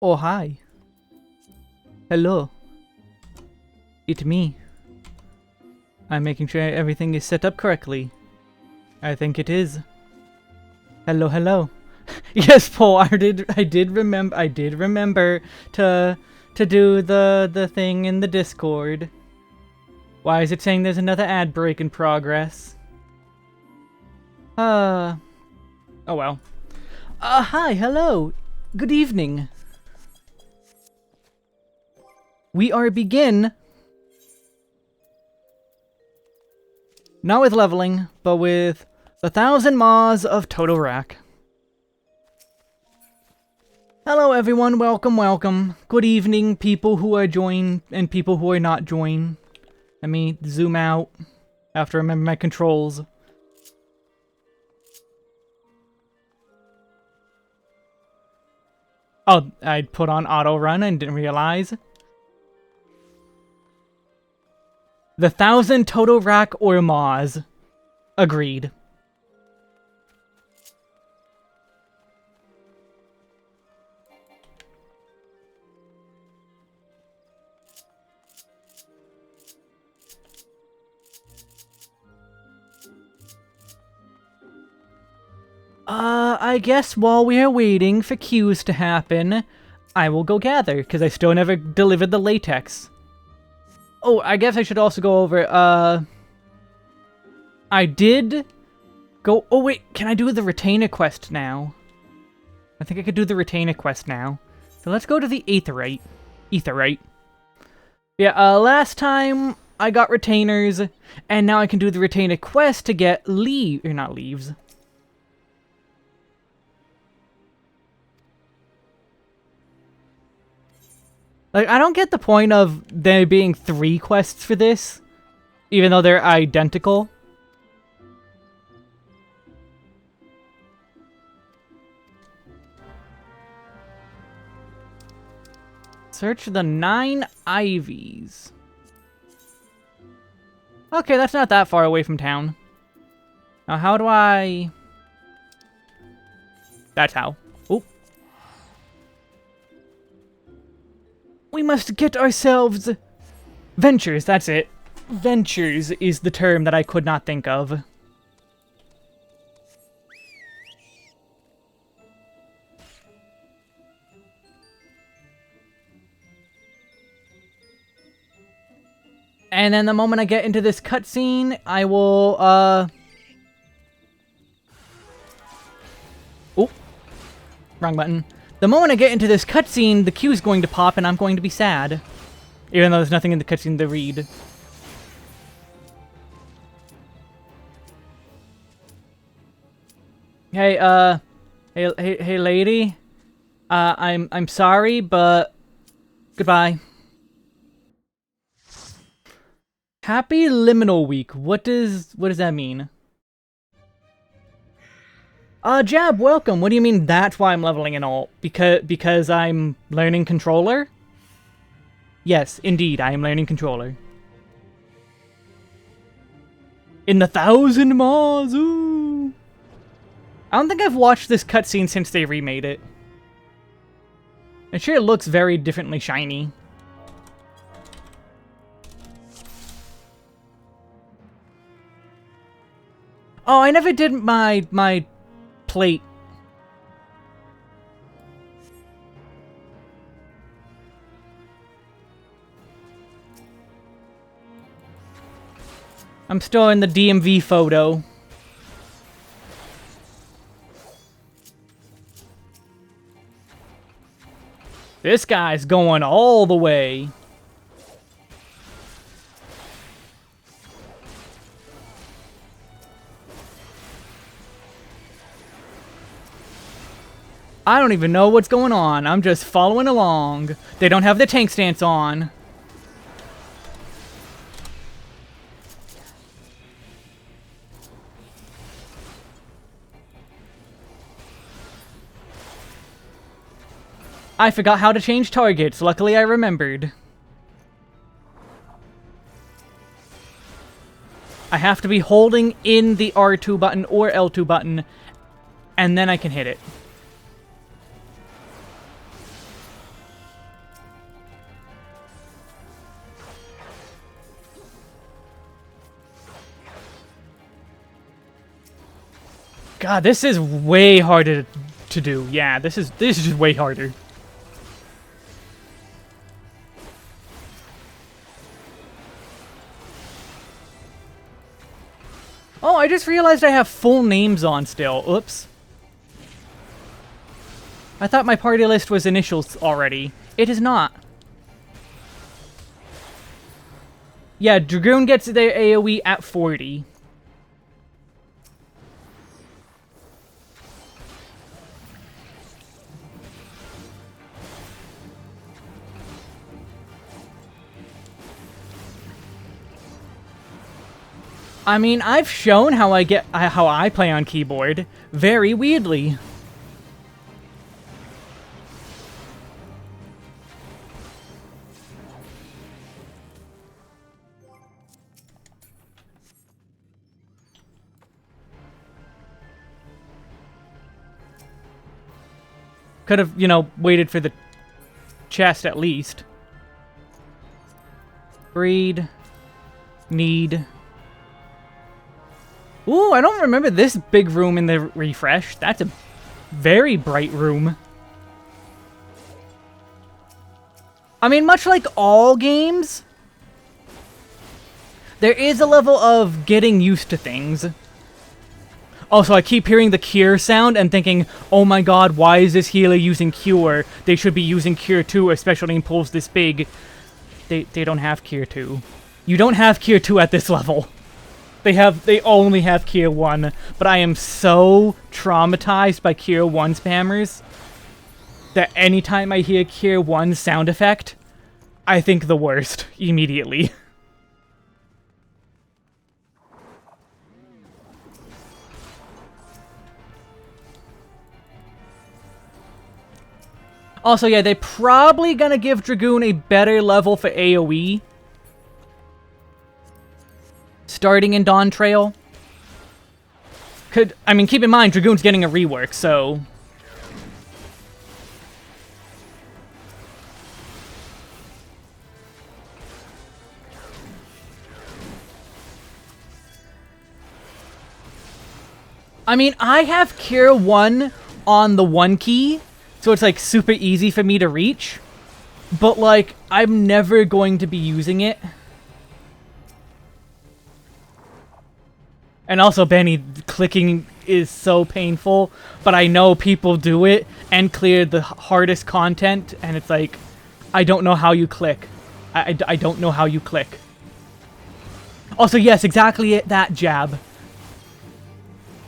Oh, hi. Hello. It's me. I'm making sure everything is set up correctly. I think it is. Hello, hello. Yes, Paul, I did remember to do the thing in the Discord. Why is it saying there's another ad break in progress? Oh well. Hi, hello. Good evening. We are begin. Not with leveling, but with the 1,000 Maws of Total Rack. Hello everyone, welcome, welcome. Good evening, people who are joined and people who are not joined. Let me zoom out. I have to remember my controls. Oh, I put on auto run and didn't realize. The 1,000 Total Rack or Maws. Agreed. I guess while we're waiting for queues to happen, I will go gather, because I still never delivered the latex. Oh, I guess I should also go over, I did go... Oh, wait, can I do the retainer quest now? I think I could do the retainer quest now. So let's go to the Aetheryte. Etherite. Yeah, last time I got retainers, and now I can do the retainer quest to get or not leaves. Like, I don't get the point of there being 3 quests for this, even though they're identical. Search the 9 ivies. Okay, that's not that far away from town. Now, how do I... That's how. Oh. We must get ourselves... Ventures, that's it. Ventures is the term that I could not think of. And then the moment I get into this cutscene, I will, Oh. Wrong button. The moment I get into this cutscene, the queue's going to pop and I'm going to be sad. Even though there's nothing in the cutscene to read. Hey, hey, lady. I'm sorry, but... Goodbye. Happy Liminal Week. What does that mean? Jab, welcome. What do you mean that's why I'm leveling and all? Because I'm learning controller? Yes, indeed, I am learning controller. In the 1,000 Maws, ooh! I don't think I've watched this cutscene since they remade it. I'm sure it looks very differently shiny. Oh, I never did my plate. I'm still in the DMV photo. This guy's going all the way. I don't even know what's going on. I'm just following along. They don't have the tank stance on. I forgot how to change targets. Luckily, I remembered. I have to be holding in the R2 button or L2 button, and then I can hit it. God, this is way harder to do. Yeah, this is just way harder. Oh, I just realized I have full names on still. Oops. I thought my party list was initials already. It is not. Yeah, Dragoon gets their AoE at 40. I mean, I've shown how I play on keyboard. Very weirdly. Could have, you know, waited for the chest at least. Breed. Need. Ooh, I don't remember this big room in the refresh. That's a very bright room. I mean, much like all games, there is a level of getting used to things. Also, I keep hearing the cure sound and thinking, oh my god, why is this healer using cure? They should be using cure 2, especially in pools this big. They don't have cure 2. You don't have cure 2 at this level. They only have cure 1. But I am so traumatized by cure 1 spammers that anytime I hear cure 1 sound effect, I think the worst immediately. Also, yeah, they're probably gonna give Dragoon a better level for AoE. Starting in Dawn Trail. I mean, keep in mind, Dragoon's getting a rework, so... I mean, I have Cure 1 on the 1 key, so it's, like, super easy for me to reach. But, like, I'm never going to be using it. And also, Benny, clicking is so painful, but I know people do it and clear the hardest content, and it's like, I don't know how you click. I don't know how you click. Also, yes, exactly that jab.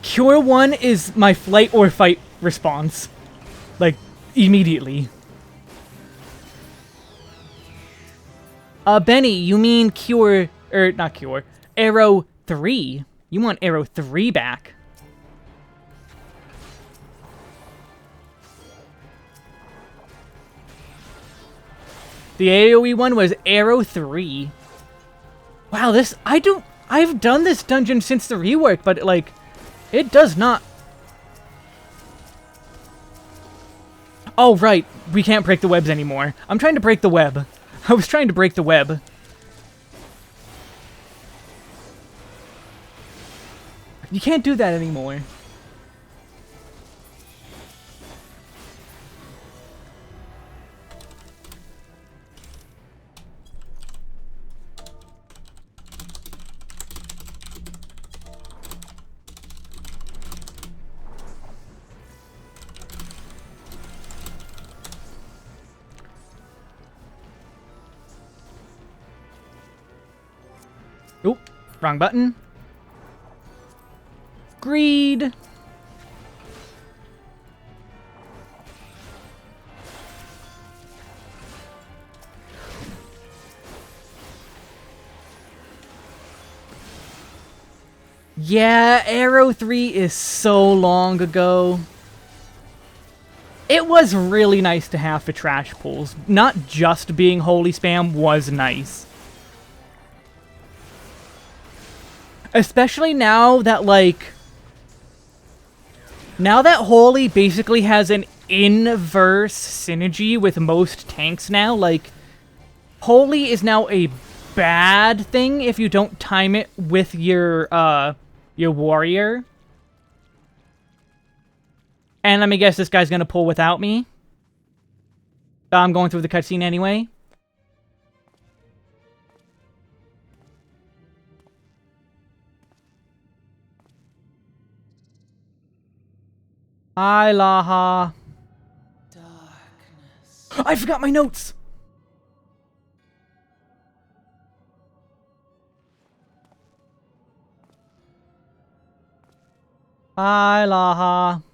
Cure 1 is my flight or fight response. Like, immediately. Benny, you mean Cure, not Cure, Arrow 3. You want Arrow 3 back. The AoE one was Arrow 3. Wow, I've done this dungeon since the rework, but, like, it does not... Oh, right. We can't break the webs anymore. I'm trying to break the web. I was trying to break the web. You can't do that anymore. Oop, wrong button. Greed. Yeah, Arrow 3 is so long ago. It was really nice to have for trash pools. Not just being holy spam was nice. Especially now that, like... Now that holy basically has an inverse synergy with most tanks now, like... Holy is now a bad thing if you don't time it with your warrior. And let me guess, this guy's gonna pull without me. I'm going through the cutscene anyway. Hi, Laha. Darkness. I forgot my notes! Hi, Laha.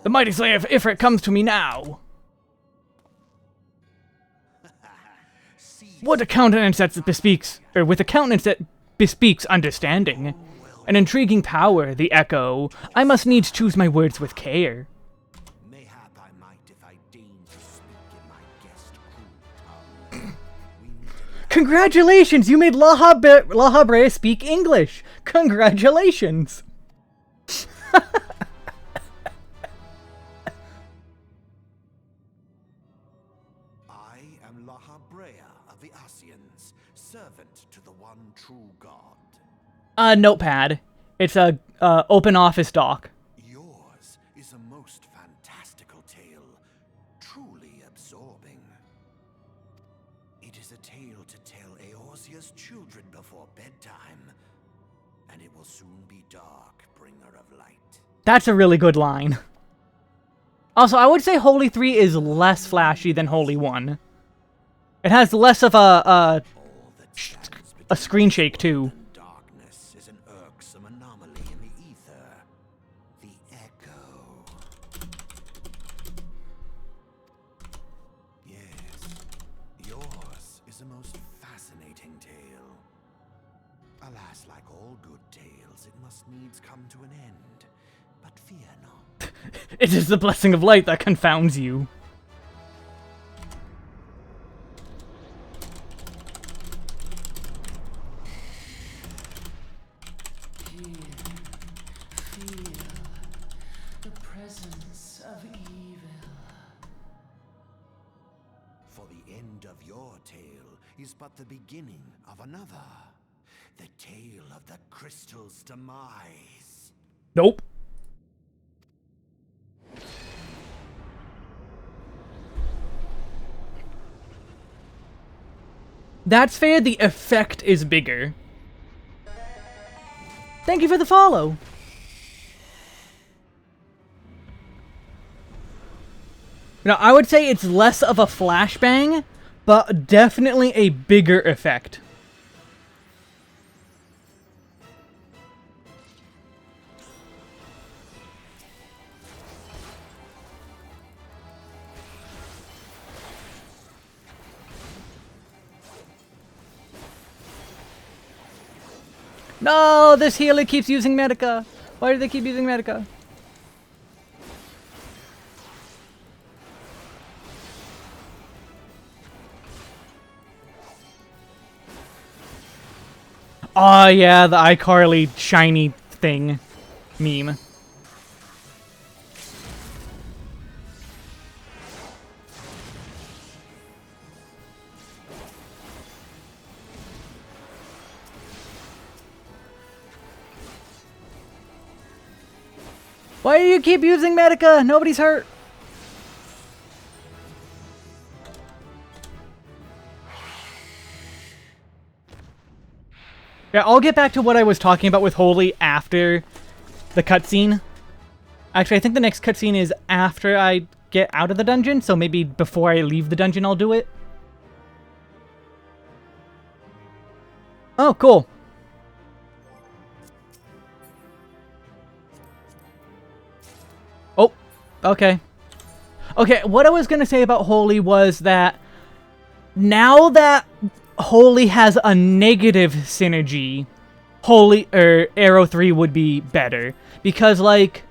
The mighty slayer of Ifrit comes to me now. What a countenance that bespeaks, or with a countenance that bespeaks understanding. An intriguing power, the echo. I must needs choose my words with care. Mayhap I might if I deign to speak in my guest tongue. Congratulations! You made Laha Brea speak English! Congratulations! The Ascians, servant to the one true God. Notepad. It's a, open office doc. Yours is a most fantastical tale, truly absorbing. It It is a tale to tell Eorzea's children before bedtime, and it will soon be dark, bringer of light. That's a really good line. Also, I would say Holy 3 is less flashy than Holy 1. It has less of a screen shake, too. Darkness is an irksome anomaly in the ether. The echo. Yes, yours is a most fascinating tale. Alas, like all good tales, it must needs come to an end. But fear not. It is the blessing of light that confounds you. Is but the beginning of another. The tale of the crystal's demise. Nope. That's fair, the effect is bigger. Thank you for the follow. Now, I would say it's less of a flashbang, but definitely a bigger effect. No, this healer keeps using Medica. Why do they keep using Medica? Oh yeah, the iCarly shiny thing meme. Why do you keep using Medica? Nobody's hurt. Yeah, I'll get back to what I was talking about with Holy after the cutscene. Actually, I think the next cutscene is after I get out of the dungeon, so maybe before I leave the dungeon I'll do it. Oh, cool. Oh, okay. Okay, what I was gonna say about Holy was that now that Holy has a negative synergy, Arrow 3 would be better. Because, like,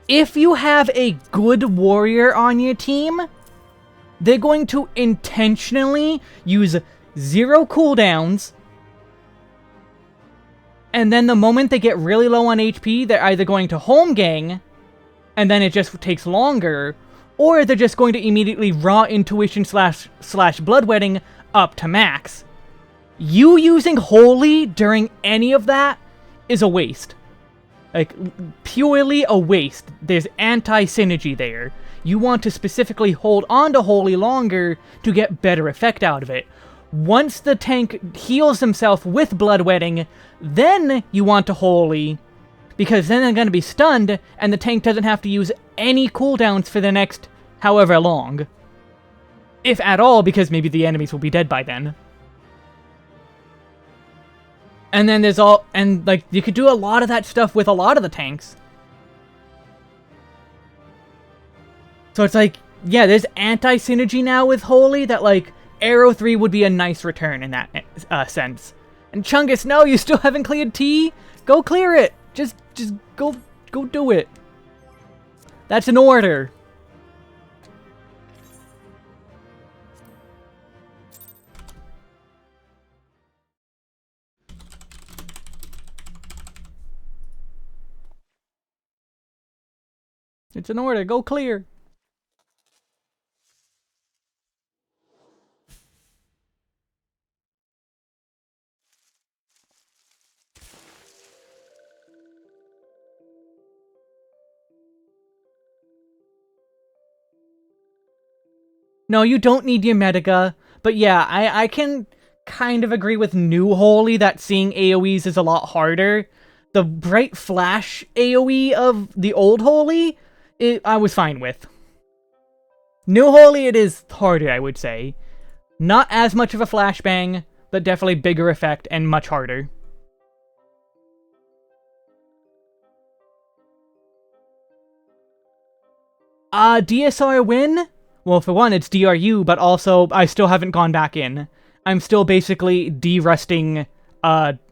if you have a good warrior on your team, they're going to intentionally use 0 cooldowns, and then the moment they get really low on HP, they're either going to home gang, and then it just takes longer, or they're just going to immediately raw intuition slash bloodwetting up to max. You using Holy during any of that is a waste. Like, purely a waste. There's anti-synergy there. You want to specifically hold on to Holy longer to get better effect out of it. Once the tank heals himself with bloodwetting, then you want to Holy, because then they're going to be stunned, and the tank doesn't have to use any cooldowns for the next however long. If at all, because maybe the enemies will be dead by then. And then there's like, you could do a lot of that stuff with a lot of the tanks. So it's like, yeah, there's anti-synergy now with Holy that, like, Arrow 3 would be a nice return in that sense. And Chungus, no, you still haven't cleared T? Go clear it! Just go do it. That's an order. It's an order. Go clear. No, you don't need your Medica, But yeah, I can kind of agree with New Holy that seeing AoEs is a lot harder. The Bright Flash AoE of the Old Holy, I was fine with. New Holy, it is harder, I would say. Not as much of a flashbang, but definitely bigger effect and much harder. DSR win? Well, for one, it's DRU, but also, I still haven't gone back in. I'm still basically de-rusting,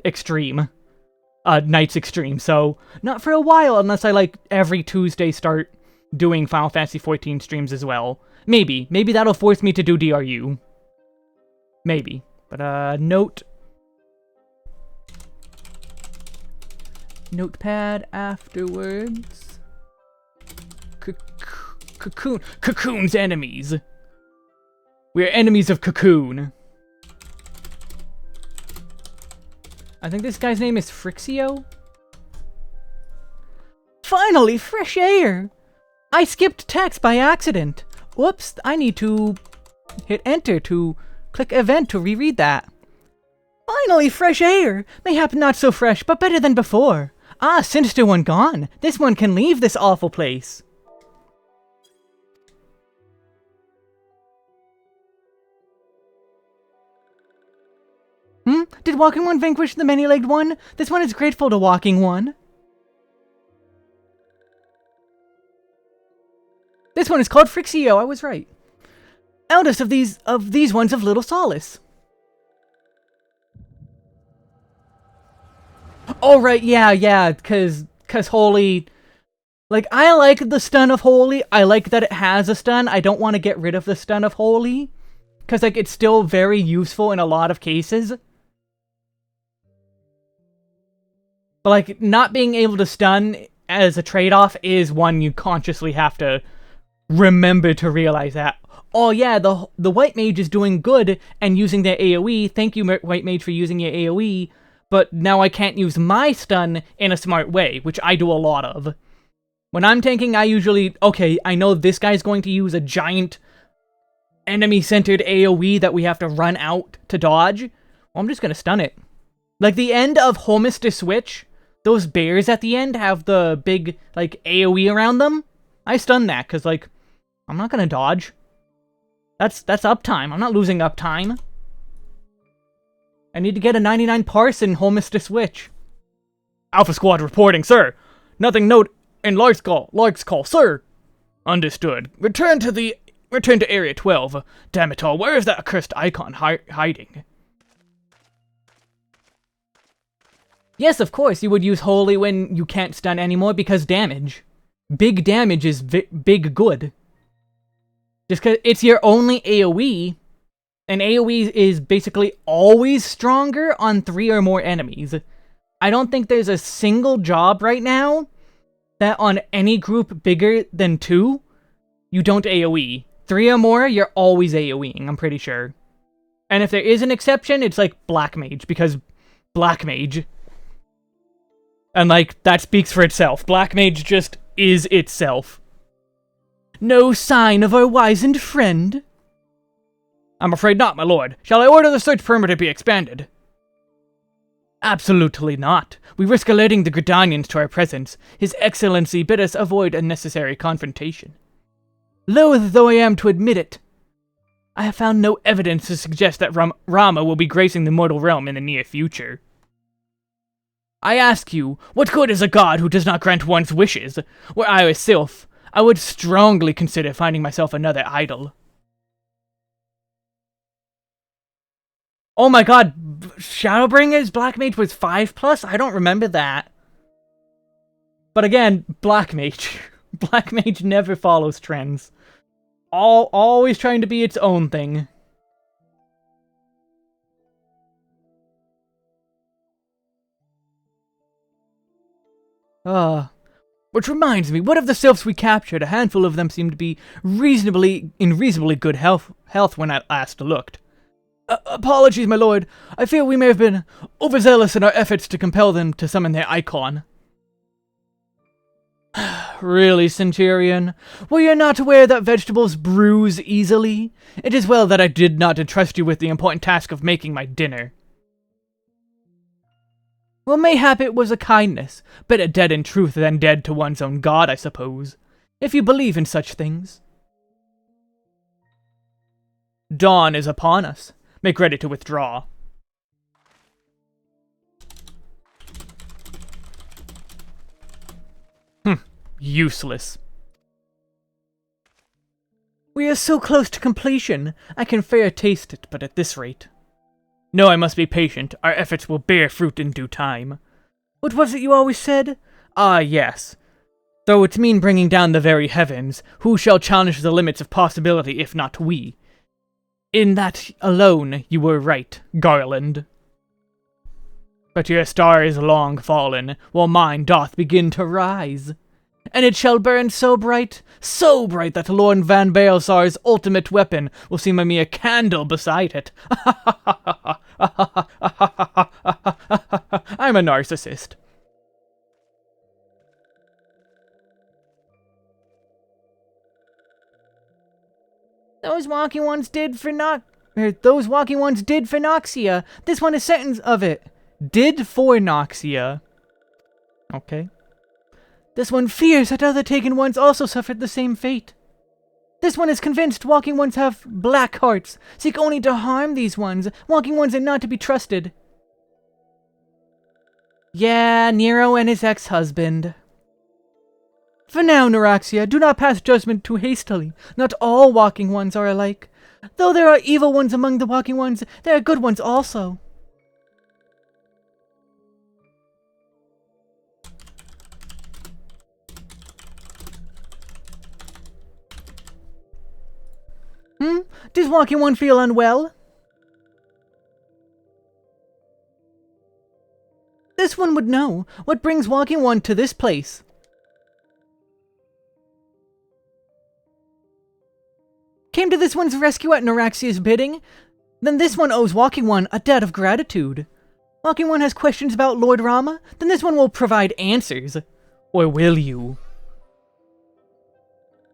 Extreme. Night's Extreme, so not for a while unless I, like, every Tuesday start doing Final Fantasy XIV streams as well. Maybe that'll force me to do DRU. Maybe. But, Notepad afterwards. Cocoon's enemies. We're enemies of Cocoon. I think this guy's name is Frixio? Finally, fresh air! I skipped text by accident. Whoops, I need to hit enter to click event to reread that. Finally, fresh air! Mayhap not so fresh, but better than before. Ah, sinister one gone. This one can leave this awful place. Did Walking One vanquish the Many-Legged One? This one is grateful to Walking One. This one is called Frixio, I was right. Eldest of these ones of little solace. Oh right, yeah, cause Holy... Like, I like the stun of Holy, I like that it has a stun, I don't want to get rid of the stun of Holy. Cause, like, it's still very useful in a lot of cases. But, like, not being able to stun as a trade-off is one you consciously have to remember to realize that. Oh yeah, the White Mage is doing good and using their AoE. Thank you, White Mage, for using your AoE. But now I can't use my stun in a smart way, which I do a lot of. When I'm tanking, I usually... Okay, I know this guy's going to use a giant enemy-centered AoE that we have to run out to dodge. Well, I'm just gonna stun it. Like, the end of Homester Switch... Those bears at the end have the big, like, AoE around them. I stun that, because, like, I'm not gonna dodge. That's uptime. I'm not losing uptime. I need to get a 99 parse in Homester Switch. Alpha Squad reporting, sir. Nothing note in Lark's call, sir. Understood. Return to Area 12. Damn it all, where is that accursed icon hiding? Yes, of course, you would use Holy when you can't stun anymore because damage. Big damage is big good. Just because it's your only AoE, and AoE is basically always stronger on 3 or more enemies. I don't think there's a single job right now that on any group bigger than 2, you don't AoE. 3 or more, you're always AoEing, I'm pretty sure. And if there is an exception, it's like Black Mage, because Black Mage... And, like, that speaks for itself. Black Mage just is itself. No sign of our wizened friend? I'm afraid not, my lord. Shall I order the search perimeter to be expanded? Absolutely not. We risk alerting the Gridanians to our presence. His Excellency bid us avoid unnecessary confrontation. Loath though I am to admit it, I have found no evidence to suggest that Rama will be gracing the mortal realm in the near future. I ask you, what good is a god who does not grant one's wishes? Were I a sylph, I would strongly consider finding myself another idol. Oh my god, Shadowbringer's Black Mage was 5+? I don't remember that. But again, Black Mage. Black Mage never follows trends. Always trying to be its own thing. Which reminds me, what of the sylphs we captured? A handful of them seemed to be in reasonably good health when I last looked. Apologies, my lord. I fear we may have been overzealous in our efforts to compel them to summon their icon. Really, Centurion? Were you not aware that vegetables bruise easily? It is well that I did not entrust you with the important task of making my dinner. Well, mayhap it was a kindness. Better dead in truth than dead to one's own god, I suppose. If you believe in such things. Dawn is upon us. Make ready to withdraw. Useless. We are so close to completion. I can fair taste it, but at this rate. No, I must be patient. Our efforts will bear fruit in due time. What was it you always said? Ah, yes. Though it's mean bringing down the very heavens, who shall challenge the limits of possibility if not we? In that alone you were right, Garland. But your star is long fallen, while mine doth begin to rise. And it shall burn so bright that Lord Van Baelsar's ultimate weapon will seem a mere candle beside it. I'm a narcissist. Those walking ones did for Noxia. This one is sentence of it. Did for Noxia. Okay. This one fears that other taken ones also suffered the same fate. This one is convinced walking ones have black hearts, seek only to harm these ones. Walking ones are not to be trusted. Yeah, Nero and his ex-husband. For now, Neuraxia, do not pass judgment too hastily. Not all walking ones are alike. Though there are evil ones among the walking ones, there are good ones also. Does walking one feel unwell? This one would know. What brings walking one to this place? Came to this one's rescue at Neuraxia's bidding? Then this one owes walking one a debt of gratitude. Walking one has questions about Lord Rama? Then this one will provide answers. Or will you?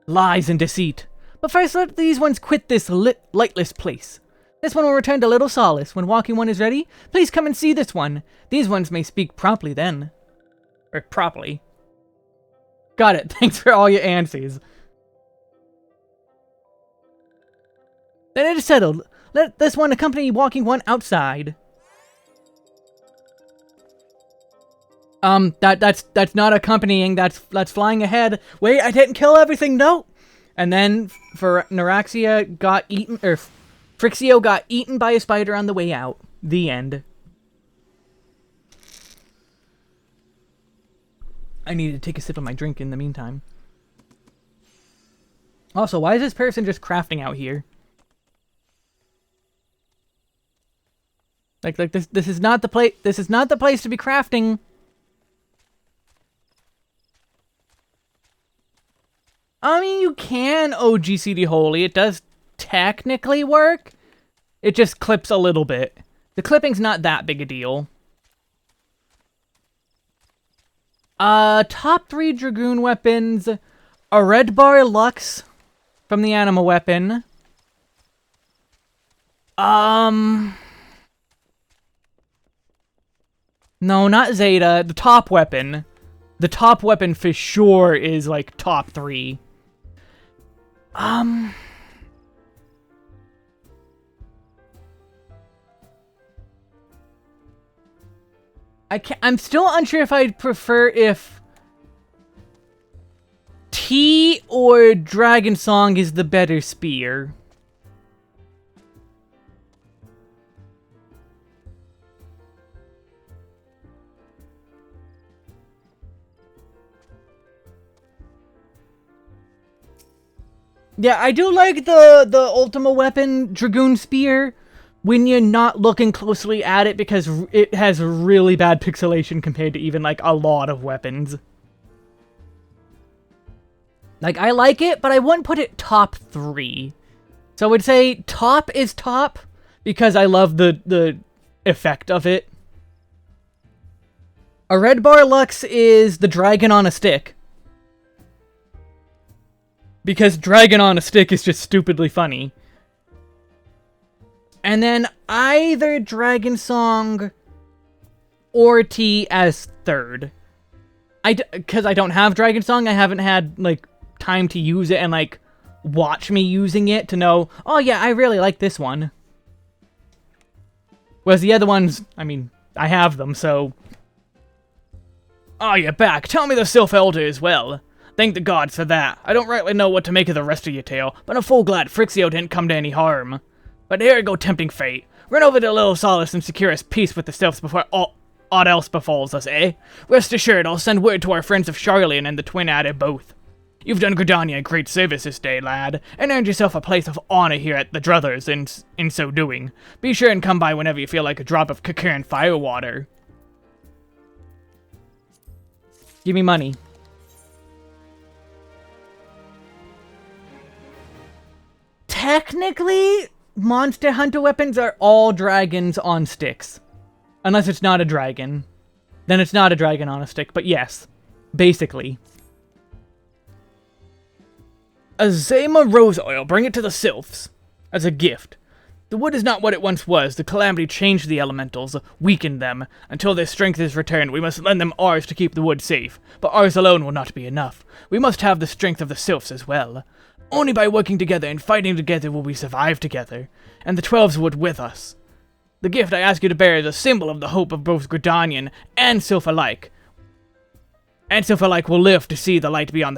Lies and deceit. But first let these ones quit this lightless place. This one will return to little solace. When walking one is ready, please come and see this one. These ones may speak promptly then. Or properly. Got it. Thanks for all your answers. Then it is settled. Let this one accompany walking one outside. That's not accompanying. That's flying ahead. Wait, I didn't kill everything. No. And then for Neuraxia got eaten, or Frixio got eaten by a spider on the way out. The end. I need to take a sip of my drink in the meantime. Also, why is this person just crafting out here? Like this is not the place. This is not the place to be crafting. I mean, you can OGCD Holy. It does technically work. It just clips a little bit. The clipping's not that big a deal. Top 3 Dragoon weapons. A red bar Lux from the animal weapon. No, not Zeta. The top weapon. The top weapon for sure is, like, top 3. I'm still unsure if I'd prefer if T or Dragon Song is the better spear. Yeah, I do like the Ultima weapon, Dragoon Spear, when you're not looking closely at it, because it has really bad pixelation compared to even, like, a lot of weapons. Like, I like it, but I wouldn't put it top 3. So I would say top is top, because I love the effect of it. A red bar Lux is the dragon on a stick. Because dragon on a stick is just stupidly funny. And then either Dragon Song or Tea as third. Because I don't have Dragon Song, I haven't had, like, time to use it and, like, watch me using it to know, oh yeah, I really like this one. Whereas the other ones, I mean, I have them, so... Oh, you're back. Tell me the Sylph Elder as well. Thank the gods for that. I don't rightly know what to make of the rest of your tale, but I'm full glad Frixio didn't come to any harm. But here I go tempting fate. Run over to Little Solace and secure us peace with the Sylphs before aught else befalls us, eh? Rest assured, I'll send word to our friends of Charlian and the Twin Adder both. You've done Gridania a great service this day, lad, and earned yourself a place of honor here at the Druthers in so doing. Be sure and come by whenever you feel like a drop of Kakaran firewater. Give me money. Technically, Monster Hunter weapons are all dragons on sticks. Unless it's not a dragon. Then it's not a dragon on a stick, but yes. Basically. Azema Rose Oil, bring it to the Sylphs. As a gift. The wood is not what it once was. The calamity changed the elementals, weakened them. Until their strength is returned, we must lend them ours to keep the wood safe. But ours alone will not be enough. We must have the strength of the Sylphs as well. Only by working together and fighting together will we survive together. And the 12s would with us. The gift I ask you to bear is a symbol of the hope of both Gridanian and Sylph alike. And Sylph alike will live to see the light beyond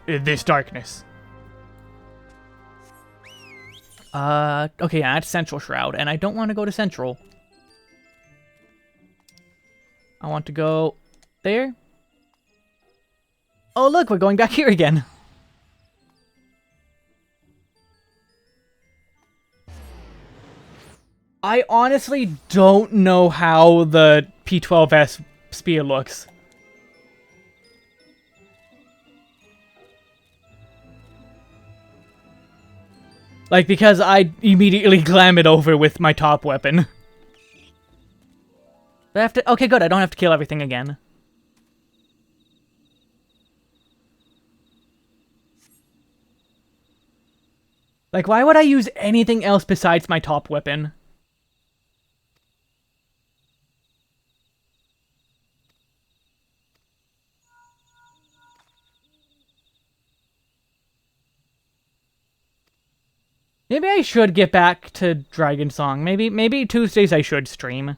this darkness. Okay, yeah, it's Central Shroud, and I don't want to go to Central. I want to go there. Oh, look, we're going back here again. I honestly don't know how the P12S spear looks. Like, because I immediately glam it over with my top weapon. I have to... Okay, good. I don't have to kill everything again. Like, why would I use anything else besides my top weapon? Maybe I should get back to Dragon Song. Maybe Tuesdays I should stream.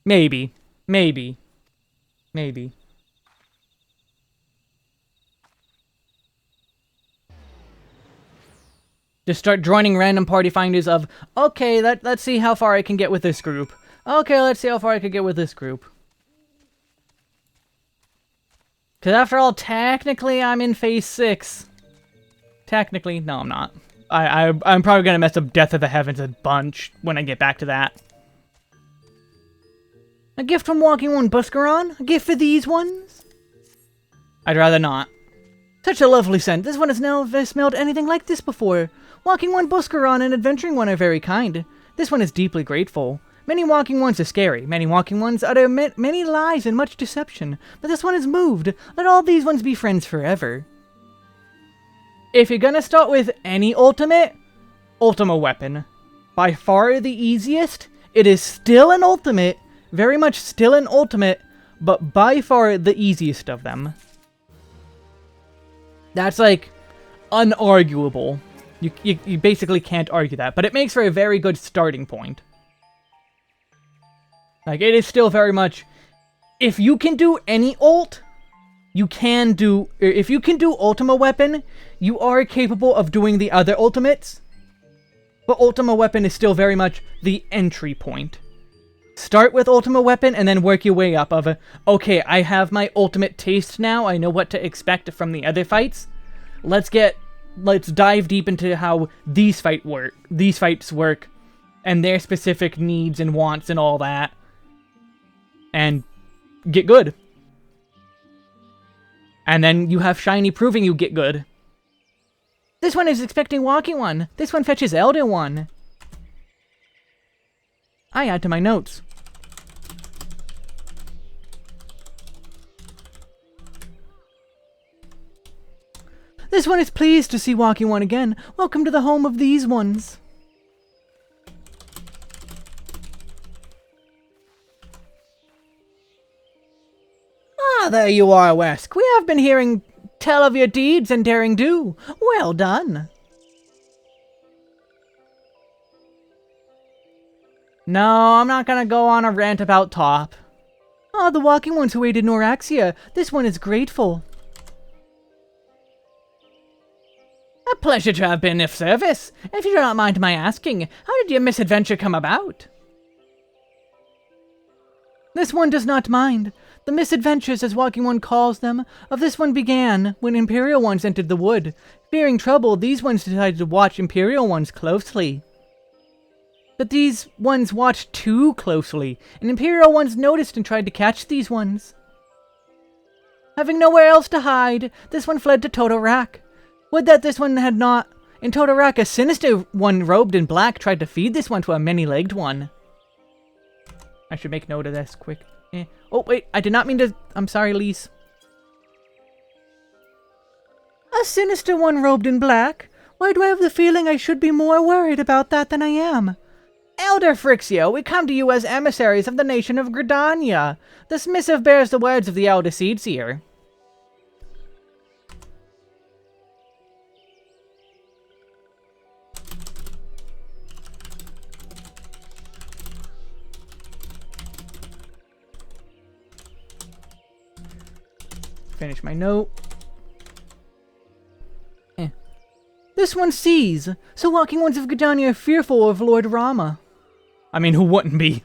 Maybe. Just start joining random party finders of, okay, let's see how far I can get with this group. Okay, let's see how far I can get with this group. Because after all, technically I'm in phase 6. Technically, no I'm not. I'm probably gonna mess up Death of the Heavens a bunch when I get back to that. A gift from Walking One Buscaron? A gift for these ones? I'd rather not. Such a lovely scent. This one has never smelled anything like this before. Walking One Buscaron and Adventuring One are very kind. This one is deeply grateful. Many Walking Ones are scary. Many Walking Ones utter many lies and much deception. But this one is moved. Let all these ones be friends forever. If you're gonna start with any ultimate weapon. By far the easiest. It is still an ultimate. Very much still an ultimate. But by far the easiest of them. That's like unarguable. You basically can't argue that. But it makes for a very good starting point. Like it is still very much... If you can do any ult... You can do... If you can do Ultima Weapon, you are capable of doing the other ultimates. But Ultima Weapon is still very much the entry point. Start with Ultima Weapon and then work your way up of a... Okay, I have my ultimate taste now. I know what to expect from the other fights. Let's dive deep into how these fights work. And their specific needs and wants and all that. And get good. And then you have Shiny proving you get good. This one is expecting Walking One. This one fetches Elder One. I add to my notes. This one is pleased to see Walking One again. Welcome to the home of these ones. Ah, there you are, Wesk. We have been hearing tell of your deeds and daring do. Well done. No, I'm not gonna go on a rant about Top. Ah, the Walking Ones who aided Noraxia. This one is grateful. A pleasure to have been of service. If you do not mind my asking, how did your misadventure come about? This one does not mind. The misadventures, as Walking One calls them, of this one began when Imperial Ones entered the wood. Fearing trouble, these ones decided to watch Imperial Ones closely. But these ones watched too closely, and Imperial Ones noticed and tried to catch these ones. Having nowhere else to hide, this one fled to Totorak. Would that this one had not. In Totorak, a sinister one robed in black tried to feed this one to a many-legged one. I should make note of this quick. Oh, wait, I did not mean to. I'm sorry, Lise. A sinister one robed in black? Why do I have the feeling I should be more worried about that than I am? Elder Frixio, we come to you as emissaries of the nation of Gridania. This missive bears the words of the Elder Seedseer. Finish my note. This one sees, so Walking Ones of Gridania are fearful of Lord Rama. I mean, who wouldn't be?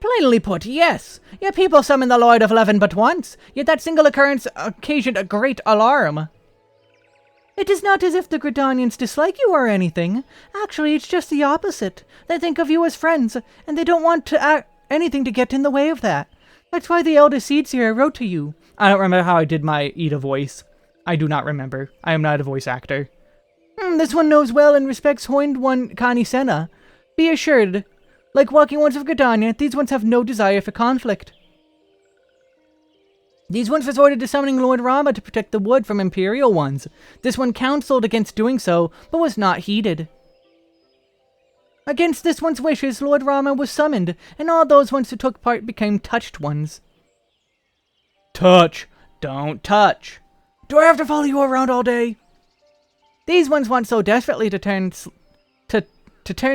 Plainly put, yes. Your people summoned the Lord of Leven but once, yet that single occurrence occasioned a great alarm. It is not as if the Gridanians dislike you or anything. Actually, it's just the opposite. They think of you as friends, and they don't want anything to get in the way of that. That's why the Elder Seedseer wrote to you. I don't remember how I did my Ida voice. I do not remember. I am not a voice actor. This one knows well and respects Hoind One Kani Senna. Be assured, like Walking Ones of Gridania, these ones have no desire for conflict. These ones resorted to summoning Lord Rama to protect the wood from Imperial Ones. This one counseled against doing so, but was not heeded. Against this one's wishes, Lord Rama was summoned, and all those ones who took part became touched ones. Touch! Don't touch! Do I have to follow you around all day? These ones want so desperately to turn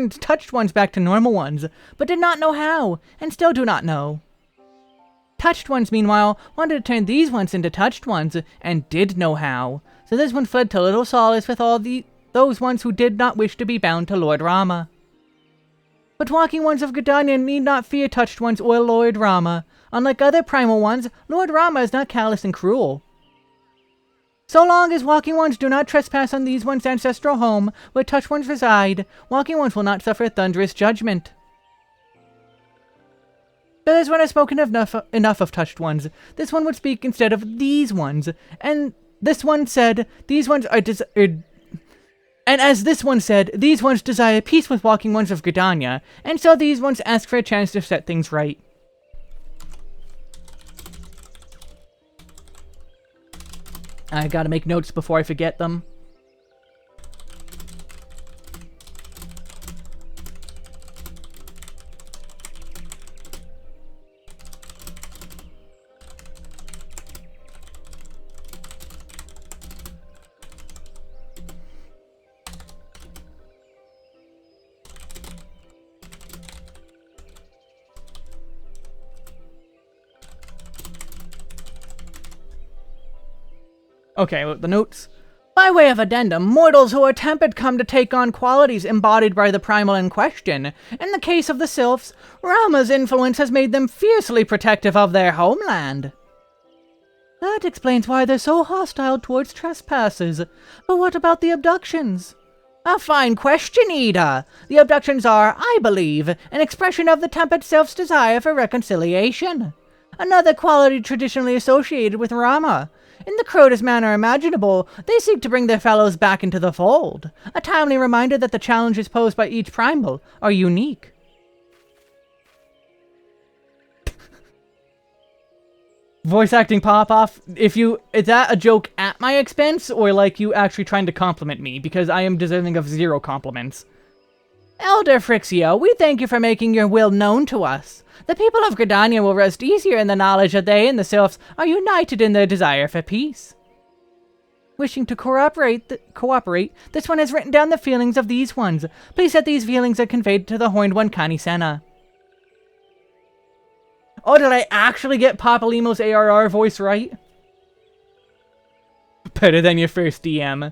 touched ones back to normal ones, but did not know how, and still do not know. Touched ones, meanwhile, wanted to turn these ones into touched ones, and did know how. So this one fled to little solace with all those ones who did not wish to be bound to Lord Rama. But Walking Ones of Gridania need not fear touched ones or Lord Rama. Unlike other primal ones, Lord Rama is not callous and cruel. So long as Walking Ones do not trespass on these ones' ancestral home, where touched ones reside, Walking Ones will not suffer thunderous judgment. But this one has spoken enough of touched ones. This one would speak instead of these ones, and this one said, these ones are and as this one said, these ones desire peace with Walking Ones of Gridania, and so these ones ask for a chance to set things right. I gotta make notes before I forget them. Okay, the notes. By way of addendum, mortals who are tempered come to take on qualities embodied by the primal in question. In the case of the sylphs, Rama's influence has made them fiercely protective of their homeland. That explains why they're so hostile towards trespassers. But what about the abductions? A fine question, Ida. The abductions are, I believe, an expression of the tempered sylph's desire for reconciliation. Another quality traditionally associated with Rama. In the crudest manner imaginable, they seek to bring their fellows back into the fold. A timely reminder that the challenges posed by each primal are unique. Voice acting pop-off, is that a joke at my expense, or like you actually trying to compliment me? Because I am deserving of 0 compliments. Elder Frixio, we thank you for making your will known to us. The people of Gridania will rest easier in the knowledge that they and the Sylphs are united in their desire for peace. Wishing to cooperate, this one has written down the feelings of these ones. Please that these feelings are conveyed to the Horned One Kanisena. Oh, did I actually get Papalimo's ARR voice right? Better than your first DM.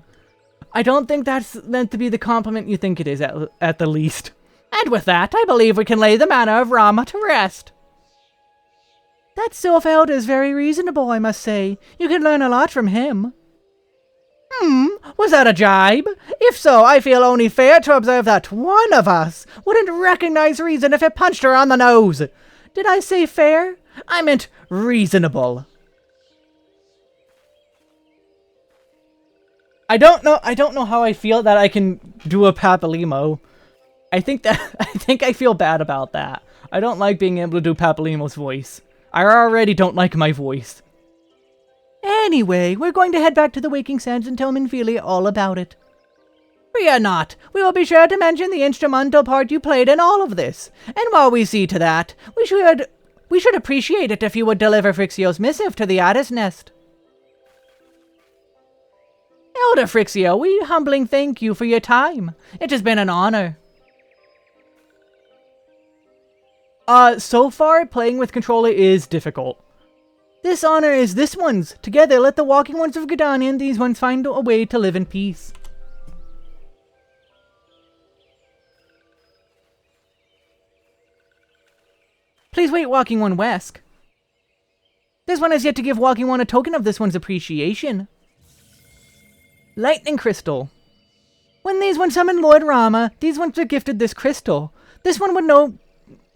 I don't think that's meant to be the compliment you think it is, at the least. And with that, I believe we can lay the matter of Rama to rest. That Sylph Elder is very reasonable, I must say. You can learn a lot from him. Was that a jibe? If so, I feel only fair to observe that one of us wouldn't recognize reason if it punched her on the nose. Did I say fair? I meant reasonable. I don't know how I feel that I can do a Papalimo. I think I feel bad about that. I don't like being able to do Papalimo's voice. I already don't like my voice. Anyway, we're going to head back to the Waking Sands and tell Minfilia all about it. Fear not. We will be sure to mention the instrumental part you played in all of this. And while we see to that, we should appreciate it if you would deliver Frixio's missive to the Addis Nest. Elder Frixio, we humbling thank you for your time. It has been an honor. So far, playing with controller is difficult. This honor is this one's. Together, let the walking ones of Gridania and these ones find a way to live in peace. Please wait, Walking One Wesk. This one has yet to give Walking One a token of this one's appreciation. Lightning Crystal. When these ones summoned Lord Rama, these ones were gifted this crystal. This one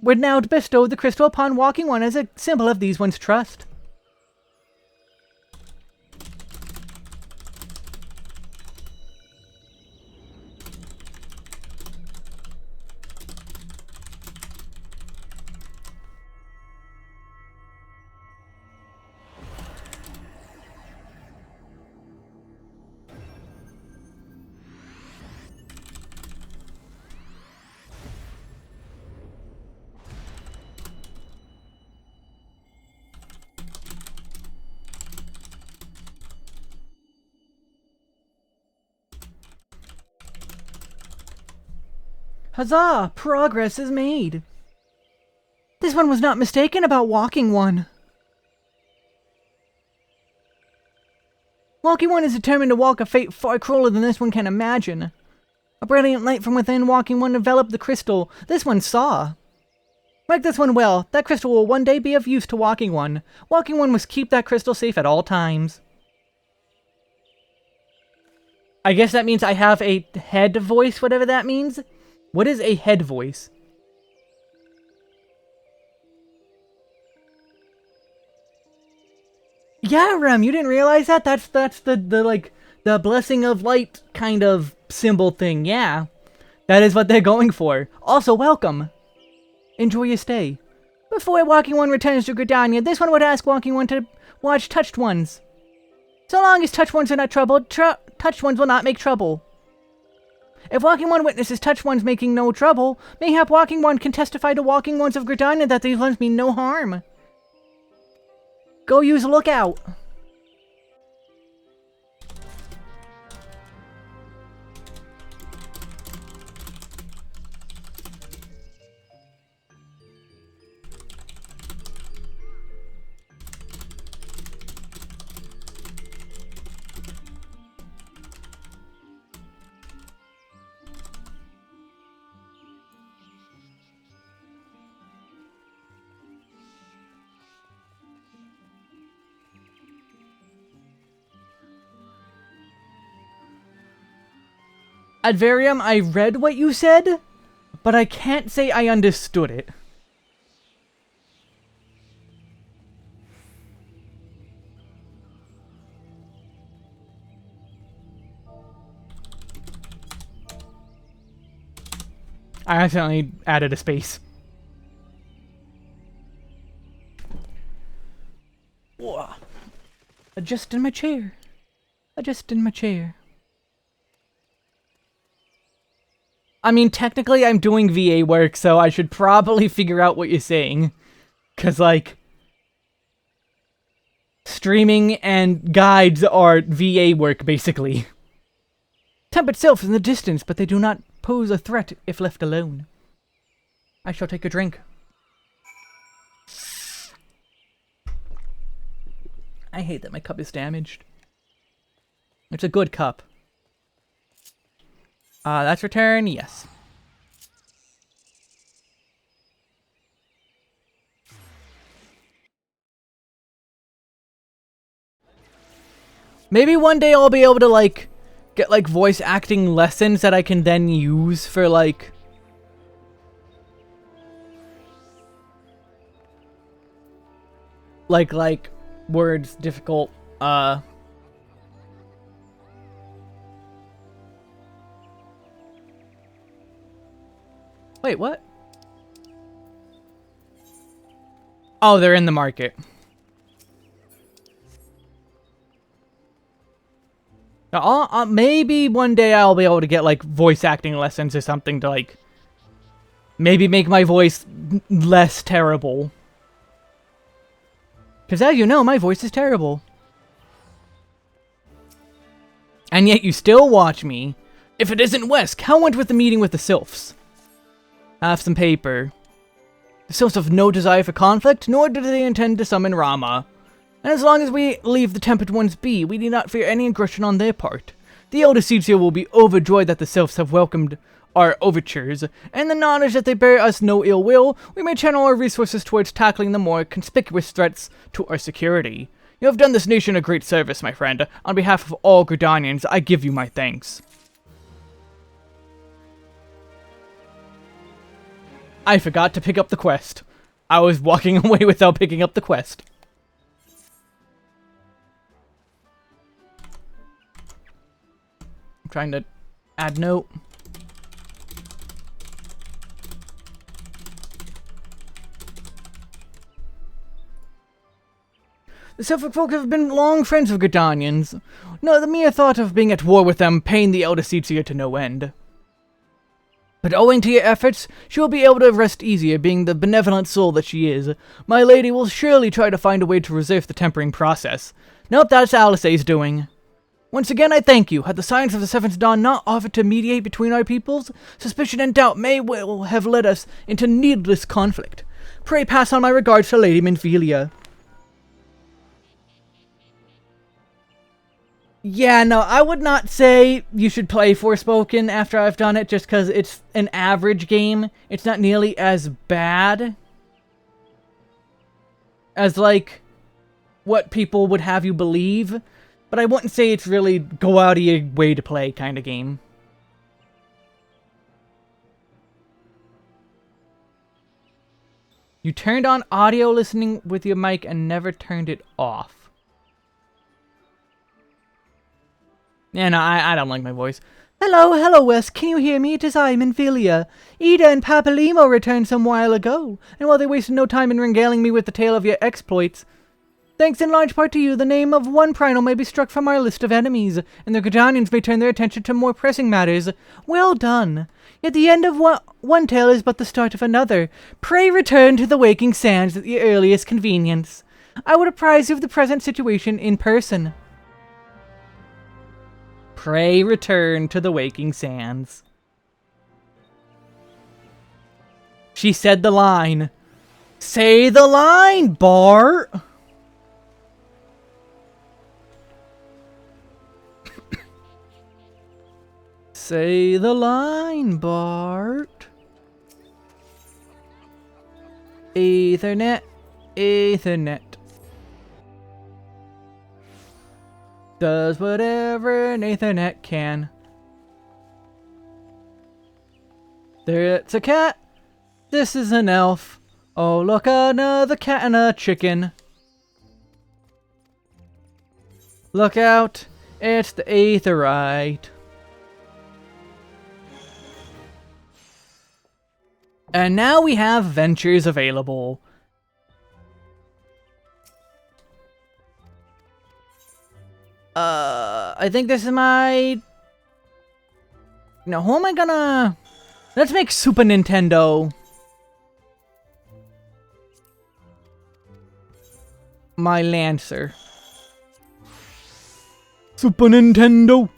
would now bestow the crystal upon Walking One as a symbol of these ones' trust. Huzzah! Progress is made! This one was not mistaken about Walking One. Walking One is determined to walk a fate far crueler than this one can imagine. A brilliant light from within Walking One enveloped the crystal this one saw. Like this one well, that crystal will one day be of use to Walking One. Walking One must keep that crystal safe at all times. I guess that means I have a head voice, whatever that means. What is a head voice? Yeah, Rem, you didn't realize that? That's the blessing of light kind of symbol thing, yeah. That is what they're going for. Also, welcome. Enjoy your stay. Before Walking One returns to Gridania, this one would ask Walking One to watch Touched Ones. So long as Touched Ones are not troubled, Touched Ones will not make trouble. If Walking One witnesses Touched Ones making no trouble, mayhap Walking One can testify to Walking Ones of Gridania that these ones mean no harm. Go use Lookout. Advarium, I read what you said, but I can't say I understood it. I accidentally added a space. adjust in my chair. Adjust in my chair. I mean, technically I'm doing VA work, so I should probably figure out what you're saying. 'Cause, like, streaming and guides are VA work, basically. Temp itself is in the distance, but they do not pose a threat if left alone. I shall take a drink. I hate that my cup is damaged. It's a good cup. That's return, yes. Maybe one day I'll be able to, like, get, like, voice acting lessons that I can then use for, like... Like, words difficult, Wait, what? Oh, they're in the market. Now, maybe one day I'll be able to get, like, voice acting lessons or something to, like, maybe make my voice less terrible. Because as you know, my voice is terrible. And yet you still watch me. If it isn't Wesk, how went with the meeting with the Sylphs? Have some paper. The Sylphs have no desire for conflict, nor do they intend to summon Rama. And as long as we leave the Tempered Ones be, we need not fear any aggression on their part. The Elder Seeds here will be overjoyed that the Sylphs have welcomed our overtures, and the knowledge that they bear us no ill will, we may channel our resources towards tackling the more conspicuous threats to our security. You have done this nation a great service, my friend. On behalf of all Gridanians, I give you my thanks. I forgot to pick up the quest. I was walking away without picking up the quest. I'm trying to add note. The Sylphic folk have been long friends of Gridanians. No, the mere thought of being at war with them pained the Elder Seedseer to no end. But owing to your efforts, she will be able to rest easier, being the benevolent soul that she is. My lady will surely try to find a way to reserve the tempering process. Nope, that's Alice's doing. Once again, I thank you. Had the Science of the Seventh Dawn not offered to mediate between our peoples, suspicion and doubt may well have led us into needless conflict. Pray pass on my regards to Lady Minfilia. Yeah, no, I would not say you should play Forspoken after I've done it, just because it's an average game. It's not nearly as bad as, like, what people would have you believe. But I wouldn't say it's really go out of your way to play kind of game. You turned on audio listening with your mic and never turned it off. Yeah, no, I don't like my voice. Hello, Wes. Can you hear me? It is I, Minfilia. Ida and Papalimo returned some while ago, and while they wasted no time in regaling me with the tale of your exploits, thanks in large part to you, the name of one Prinal may be struck from our list of enemies, and the Gridanians may turn their attention to more pressing matters. Well done. Yet the end of one tale is but the start of another. Pray return to the Waking Sands at your earliest convenience. I would apprise you of the present situation in person. Pray return to the Waking Sands. She said the line. Say the line, Bart! Say the line, Bart. Ethernet, Ethernet. Does whatever an Ethernet can. There's a cat. This is an elf. Oh, look, another cat and a chicken. Look out. It's the Aetherite. And now we have ventures available. I think this is my... Now, who am I gonna... Let's make Super Nintendo my Lancer. Super Nintendo!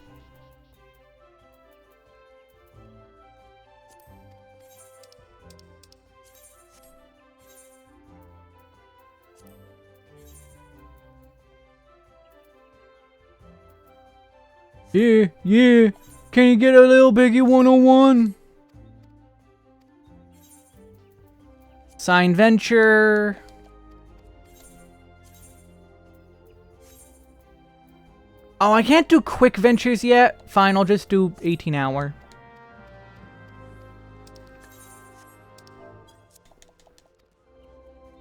Yeah, yeah. Can you get a little Biggie 101? Sign Venture. Oh, I can't do quick ventures yet. Fine, I'll just do 18-hour.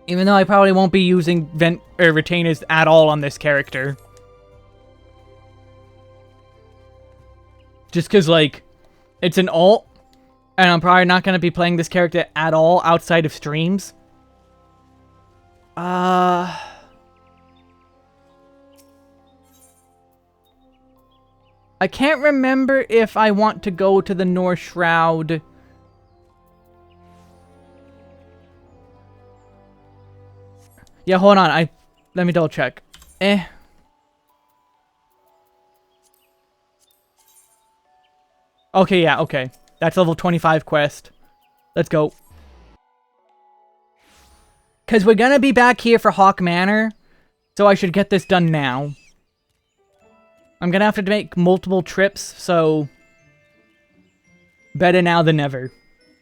Even though I probably won't be using retainers at all on this character. Just because, like, it's an alt, and I'm probably not going to be playing this character at all outside of streams. I can't remember if I want to go to the North Shroud. Yeah, hold on. Let me double check. Okay, yeah, okay. That's level 25 quest. Let's go. Because we're gonna be back here for Hawk Manor, so I should get this done now. I'm gonna have to make multiple trips, so... better now than never.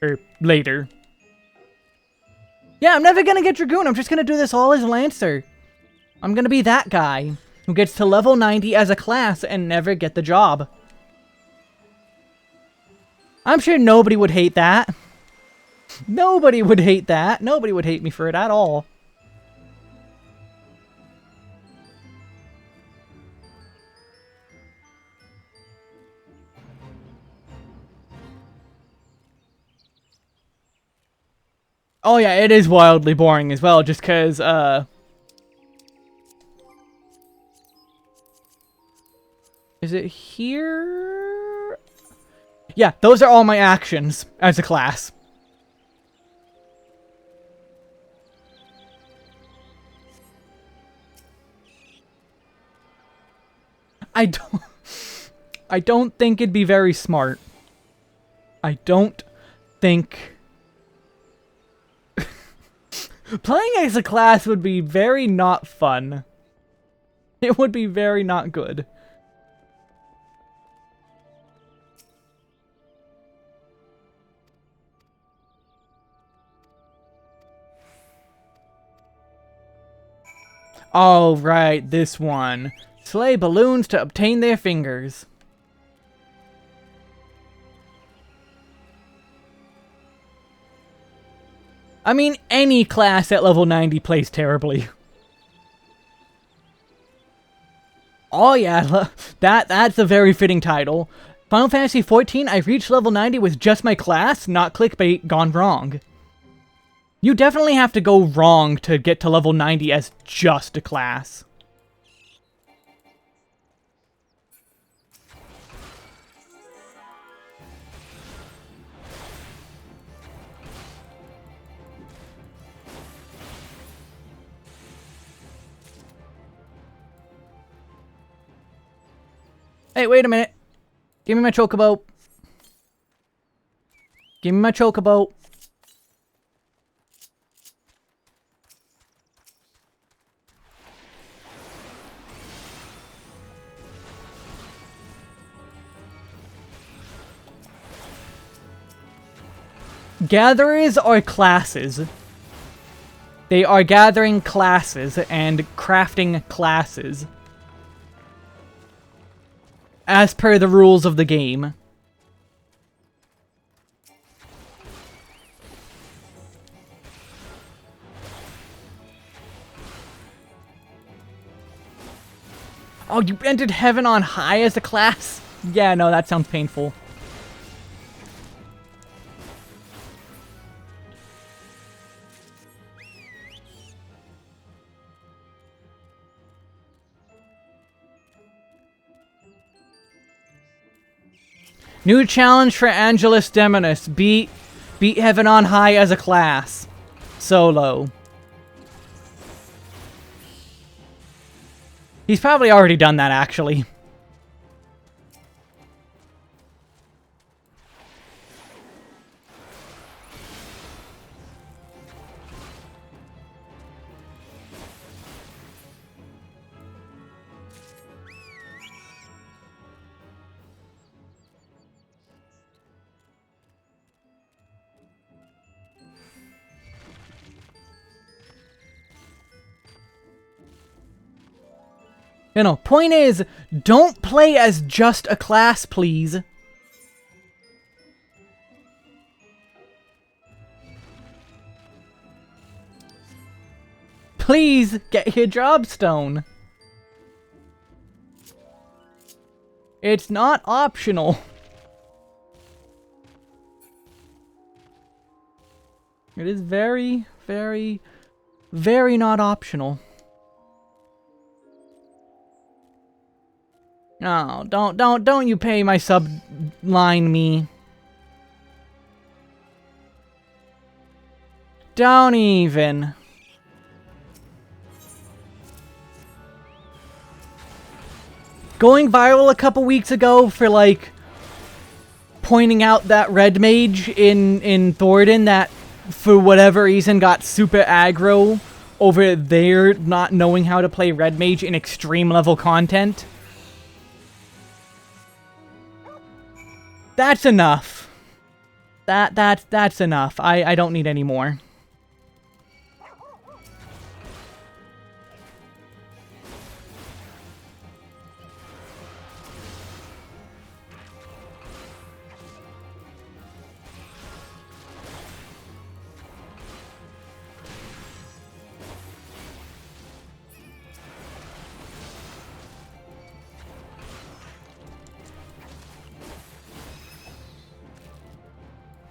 Or later. Yeah, I'm never gonna get Dragoon. I'm just gonna do this all as Lancer. I'm gonna be that guy who gets to level 90 as a class and never get the job. I'm sure nobody would hate that. Nobody would hate that. Nobody would hate me for it at all. Oh yeah, it is wildly boring as well, just cause, is it here? Yeah, those are all my actions as a class. I don't think it'd be very smart. I don't think... Playing as a class would be very not fun. It would be very not good. Oh, right, this one. Slay balloons to obtain their fingers. I mean, any class at level 90 plays terribly. Oh yeah, that's a very fitting title. Final Fantasy XIV, I reached level 90 with just my class, not clickbait gone wrong. You definitely have to go wrong to get to level 90 as just a class. Hey, wait a minute. Give me my chocobo. Give me my chocobo. Gatherers are classes. They are gathering classes and crafting classes. As per the rules of the game. Oh, you entered Heaven on High as a class? Yeah, no, that sounds painful. New challenge for Angelus Demonus. Beat Heaven on High as a class. Solo. He's probably already done that, actually. You know, point is, don't play as just a class, please. Please, get your Dropstone. It's not optional. It is very, very, very not optional. No, don't you pay my subline me. Don't even. Going viral a couple weeks ago for, like, pointing out that red mage in Thornton that, for whatever reason, got super aggro over there not knowing how to play red mage in extreme level content. That's enough. That's enough. I don't need any more.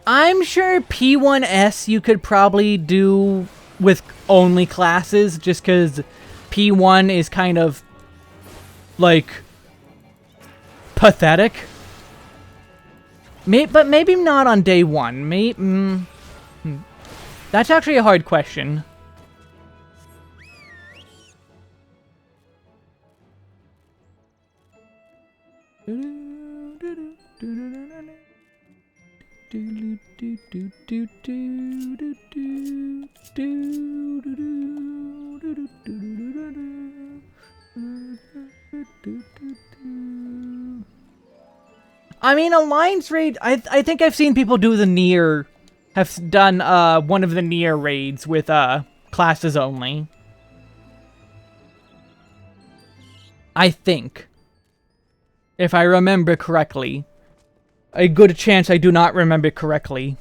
I'm sure P1S you could probably do with only classes, just because P1 is kind of, like, pathetic. But maybe not on day one. That's actually a hard question. I mean, Alliance raid, I think I've seen people do the Nier, have done one of the Nier raids with classes only. I think. If I remember correctly. A good chance I do not remember correctly.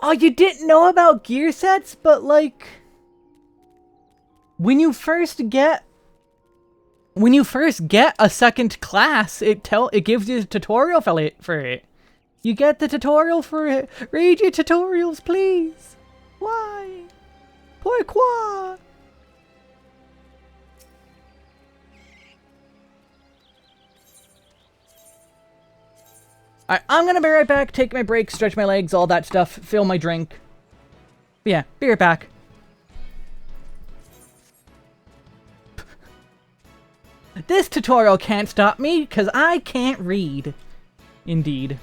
Oh, you didn't know about gear sets? But, like, when you first get a second class, it gives you a tutorial for it. You get the tutorial for it. Read your tutorials, please. Why? Pourquoi? Alright, I'm gonna be right back, take my break, stretch my legs, all that stuff, fill my drink. But yeah, be right back. This tutorial can't stop me, because I can't read. Indeed.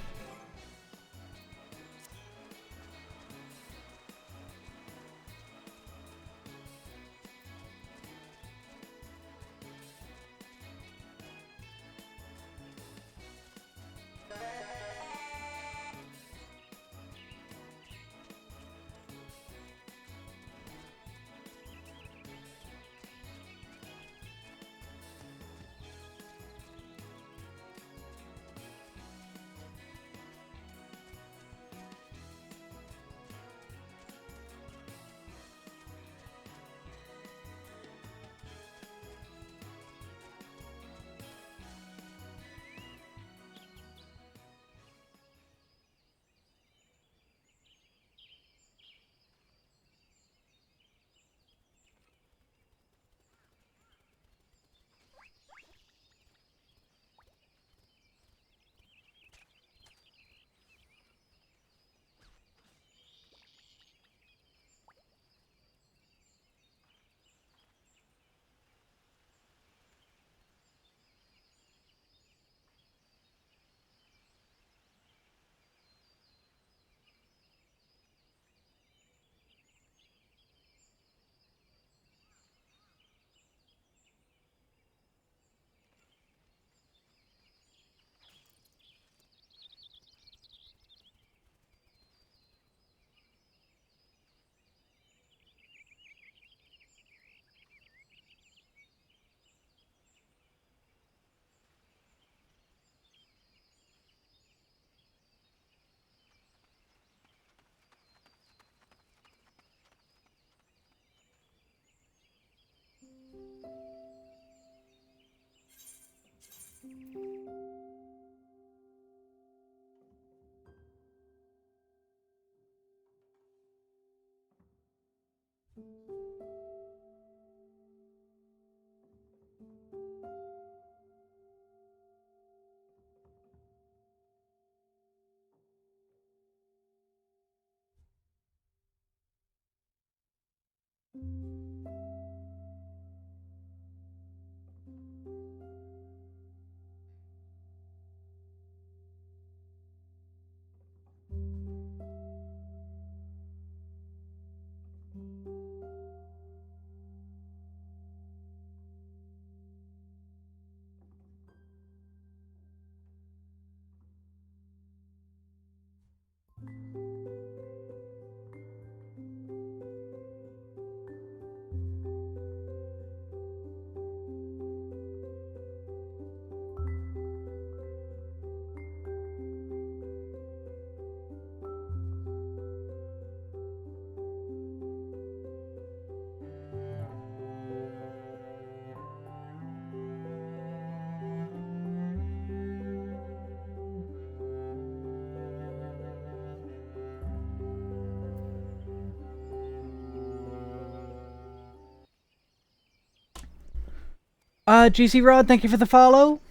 GC Rod, thank you for the follow.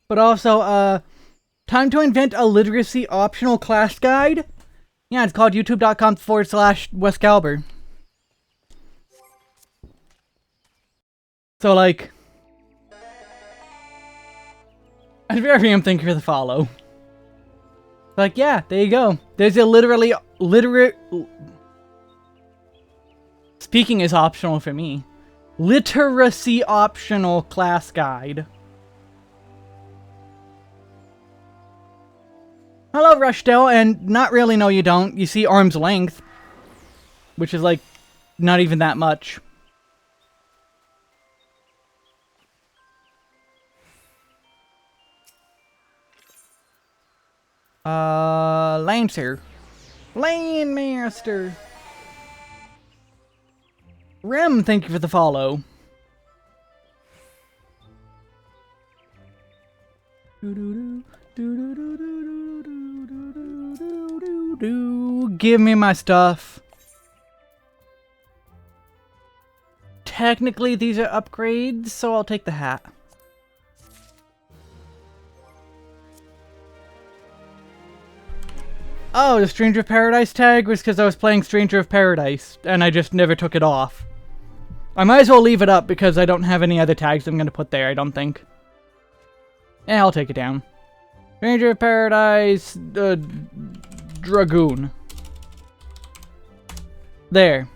But also, time to invent a literacy optional class guide. Yeah, it's called youtube.com/Wescalber. So, like, Adverium, thank you for the follow. Like, yeah, there you go. There's a speaking is optional for me. Literacy optional class guide. Hello, Rushdale, and not really, no you don't. You see arm's length. Which is, like, not even that much. Lancer. Lane Master. Rem, thank you for the follow. Give me my stuff. Technically, these are upgrades, so I'll take the hat. Oh, the Stranger of Paradise tag was because I was playing Stranger of Paradise, and I just never took it off. I might as well leave it up because I don't have any other tags I'm going to put there, I don't think. Yeah, I'll take it down. Stranger of Paradise, Dragoon. There.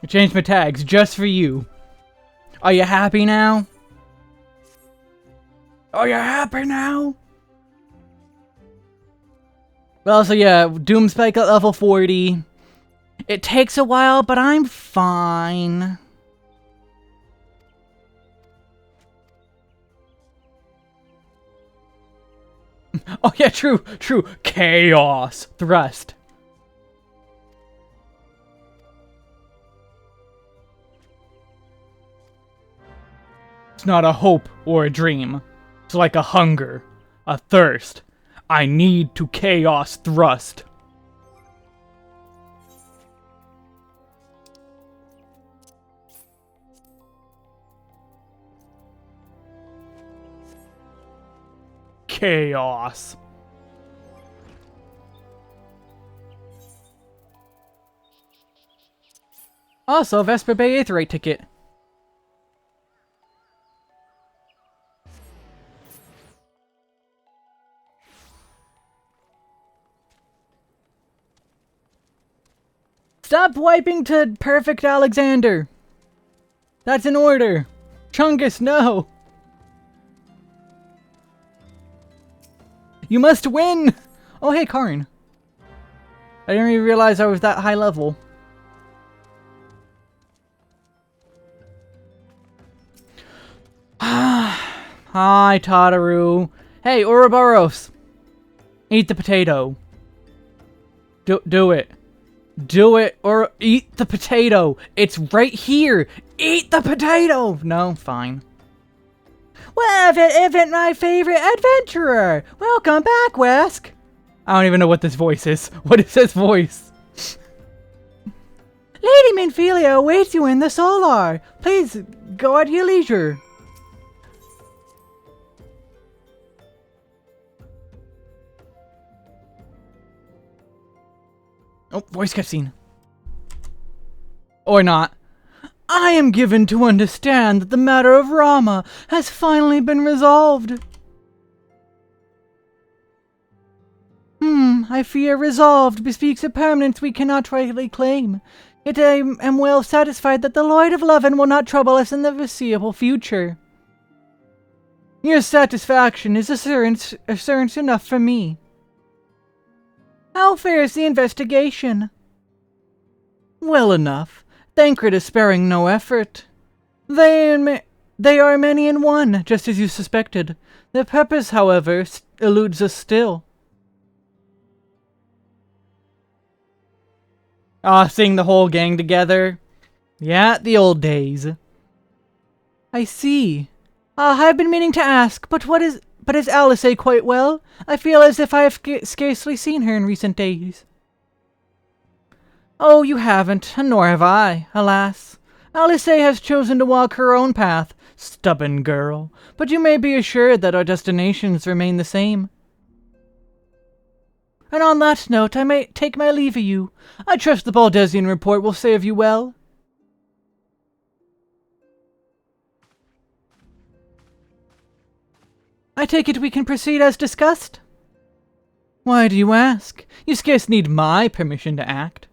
I changed my tags just for you. Are you happy now? Are you happy now? Well, so yeah, Doom Spike at level 40. It takes a while, but I'm fine. Oh yeah, true. Chaos Thrust. It's not a hope or a dream. It's like a hunger, a thirst. I need to Chaos Thrust. Chaos. Also, Vesper Bay Aetheryte ticket. Stop wiping to Perfect Alexander. That's an order. Chungus, no. You must win. Oh, hey, Karn. I didn't even realize I was that high level. Hi, Tataru. Hey, Ouroboros. Eat the potato. Do it. Do it or eat the potato. It's right here. Eat the potato. No, fine. Well, if it isn't my favorite adventurer. Welcome back, Wesk. I don't even know what this voice is. What is this voice? Lady Minfilia awaits you in the Solar. Please go at your leisure. Oh, voice cutscene. Or not. I am given to understand that the matter of Rama has finally been resolved. I fear resolved bespeaks a permanence we cannot rightly claim. Yet I am well satisfied that the Lord of Leven will not trouble us in the foreseeable future. Your satisfaction is assurance enough for me. How fares the investigation? Well enough. Thancred is sparing no effort. They are many in one, just as you suspected. Their purpose, however, eludes us still. Seeing the whole gang together. Yeah, the old days. I see. I've been meaning to ask, but is Alice quite well? I feel as if I have scarcely seen her in recent days. Oh, you haven't, and nor have I, alas. Alice has chosen to walk her own path, stubborn girl, but you may be assured that our destinations remain the same. And on that note, I may take my leave of you. I trust the Baldesian report will serve you well. I take it we can proceed as discussed? Why do you ask? You scarce need my permission to act.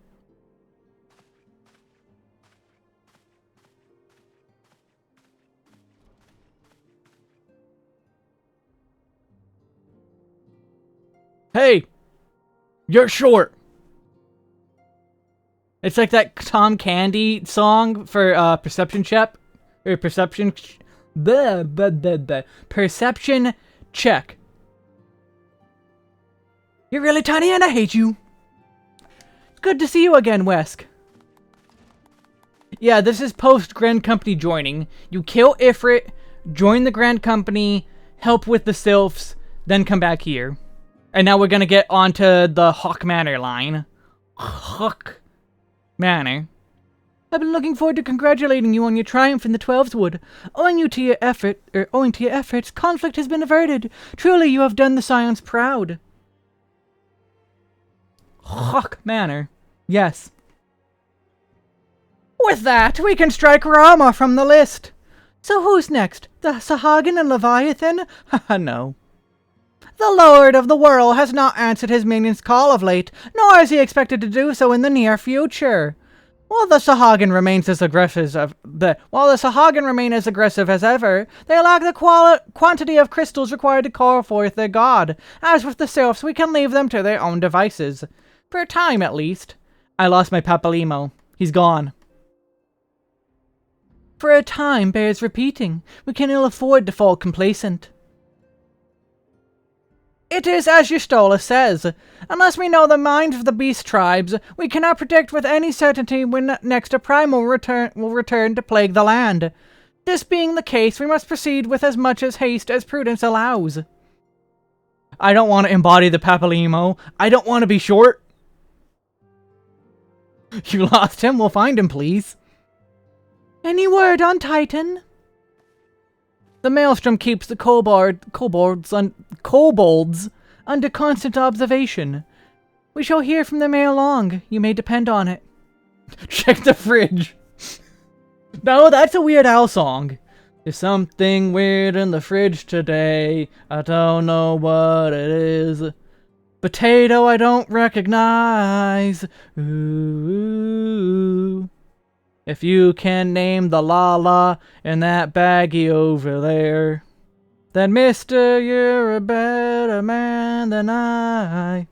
Hey! You're short! It's like that Tom Candy song for Perception Check. Or Perception... Perception check. You're really tiny and I hate you. It's good to see you again, Wesk. Yeah, this is post Grand Company joining. You kill Ifrit, join the Grand Company, help with the Sylphs, then come back here. And now we're gonna get onto the Hawk Manor line. Hawk Manor. I've been looking forward to congratulating you on your triumph in the Twelveswood. Owing to your efforts, conflict has been averted. Truly, you have done the Scions proud. Hawk Manor. Yes. With that, we can strike Rama from the list. So who's next? The Sahagin and Leviathan? Haha, no. The Lord of the World has not answered his minion's call of late, nor is he expected to do so in the near future. While the Sahagin remain as aggressive as ever, they lack the quantity of crystals required to call forth their god. As with the Sylphs, we can leave them to their own devices. For a time, at least. I lost my Papalimo. He's gone. For a time bears repeating. We can ill afford to fall complacent. It is as Y'shtola says. Unless we know the minds of the beast tribes, we cannot predict with any certainty when next a prime will return to plague the land. This being the case, we must proceed with as much haste as prudence allows. I don't want to embody the Papalimo. I don't want to be short. You lost him? We'll find him, please. Any word on Titan? The Maelstrom keeps the kobolds under constant observation. We shall hear from them ere long. You may depend on it. Check the fridge. No, that's a Weird Al song. There's something weird in the fridge today. I don't know what it is. Potato I don't recognize. Ooh. If you can name the Lala in that baggie over there, then mister, you're a better man than I.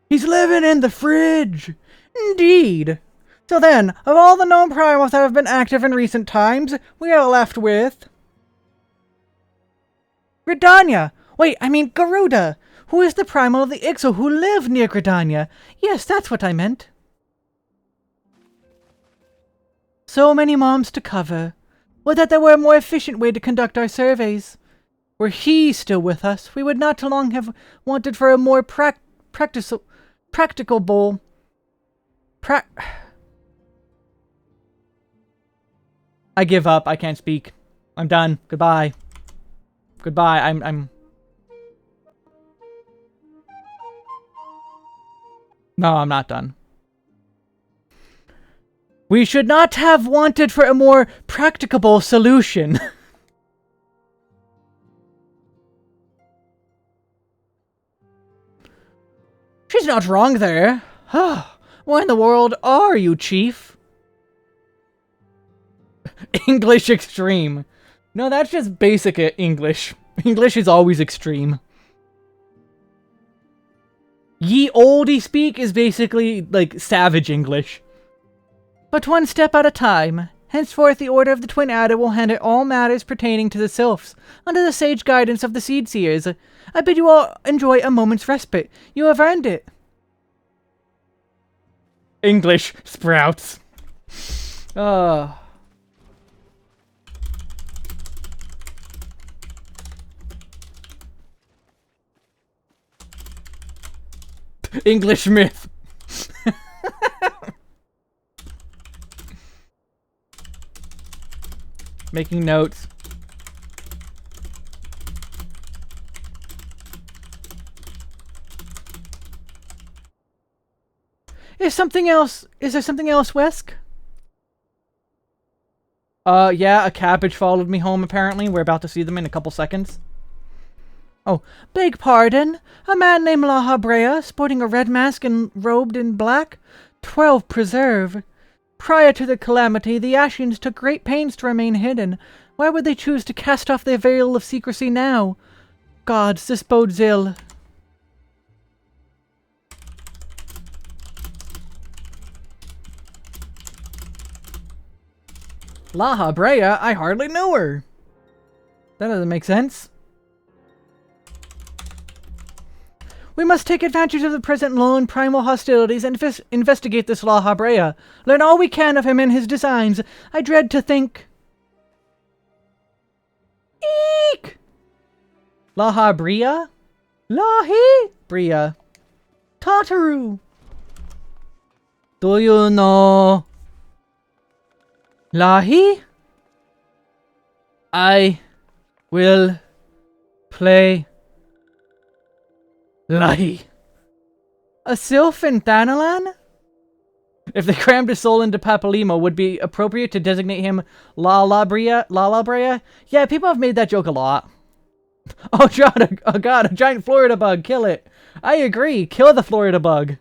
He's living in the fridge! Indeed! So then, of all the known primals that have been active in recent times, we are left with... Gridania! Wait, I mean Garuda! Who is the primal of the Ixo who live near Gridania? Yes, that's what I meant. So many moms to cover. Would that there were a more efficient way to conduct our surveys. Were he still with us, we would not long have wanted for a more practicable... I give up. I can't speak. I'm done. Goodbye. Goodbye. I'm... No, I'm not done. We should not have wanted for a more practicable solution. She's not wrong there. Why in the world are you, Chief? English extreme. No, that's just basic English. English is always extreme. Ye olde speak is basically, like, savage English. But one step at a time. Henceforth the Order of the Twin Adder will handle all matters pertaining to the Sylphs, under the sage guidance of the Seed Seers. I bid you all enjoy a moment's respite. You have earned it. English sprouts. English myth. Making notes. Is there something else, Wesk? Yeah, a cabbage followed me home, apparently. We're about to see them in a couple seconds. Oh, beg pardon. A man named La Habrea, sporting a red mask and robed in black? 12 preserve. Prior to the calamity, the Ascians took great pains to remain hidden. Why would they choose to cast off their veil of secrecy now? Gods, this bodes ill. La Habrea? I hardly knew her. That doesn't make sense. We must take advantage of the present lull in primal hostilities and investigate this La Habrea. Learn all we can of him and his designs. I dread to think... Eek! La Habrea? La Bria. Tataru. Do you know... Lahi? I will play Lahi. A sylph in Thanalan? If they crammed his soul into Papalimo, would be appropriate to designate him La Brea? Yeah, people have made that joke a lot. Oh god, a giant Florida bug, kill it. I agree, kill the Florida bug.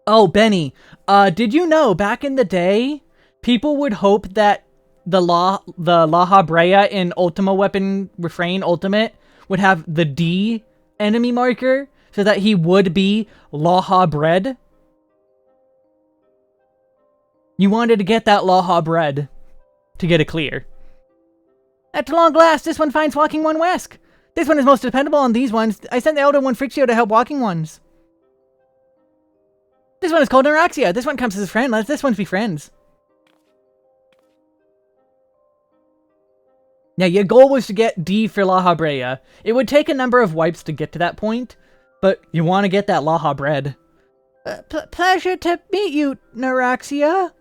Oh, Benny, did you know, back in the day, people would hope that the La Habrea in Ultima Weapon Refrain Ultimate would have the D enemy marker, so that he would be La Bread? You wanted to get that La Bread to get it clear. At long last, this one finds Walking One Wesk. This one is most dependable on these ones. I sent the Elder One Frixio to help Walking Ones. This one is called Neuraxia. This one comes as a friend. Let this one be friends. Now, your goal was to get D for La Habrea. It would take a number of wipes to get to that point, but you want to get that La Bread. Pleasure to meet you, Neuraxia.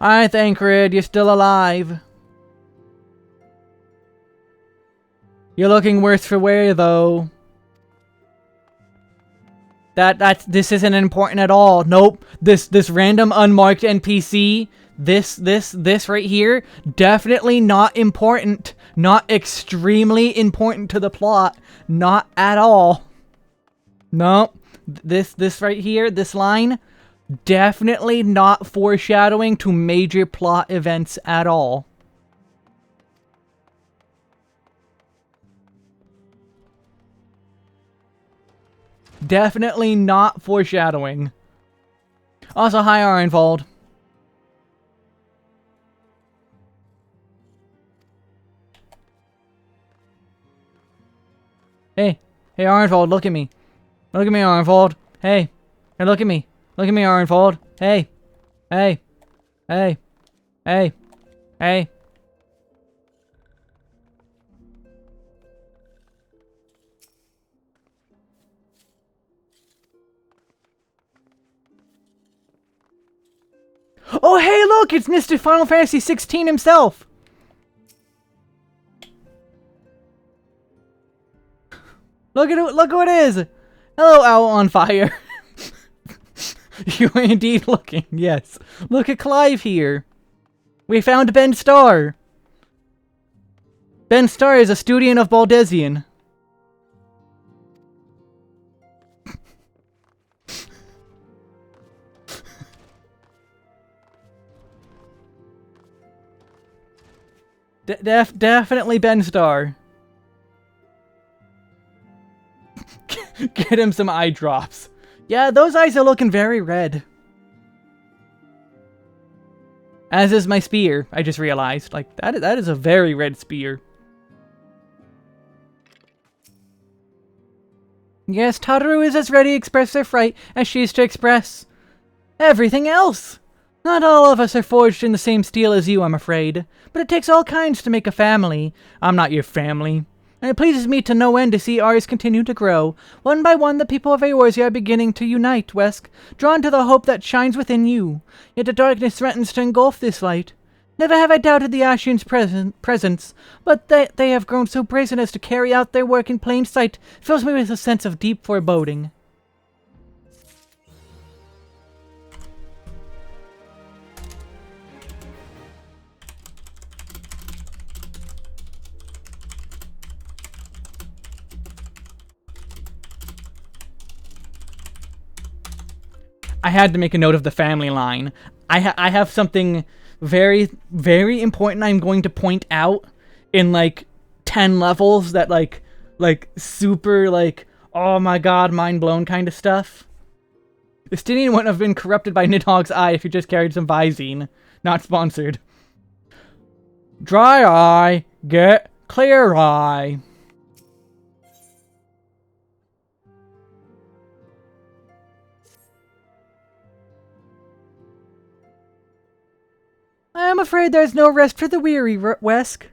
I think, Rid, you're still alive. You're looking worse for wear, though. This isn't important at all. Nope. This random unmarked NPC, this right here, definitely not important. Not extremely important to the plot. Not at all. Nope. This right here, this line, definitely not foreshadowing to major plot events at all. Definitely not foreshadowing. Also, hi, Ironfold. Hey, Ironfold, look at me. Look at me, Ironfold. Hey, look at me. Look at me, Ironfold. Hey. Hey. Hey. Hey. Hey. Oh, hey, look! It's Mr. Final Fantasy 16 himself! Look at who it is! Hello, Owl on Fire. You are indeed looking, yes. Look at Clive here. We found Ben Starr. Ben Starr is a student of Baldesian. Definitely Ben Starr. Get him some eye drops. Yeah, those eyes are looking very red. As is my spear, I just realized. Like, that is a very red spear. Yes, Tataru is as ready to express their fright as she is to express everything else. Not all of us are forged in the same steel as you, I'm afraid. But it takes all kinds to make a family. I'm not your family. And it pleases me to no end to see ours continue to grow. One by one, the people of Eorzea are beginning to unite, Wesk, drawn to the hope that shines within you. Yet the darkness threatens to engulf this light. Never have I doubted the Ascian's presence, but they have grown so brazen as to carry out their work in plain sight fills me with a sense of deep foreboding. I had to make a note of the family line. I have something very, very important I'm going to point out in, like, 10 levels that, like, super, like, oh my god, mind blown kind of stuff. Estinian wouldn't have been corrupted by Nidhogg's eye if he just carried some Visine. Not sponsored. Dry eye, get clear eye. I am afraid there is no rest for the weary, Wesk.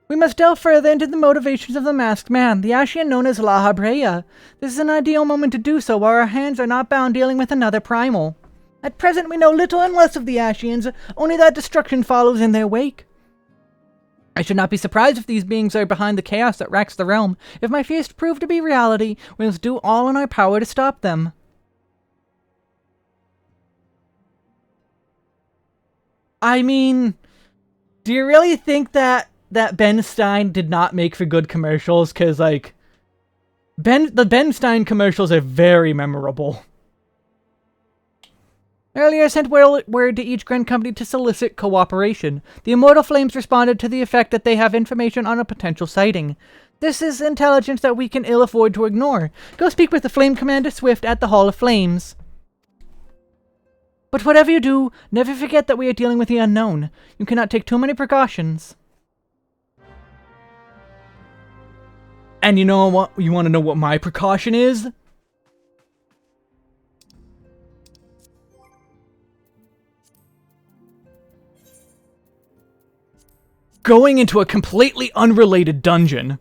We must delve further into the motivations of the masked man, the Ascian known as La Habrea. This is an ideal moment to do so, while our hands are not bound dealing with another primal. At present we know little and less of the Ascians, only that destruction follows in their wake. I should not be surprised if these beings are behind the chaos that racks the realm. If my fears prove to be reality, we must do all in our power to stop them. I mean, do you really think that Ben Stein did not make for good commercials? Because, like, the Ben Stein commercials are very memorable. Earlier, I sent word to each Grand Company to solicit cooperation. The Immortal Flames responded to the effect that they have information on a potential sighting. This is intelligence that we can ill afford to ignore. Go speak with the Flame Commander Swift at the Hall of Flames. But whatever you do, never forget that we are dealing with the unknown. You cannot take too many precautions. And you know what? You want to know what my precaution is? Going into a completely unrelated dungeon.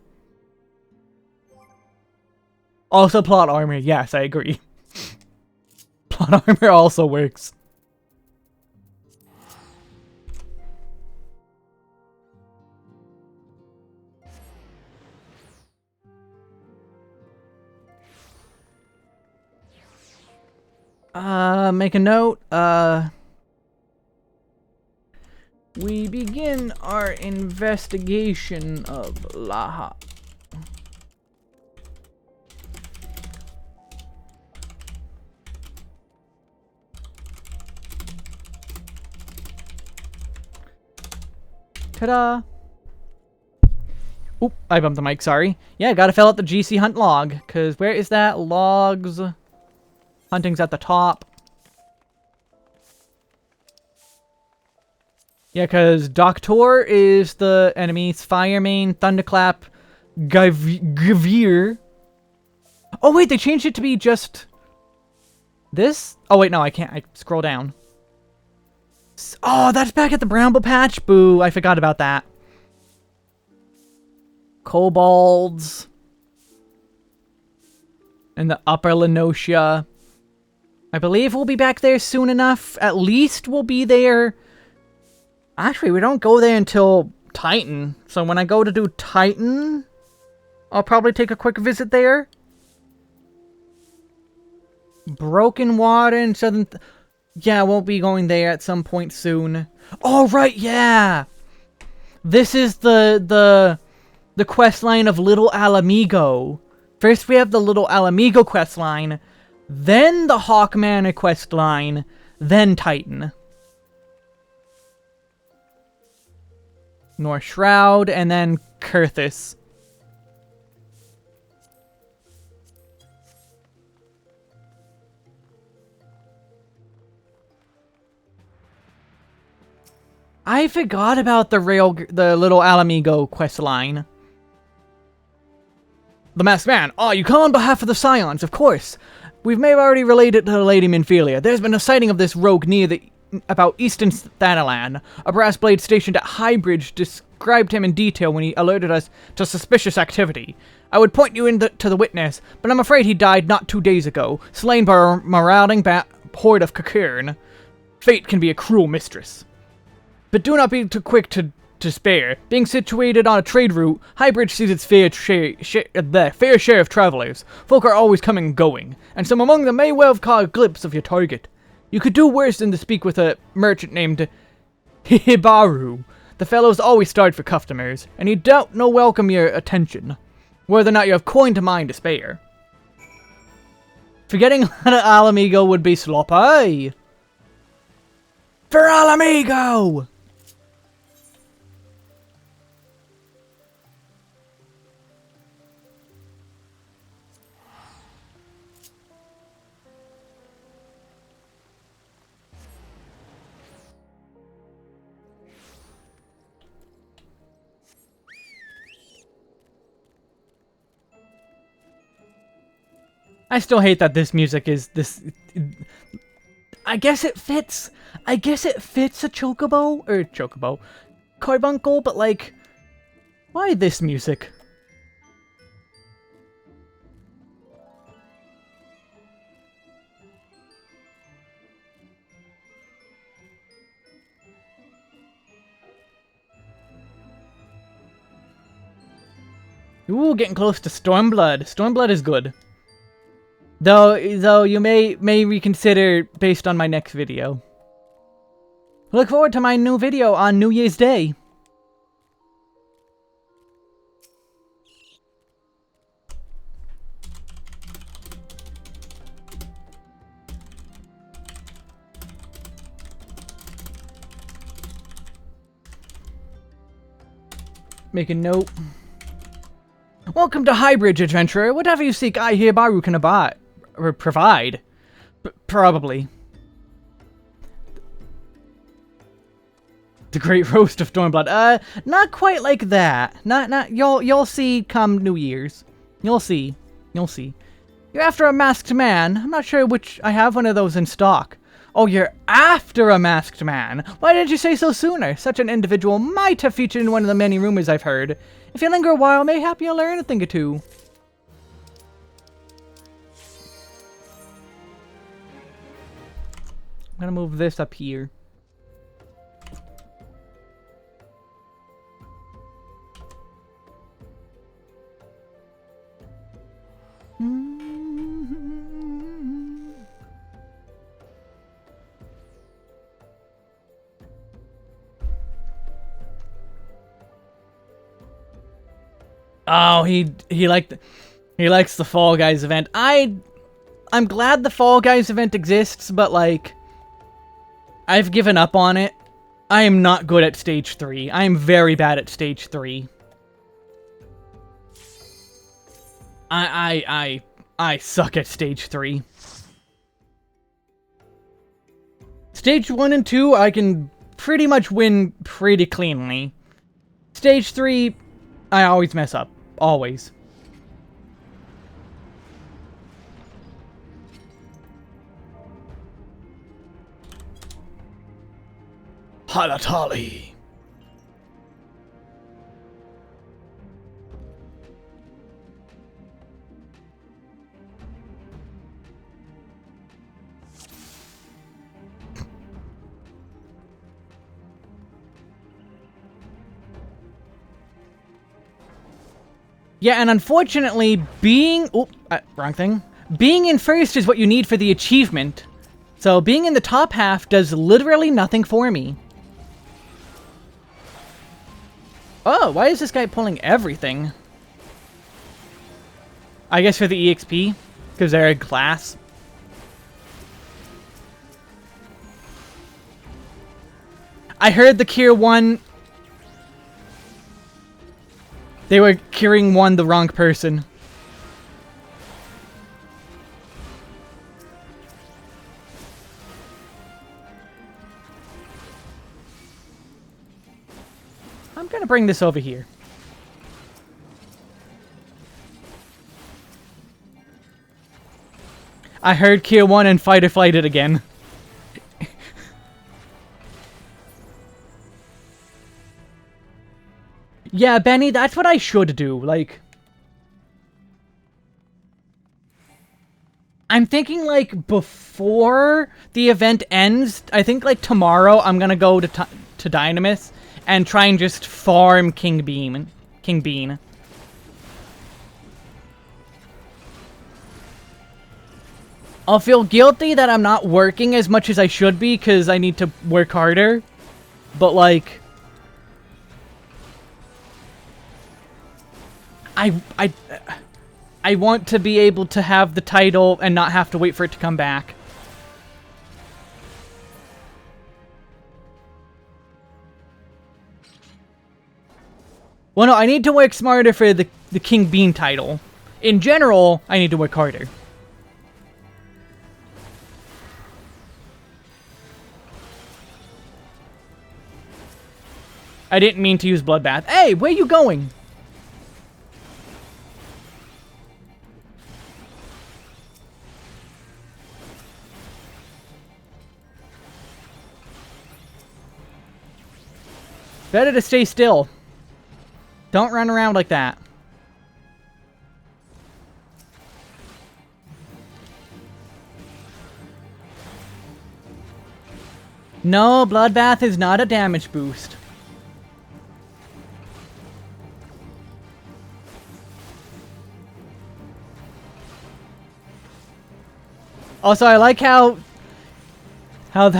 Also plot armor. Yes, I agree. Plot armor also works. Make a note, we begin our investigation of Laha. Ta-da! Oop, I bumped the mic, sorry. Yeah, gotta fill out the GC hunt log, because where is that? Logs. Hunting's at the top. Yeah, because Doctor is the enemies. Firemane, Thunderclap, Gavir. Oh wait, they changed it to be just this? Oh wait, no, I can't. I scroll down. Oh, that's back at the Bramble Patch? Boo, I forgot about that. Kobolds. And the Upper Lenocia. I believe we'll be back there soon enough. At least we'll be there. Actually, we don't go there until Titan. So when I go to do Titan, I'll probably take a quick visit there. Broken Water and Southern... Yeah, we'll be going there at some point soon. Oh, right, yeah! This is the quest line of Little Alamigo. First we have the Little Alamigo quest line, then the Hawk Manor quest line, then Titan. North Shroud, and then Kurthus. I forgot about the Little Alamigo quest line. The Masked Man. Oh, you come on behalf of the Scions, of course. We may have already related to Lady Minfilia. There's been a sighting of this rogue near about Eastern Thanalan. A brass blade stationed at Highbridge described him in detail when he alerted us to suspicious activity. I would point you to the witness, but I'm afraid he died not 2 days ago, slain by a marauding horde of Cocoon. Fate can be a cruel mistress. But do not be too quick to despair. Being situated on a trade route, Highbridge sees its fair share of travelers. Folk are always coming and going, and some among them may well have caught a glimpse of your target. You could do worse than to speak with a merchant named Hibaru. The fellows always start for customers, and he doubt no welcome your attention, whether or not you have coin to mind to spare. Forgetting that Alamigo would be sloppy. For Alamigo! I still hate that this music is this... I guess it fits a Chocobo, Carbuncle, but like, why this music? Ooh, getting close to Stormblood. Stormblood is good. Though you may reconsider based on my next video. Look forward to my new video on New Year's Day. Make a note. Welcome to Highbridge, adventurer. Whatever you seek, I Hibaru can provide. Probably. The Great Roast of Stormblood. Not quite like that. Not you'll see come New Year's. You'll see. You'll see. You're after a masked man. I'm not sure which I have one of those in stock. Oh, you're after a masked man. Why didn't you say so sooner? Such an individual might have featured in one of the many rumors I've heard. If you linger a while, mayhap you'll learn a thing or two. I'm gonna move this up here. Oh, he likes the Fall Guys event. I'm glad the Fall Guys event exists, but like, I've given up on it. I am not good at stage 3. I am very bad at stage 3. I suck at stage 3. Stage 1 and 2, I can pretty much win pretty cleanly. Stage 3, I always mess up. Always. Halatali. Yeah, and unfortunately, being... Oh, wrong thing. Being in first is what you need for the achievement. So being in the top half does literally nothing for me. Oh, why is this guy pulling everything? I guess for the EXP, because they're glass. I heard the cure one... They were curing one the wrong person. I'm gonna bring this over here. I heard cure one and fight or flight it again. Yeah, Benny, that's what I should do, like... I'm thinking, like, before the event ends, I think, like, tomorrow I'm gonna go to Dynamis and try and just farm King Bean. I'll feel guilty that I'm not working as much as I should be, because I need to work harder. But, like... I want to be able to have the title and not have to wait for it to come back. Well, no, I need to work smarter for the King Bean title. In general, I need to work harder. I didn't mean to use Bloodbath. Hey, where are you going? Better to stay still. Don't run around like that. No, Bloodbath is not a damage boost. Also, I like how the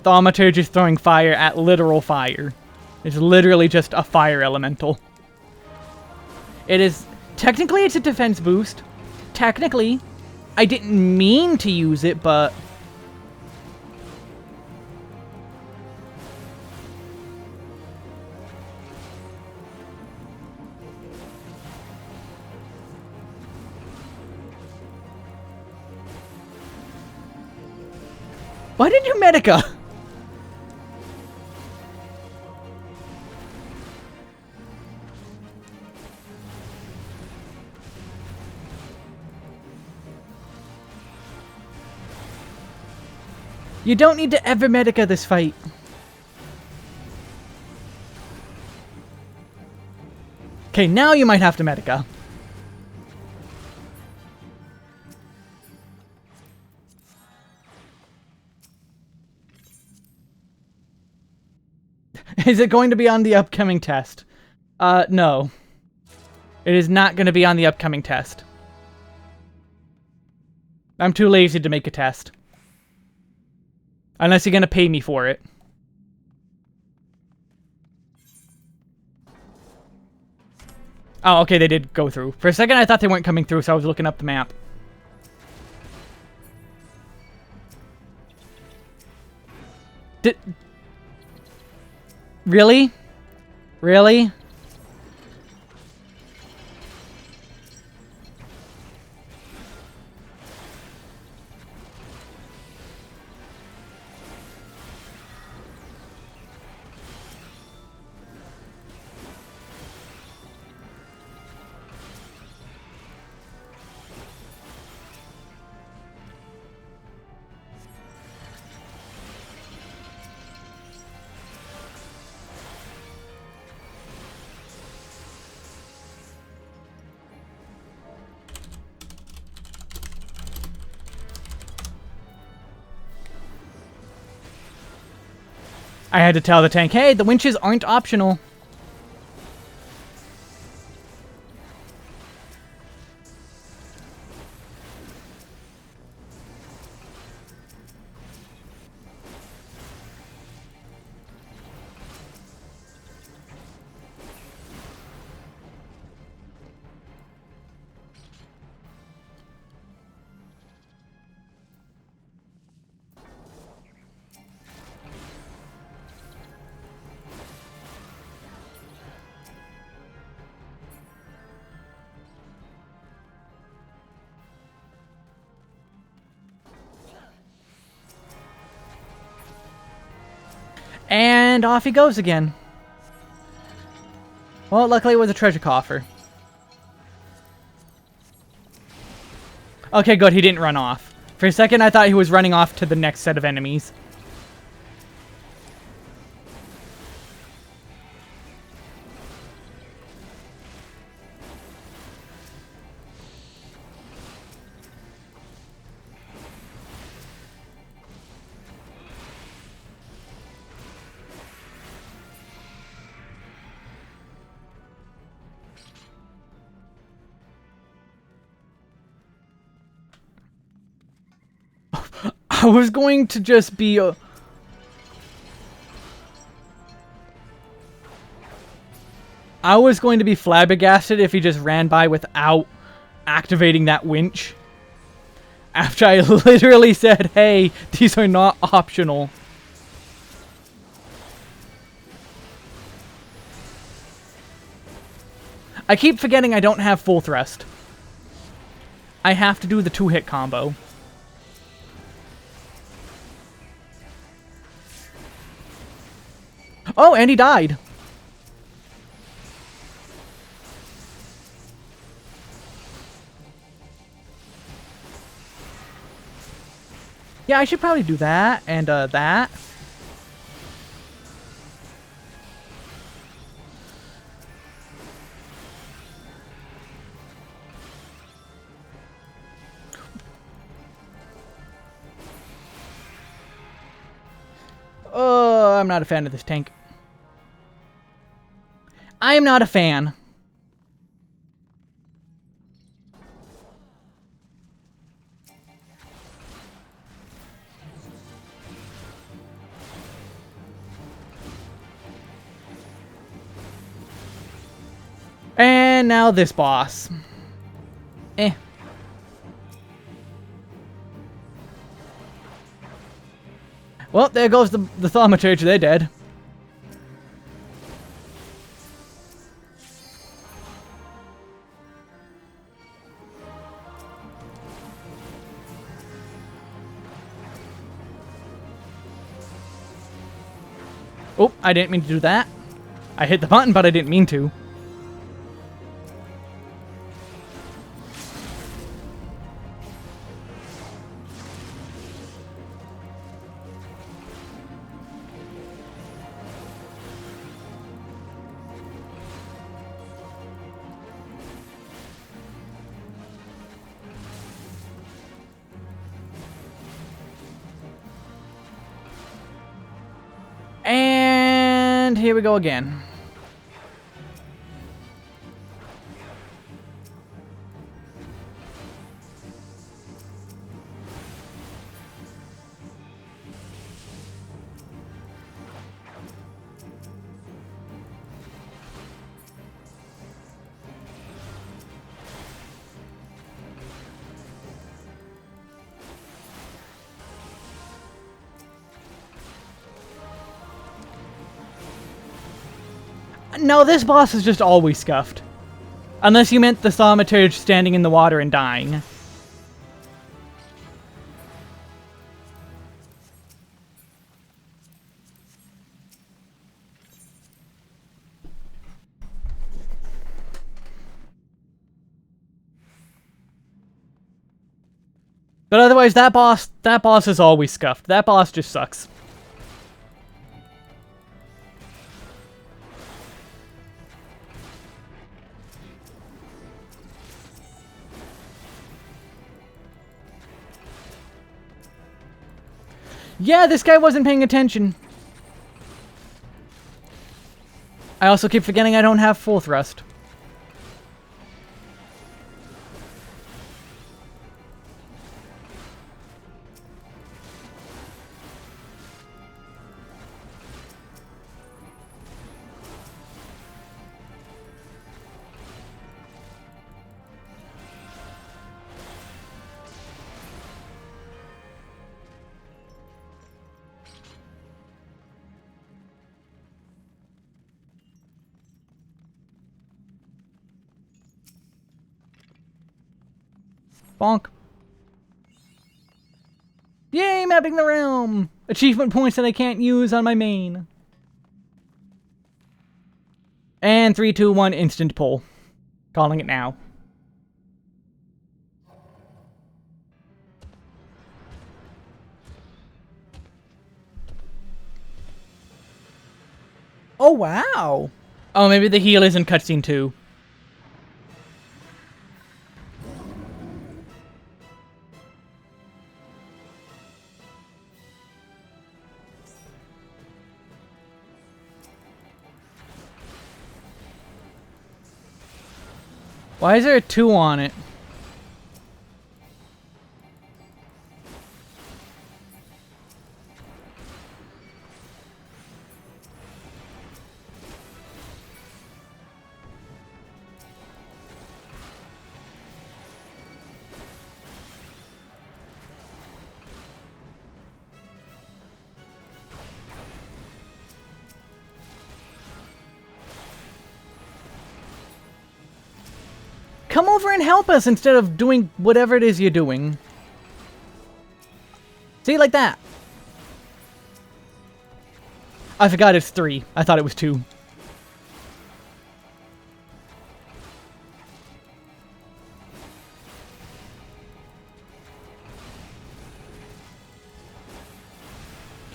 Thaumaturge is throwing fire at literal fire. It's literally just a fire elemental. It is... Technically, it's a defense boost. Technically. I didn't mean to use it, but... Why did you Medica? You don't need to ever Medica this fight. Okay, now you might have to Medica. Is it going to be on the upcoming test? No. It is not going to be on the upcoming test. I'm too lazy to make a test. Unless you're going to pay me for it. Oh, okay, they did go through. For a second, I thought they weren't coming through, so I was looking up the map. Really? Really? I had to tell the tank, hey, the winches aren't optional. And off he goes again. Well, luckily it was a treasure coffer. Okay, good, he didn't run off. For a second, I thought he was running off to the next set of enemies. I was going to just be I was going to be flabbergasted if he just ran by without activating that winch. After I literally said, hey, these are not optional. I keep forgetting I don't have full thrust. I have to do the 2-hit combo. Oh, and he died. Yeah, I should probably do that and that. Oh, I'm not a fan of this tank. I am not a fan. And now this boss. Eh. Well, there goes the thaumaturge. They're dead. Oh, I didn't mean to do that. I hit the button, but I didn't mean to. And here we go again. No, this boss is just always scuffed. Unless you meant the thaumaturge standing in the water and dying. But otherwise, that boss is always scuffed. That boss just sucks. Yeah, this guy wasn't paying attention. I also keep forgetting I don't have full thrust. Bonk. Yay, mapping the realm! Achievement points that I can't use on my main. And 3, 2, 1, instant pull. Calling it now. Oh, wow. Oh, maybe the heal is in cutscene 2. Why is there a 2 on it? Come over and help us instead of doing whatever it is you're doing. See, like that. I forgot it's 3. I thought it was 2.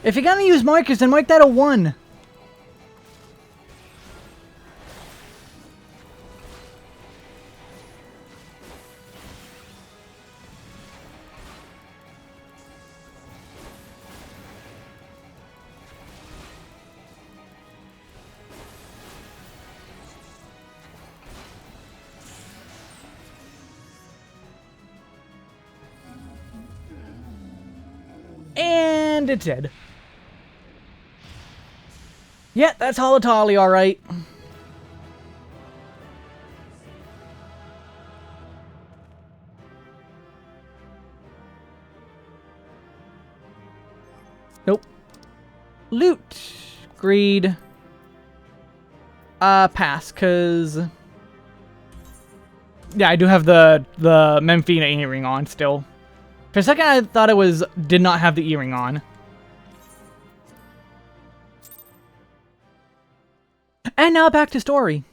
If you're gonna use markers, then mark that a 1. And it's dead. Yeah, that's Holotolly, alright. Nope. Loot. Greed. Pass, cause... Yeah, I do have the Memphina earring on still. For a second, I thought it did not have the earring on. And now back to story.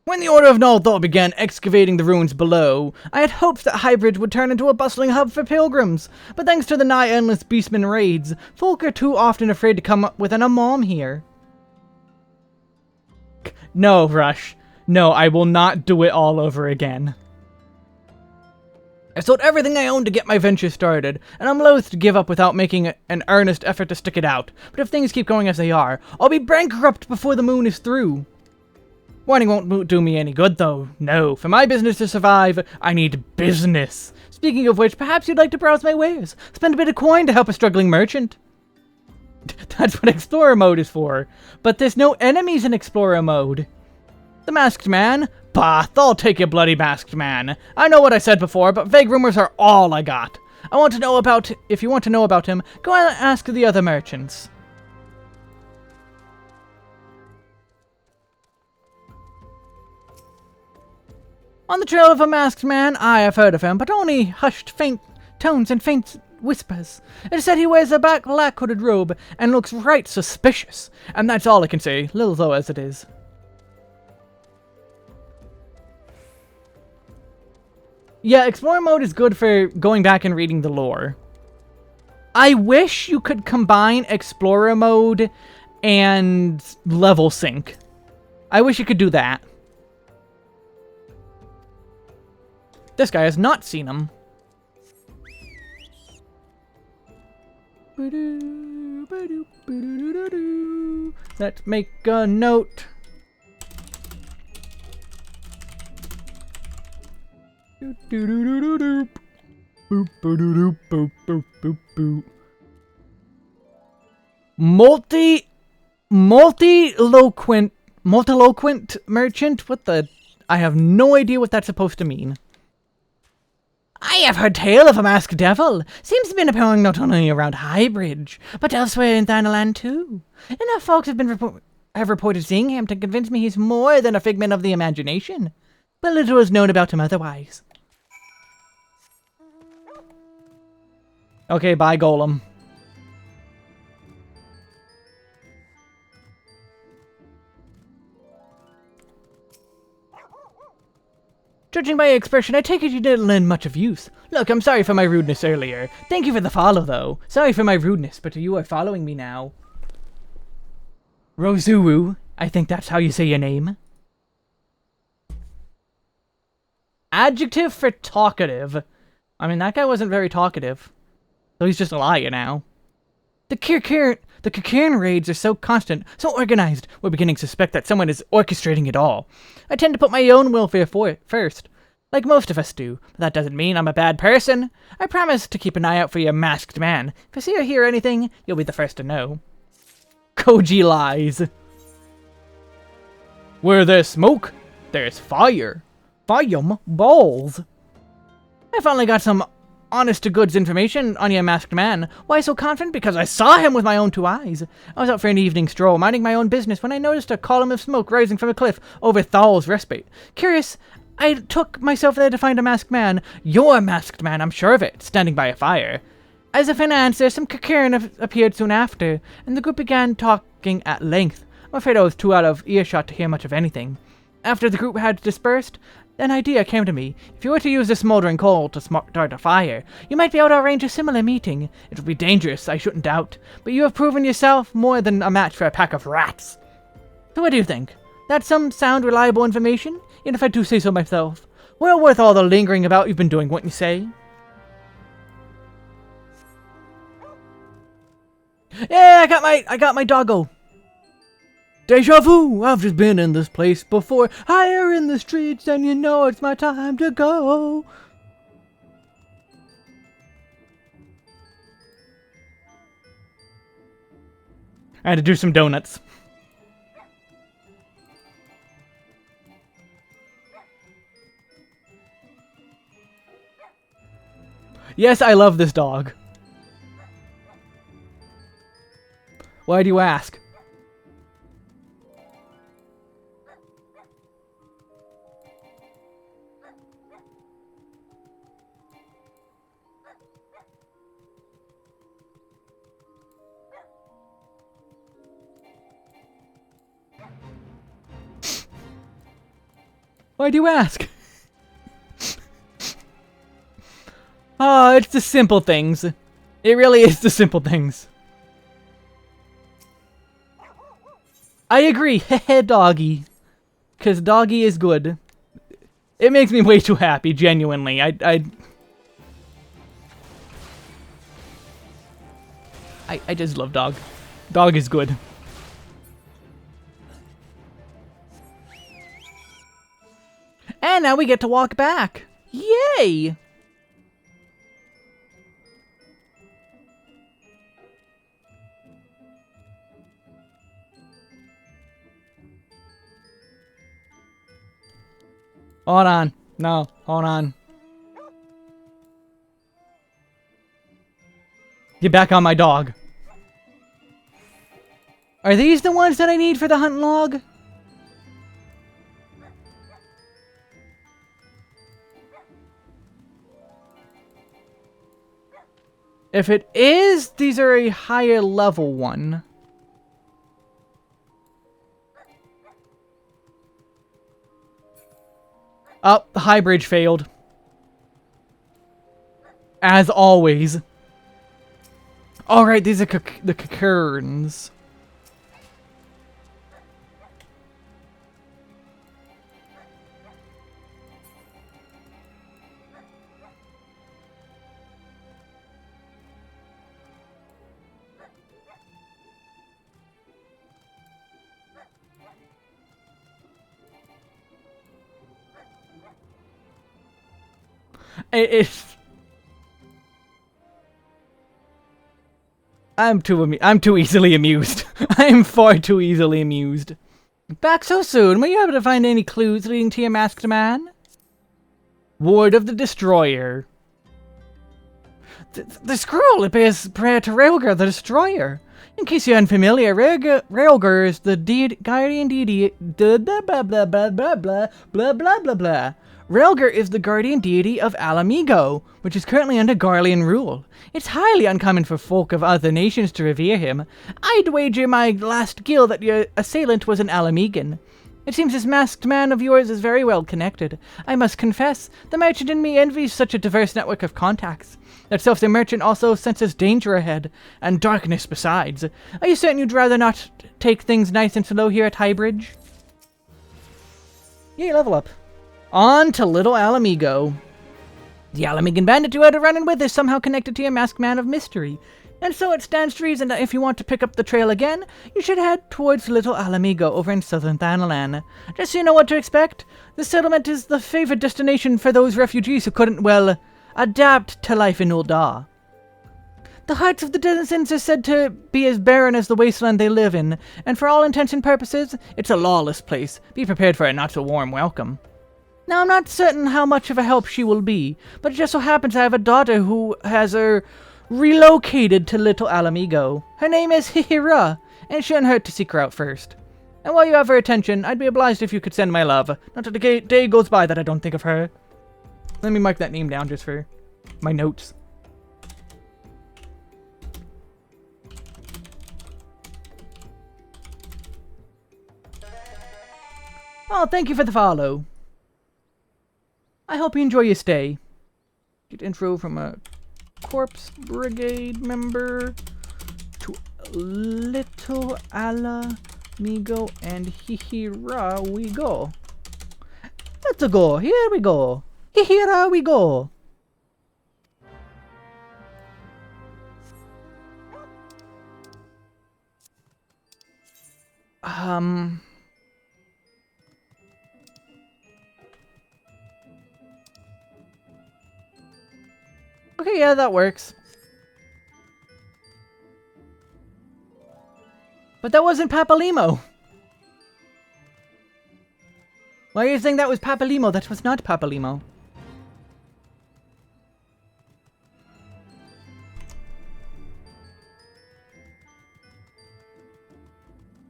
When the Order of Nalthor began excavating the ruins below, I had hoped that Highbridge would turn into a bustling hub for pilgrims, but thanks to the nigh-endless beastmen raids, folk are too often afraid to come up with an Amam here. No, Rush. No, I will not do it all over again. I sold everything I owned to get my venture started, and I'm loath to give up without making an earnest effort to stick it out. But if things keep going as they are, I'll be bankrupt before the moon is through. Whining won't do me any good, though. No, for my business to survive, I need business. Speaking of which, perhaps you'd like to browse my wares. Spend a bit of coin to help a struggling merchant. That's what Explorer mode is for. But there's no enemies in Explorer mode. The Masked Man? Bah, I'll take your bloody Masked Man. I know what I said before, but vague rumors are all I got. If you want to know about him, go and ask the other merchants. On the trail of a Masked Man, I have heard of him, but only hushed faint tones and faint whispers. It is said he wears a black hooded robe and looks right suspicious, and that's all I can say, little though as it is. Yeah, Explorer mode is good for going back and reading the lore. I wish you could combine Explorer mode and level sync. I wish you could do that. This guy has not seen him. Let's make a note. Multiloquent merchant? What the? I have no idea what that's supposed to mean. I have heard tale of a masked devil. Seems to have been appearing not only around Highbridge, but elsewhere in Thanalan too. Enough folks have reported seeing him to convince me he's more than a figment of the imagination. But little is known about him otherwise. Okay, bye, Golem. Judging by your expression, I take it you didn't lend much of use. Look, I'm sorry for my rudeness earlier. Thank you for the follow, though. Sorry for my rudeness, but you are following me now. Rozuru, I think that's how you say your name. Adjective for talkative. I mean, that guy wasn't very talkative. So he's just a liar now. The Kirkiran raids are so constant, so organized, we're beginning to suspect that someone is orchestrating it all. I tend to put my own welfare first, like most of us do, but that doesn't mean I'm a bad person. I promise to keep an eye out for your masked man. If I see or hear anything, you'll be the first to know. Koji lies. Where there's smoke, there's fire. Fire balls. I finally got some honest-to-goods information on your masked man. Why so confident? Because I saw him with my own 2 eyes. I was out for an evening stroll, minding my own business, when I noticed a column of smoke rising from a cliff over Thal's respite. Curious, I took myself there to find a masked man. Your masked man, I'm sure of it, standing by a fire. As if in answer, some Kirkiran appeared soon after, and the group began talking at length. I'm afraid I was too out of earshot to hear much of anything. After the group had dispersed, an idea came to me. If you were to use the smoldering coal to start a fire, you might be able to arrange a similar meeting. It would be dangerous, I shouldn't doubt, but you have proven yourself more than a match for a pack of rats. So what do you think? That's some sound, reliable information? Even if I do say so myself. Well worth all the lingering about you've been doing, wouldn't you say? Yeah, I got my doggo. Deja vu! I've just been in this place before. Higher in the streets, and you know it's my time to go. I had to do some donuts. Yes, I love this dog. Why do you ask? Why do you ask? Oh, it's the simple things. It really is the simple things. I agree, heh doggy. Cause doggy is good. It makes me way too happy, genuinely. I just love dog. Dog is good. And now we get to walk back. Yay! Hold on. No, hold on. Get back on my dog. Are these the ones that I need for the hunt log? If it is, these are a higher level one. Oh, the high bridge failed. As always. Alright, these are the Kirkirans. I'm too easily amused. I am far too easily amused. Back so soon? Were you able to find any clues leading to your masked man? Ward of the Destroyer. The scroll, it bears prayer to Railgar the Destroyer. In case you're unfamiliar, Railgar is the guardian deity. Blah blah blah blah blah blah blah blah blah blah blah. Railgar is the guardian deity of Alamigo, which is currently under Garlean rule. It's highly uncommon for folk of other nations to revere him. I'd wager my last gill that your assailant was an Alamigan. It seems this masked man of yours is very well connected. I must confess, the merchant in me envies such a diverse network of contacts. That so if the merchant also senses danger ahead, and darkness besides, are you certain you'd rather not take things nice and slow here at Highbridge? Yay, level up. On to Little Alamigo. The Alamigan bandit you had a run-in with is somehow connected to your masked man of mystery. And so it stands to reason that if you want to pick up the trail again, you should head towards Little Alamigo over in southern Thanalan. Just so you know what to expect, the settlement is the favorite destination for those refugees who couldn't, well, adapt to life in Uldar. The hearts of the denizens are said to be as barren as the wasteland they live in, and for all intents and purposes, it's a lawless place. Be prepared for a not-so-warm welcome. Now, I'm not certain how much of a help she will be, but it just so happens I have a daughter who has relocated to Little Alamigo. Her name is Hihira, and it shouldn't hurt to seek her out first. And while you have her attention, I'd be obliged if you could send my love. Not that a day goes by that I don't think of her. Let me mark that name down just for my notes. Oh, thank you for the follow. I hope you enjoy your stay. Get intro from a Corpse Brigade member to Little Alamigo and Hihira we go. Let's go. Here we go. Hihira we go. Okay, yeah, that works. But that wasn't Papalimo. Why are you saying that was Papalimo? That was not Papalimo.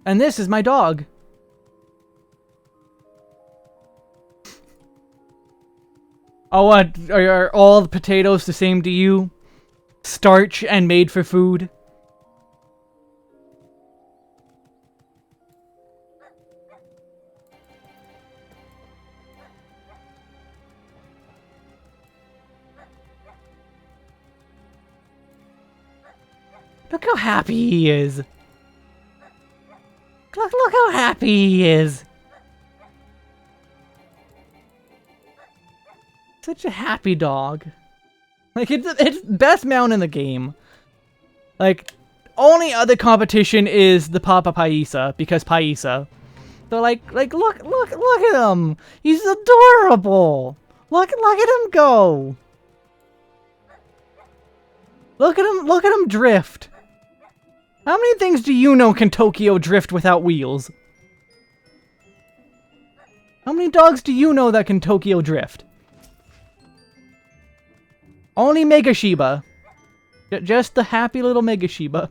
And this is my dog. Oh, what? Are all the potatoes the same to you? Starch and made for food? Look how happy he is. Look how happy he is. Such a happy dog. Like, it's best mount in the game. Like, only other competition is the Papa Paisa, because Paisa. So look at him. He's adorable. Look at him go. Look at him drift. How many things do you know can Tokyo drift without wheels? How many dogs do you know that can Tokyo drift? Only Mega Shiba. Just the happy little Mega Shiba.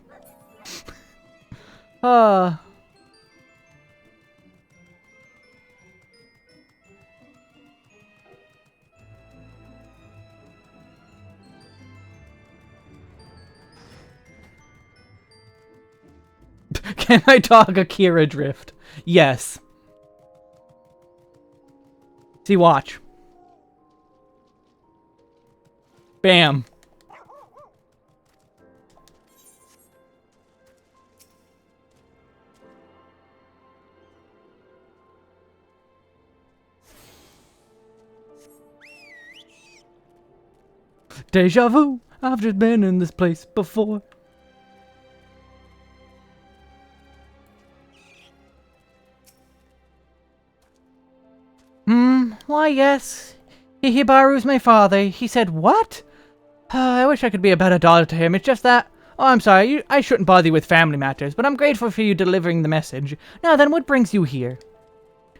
Can my dog Akira drift? Yes. See, watch. Bam. Deja vu. I've just been in this place before. Why, yes. Hihibaru's my father. He said, what? I wish I could be a better daughter to him. It's just that... Oh, I'm sorry. I shouldn't bother you with family matters, but I'm grateful for you delivering the message. Now then, what brings you here?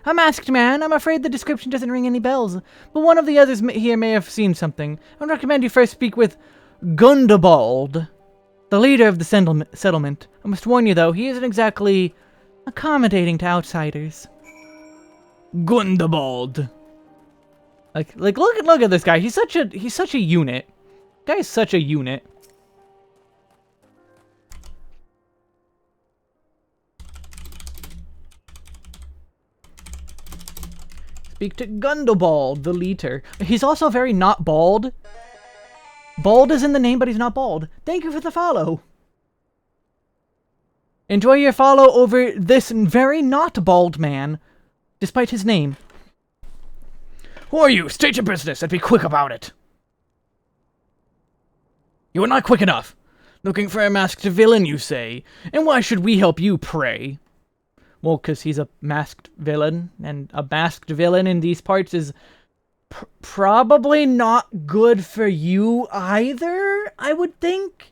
A masked man. I'm afraid the description doesn't ring any bells, but one of the others here may have seen something. I would recommend you first speak with Gundabald, the leader of the settlement. I must warn you, though, he isn't exactly accommodating to outsiders. Gundabald. Like look at this guy. He's such a unit. Guy's such a unit. speak to Gundobald, the leader. He's also very not bald. Bald is in the name, but he's not bald. Thank you for the follow. Enjoy your follow over this very not bald man, despite his name. Who are you? State your business and be quick about it. You are not quick enough. Looking for a masked villain, you say? And why should we help you, pray? Well, because he's a masked villain, and a masked villain in these parts is probably not good for you either, I would think.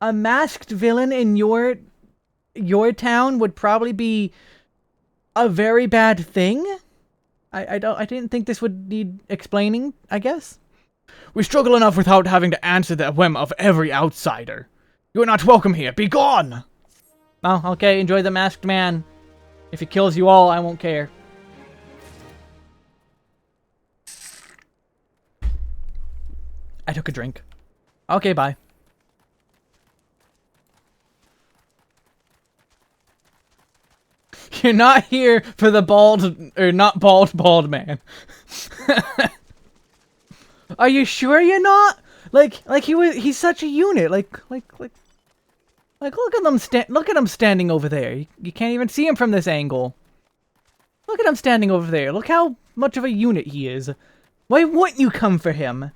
A masked villain in your town would probably be a very bad thing. I didn't think this would need explaining, I guess. We struggle enough without having to answer the whim of every outsider. You are not welcome here. Be gone! Oh, okay, enjoy the masked man. If he kills you all, I won't care. I took a drink. Okay, bye. You're not here for the bald, or not bald man. Are you sure you're not? Like he's such a unit. Like, look at him standing over there. You can't even see him from this angle. Look at him standing over there. Look how much of a unit he is. Why wouldn't you come for him?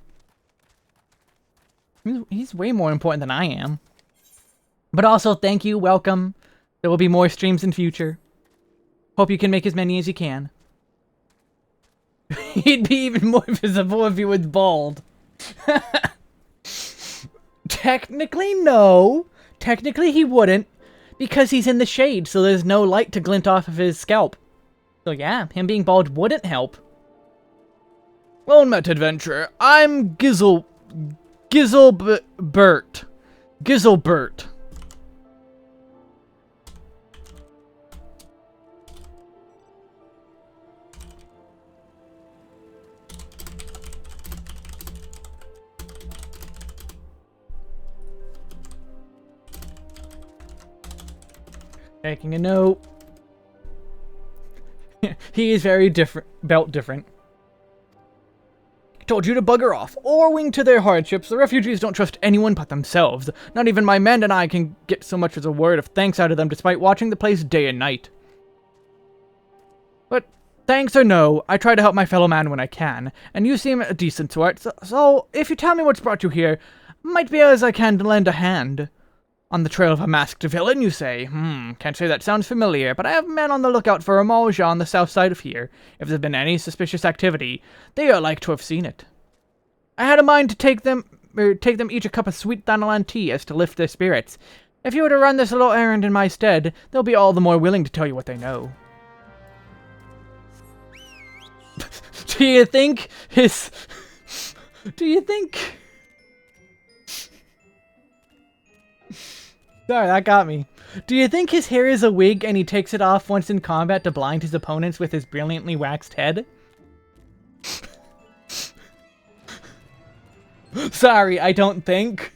He's way more important than I am. But also, thank you, welcome. There will be more streams in future. Hope you can make as many as you can. He'd be even more visible if he was bald. Technically, no. Technically, he wouldn't. Because he's in the shade, so there's no light to glint off of his scalp. So yeah, him being bald wouldn't help. Well met, adventurer. I'm Gizzlebert. Gizzlebert. Taking a note. He is very different, built different. Told you to bugger off, owing to their hardships. The refugees don't trust anyone but themselves. Not even my men and I can get so much as a word of thanks out of them despite watching the place day and night. But thanks or no, I try to help my fellow man when I can, and you seem a decent sort, so if you tell me what's brought you here, might be as I can lend a hand. On the trail of a masked villain, you say? Can't say that sounds familiar, but I have men on the lookout for a Malja on the south side of here. If there's been any suspicious activity, they are like to have seen it. I had a mind to take them each a cup of sweet Thanalan tea as to lift their spirits. If you were to run this little errand in my stead, they'll be all the more willing to tell you what they know. Do you think... Sorry, that got me. Do you think his hair is a wig and he takes it off once in combat to blind his opponents with his brilliantly waxed head? Sorry, I don't think.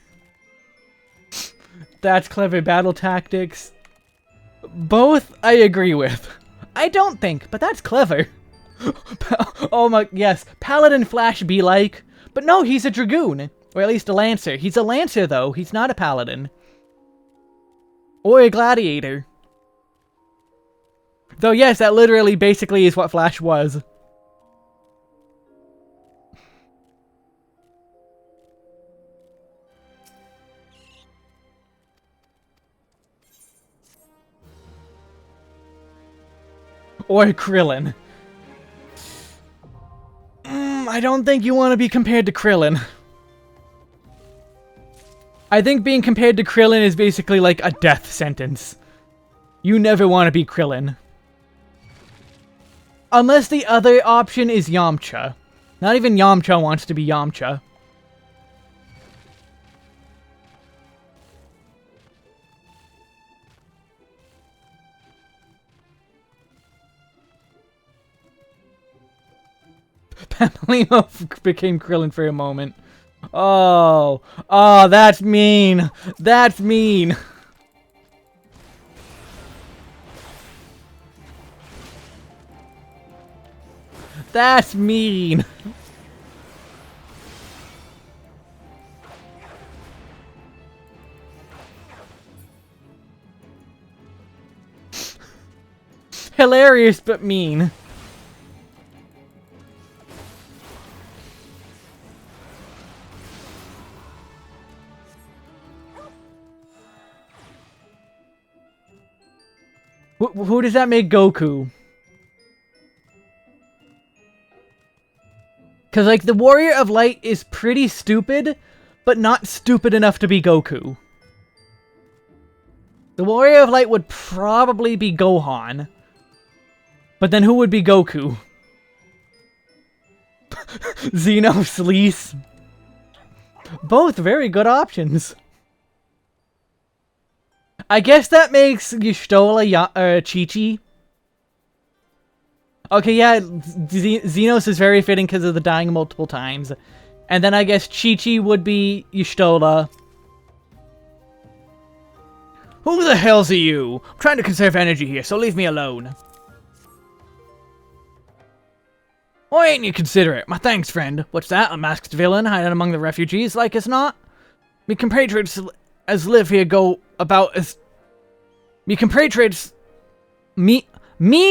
That's clever battle tactics. Both I agree with. I don't think, but that's clever. Oh my, yes, Paladin Flash be like. But no, he's a Dragoon. Or at least a Lancer. He's a Lancer though, he's not a Paladin. Or a gladiator. Though yes, that literally basically is what Flash was. Or Krillin. I don't think you want to be compared to Krillin. I think being compared to Krillin is basically like a death sentence. You never want to be Krillin. Unless the other option is Yamcha. Not even Yamcha wants to be Yamcha. Pamelino became Krillin for a moment. Oh, that's mean. That's mean. That's mean. Hilarious, but mean. Who does that make Goku? Because, like, the Warrior of Light is pretty stupid, but not stupid enough to be Goku. The Warrior of Light would probably be Gohan. But then who would be Goku? Xeno's Both very good options. I guess that makes Y'shtola Chi-Chi. Okay, yeah, Xenos is very fitting because of the dying multiple times. And then I guess Chi-Chi would be Y'shtola. Who the hell's you? I'm trying to conserve energy here, so leave me alone. Why ain't you considerate? My thanks, friend. What's that? A masked villain hiding among the refugees, like as not? Me compatriots as live here go about as... Me compatriots as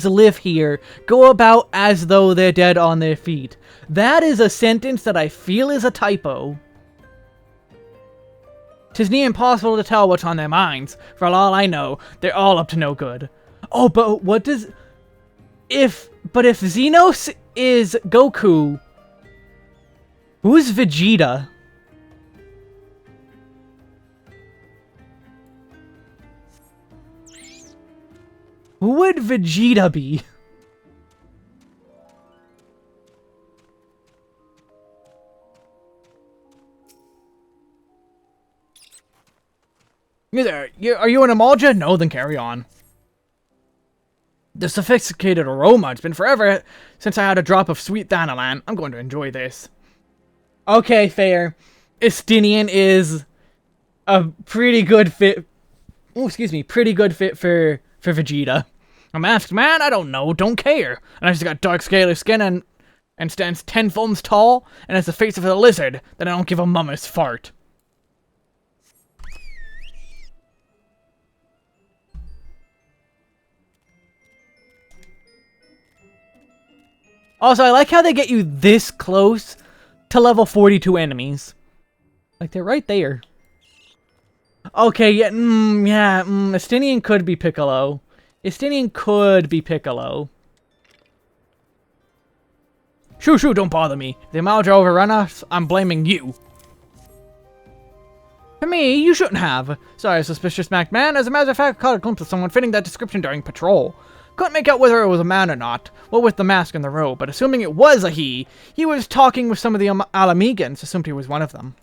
live here go about as though they're dead on their feet. That is a sentence that I feel is a typo. 'Tis near impossible to tell what's on their minds. For all I know, they're all up to no good. Oh, but what does... But if Xenos is Goku, who's Vegeta? Who would Vegeta be? You there? Are you an Amalja? No, then carry on. The sophisticated aroma. It's been forever since I had a drop of sweet Thanalan. I'm going to enjoy this. Okay, fair. Estinian is a pretty good fit. Oh, excuse me. Pretty good fit for Vegeta. A masked man? I don't know. Don't care. And he's got dark scaly skin and stands 10 thumbs tall and has the face of a lizard. Then I don't give a mumma's fart. Also, I like how they get you this close to level 42 enemies. Like, they're right there. Okay, yeah, Estinian could be Piccolo. Estinian could be Piccolo. Shoo, don't bother me. If the Amalja overrun us, I'm blaming you. For me, you shouldn't have. Sorry, suspicious Mac man. As a matter of fact, I caught a glimpse of someone fitting that description during patrol. Couldn't make out whether it was a man or not, what with the mask and the robe, but assuming it was a he was talking with some of the Alamegans, assumed he was one of them.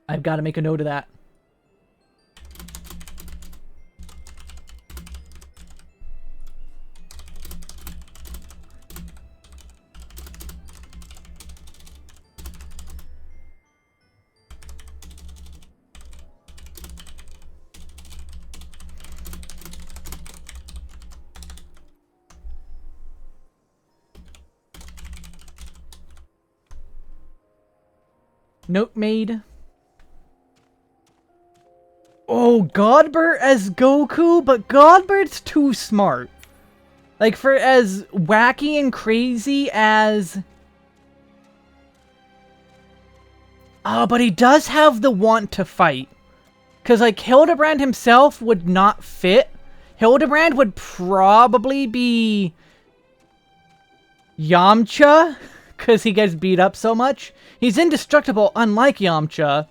I've got to make a note of that. Note made. Oh, Godbert as Goku, but Godbert's too smart. Like, for as wacky and crazy as... Oh, but he does have the want to fight. Because, like, Hildebrand himself would not fit. Hildebrand would probably be... Yamcha, because he gets beat up so much. He's indestructible, unlike Yamcha.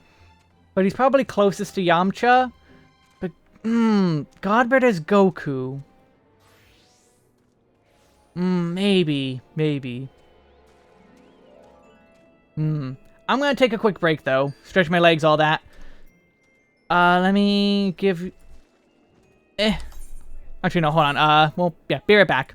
But he's probably closest to Yamcha. But, Godbert as Goku. Maybe. I'm gonna take a quick break, though. Stretch my legs, all that. Let me give... Actually, no, hold on. Well, yeah, be right back.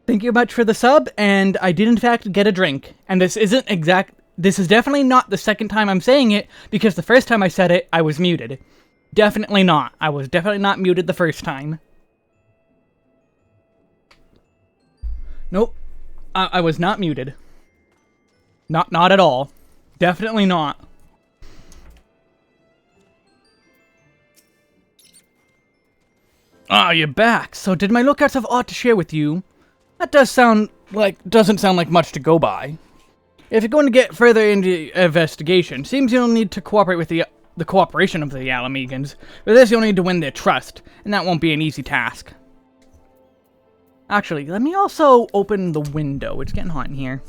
Thank you much for the sub, and I did in fact get a drink. And this is definitely not the second time I'm saying it, because the first time I said it, I was muted. Definitely not. I was definitely not muted the first time. Nope. I was not muted. Not at all. Definitely not. Ah, you're back. So did my lookouts have aught to share with you? That doesn't sound like much to go by. If you're going to get further into investigation, seems you'll need to cooperate with the cooperation of the Alamegans. For this, you'll need to win their trust, and that won't be an easy task. Actually, let me also open the window. It's getting hot in here.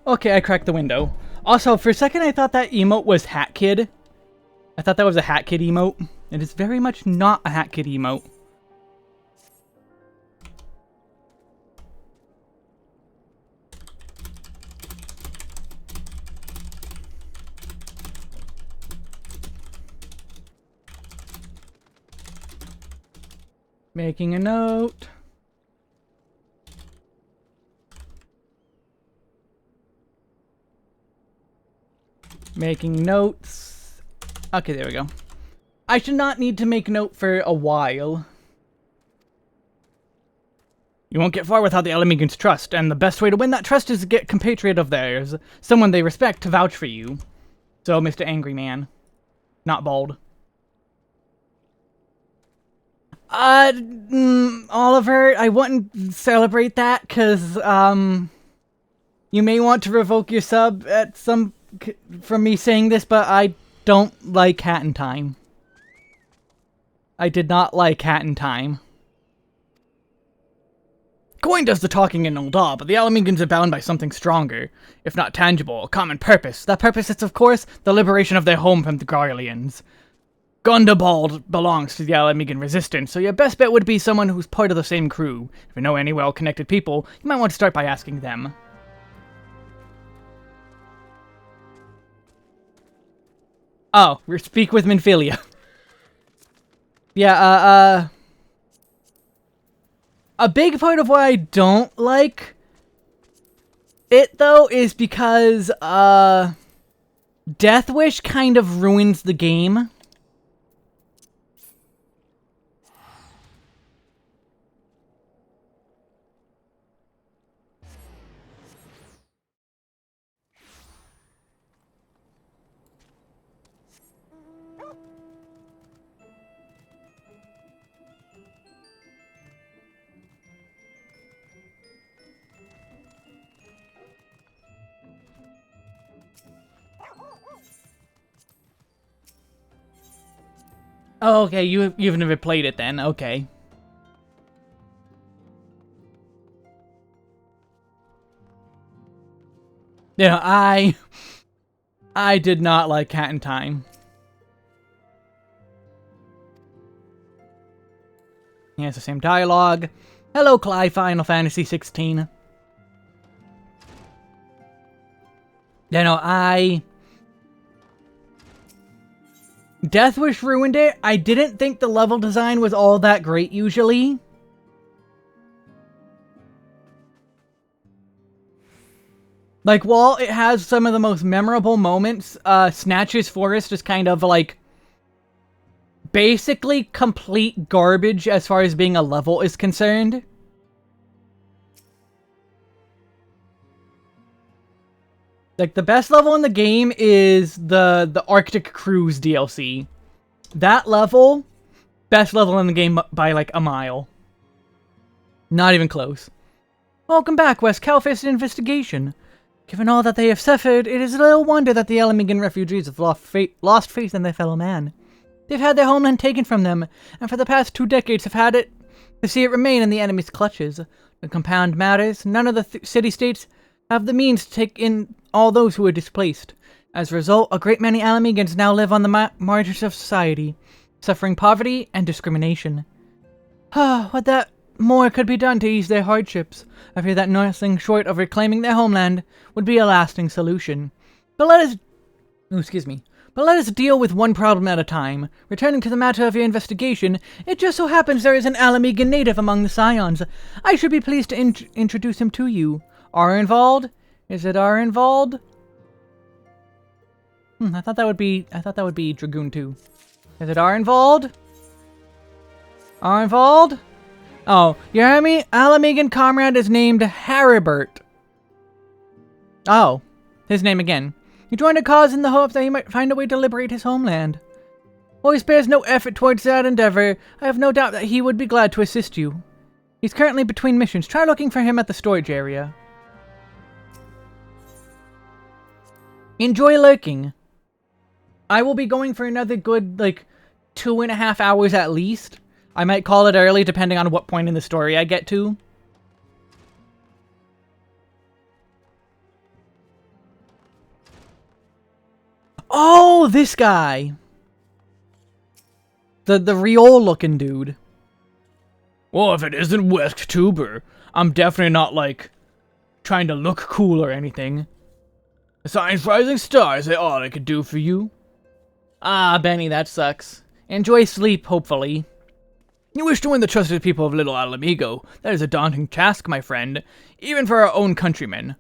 Okay, I cracked the window. Also, for a second I thought that emote was Hat Kid. I thought that was a Hat Kid emote. It is very much not a Hat Kid emote. Making a note. Making notes. Okay, there we go. I should not need to make note for a while. You won't get far without the Alamegans' trust, and the best way to win that trust is to get a compatriot of theirs, someone they respect, to vouch for you. So, Mr. Angry Man. Not bald. Oliver, I wouldn't celebrate that, because, you may want to revoke your sub at some... from me saying this, but I don't like Hat in Time. I did not like Hat in Time. Coin does the talking in Ul'dah, but the Alamegans are bound by something stronger, if not tangible, a common purpose. That purpose is, of course, the liberation of their home from the Garleans. Gundobald belongs to the Alamegan resistance, so your best bet would be someone who's part of the same crew. If you know any well-connected people, you might want to start by asking them. Oh, speak with Minfilia. Yeah, a big part of why I don't like it, though, is because, Death Wish kind of ruins the game. Oh, okay, you've never played it then, okay. You know, I did not like Hat in Time. He has the same dialogue. Hello, Cly, Final Fantasy 16. You know, Death Wish ruined it. I didn't think the level design was all that great usually. Like, while it has some of the most memorable moments, Snatcher's Forest is kind of, like, basically complete garbage as far as being a level is concerned. Like, the best level in the game is the Arctic Cruise DLC. That level, best level in the game by, like, a mile. Not even close. Welcome back, West Calface Investigation. Given all that they have suffered, it is little wonder that the Elamigan refugees have lost faith in their fellow man. They've had their homeland taken from them, and for the past 2 decades have had it to see it remain in the enemy's clutches. To compound matters, none of the city-states have the means to take in all those who are displaced. As a result, a great many Alamegans now live on the margins of society, suffering poverty and discrimination. What that more could be done to ease their hardships. I fear that nothing short of reclaiming their homeland would be a lasting solution. But let us deal with one problem at a time. Returning to the matter of your investigation, it just so happens there is an Alamegan native among the Scions. I should be pleased to introduce him to you. Arinvald? Is it Arinvald? I thought that would be Dragoon too. Is it Arinvald? Arinvald? Oh, your Alamegan comrade is named Haribert. Oh, his name again. He joined a cause in the hope that he might find a way to liberate his homeland. While he spares no effort towards that endeavor, I have no doubt that he would be glad to assist you. He's currently between missions. Try looking for him at the storage area. Enjoy lurking. I will be going for another good, 2.5 hours at least. I might call it early depending on what point in the story I get to. Oh, this guy. The Riol-looking dude. Well, if it isn't West Tuber, I'm definitely not, trying to look cool or anything. The Science Rising Star is all I could do for you. Ah, Benny, that sucks. Enjoy sleep, hopefully. You wish to win the trust of the people of Little Alamigo. That is a daunting task, my friend, even for our own countrymen.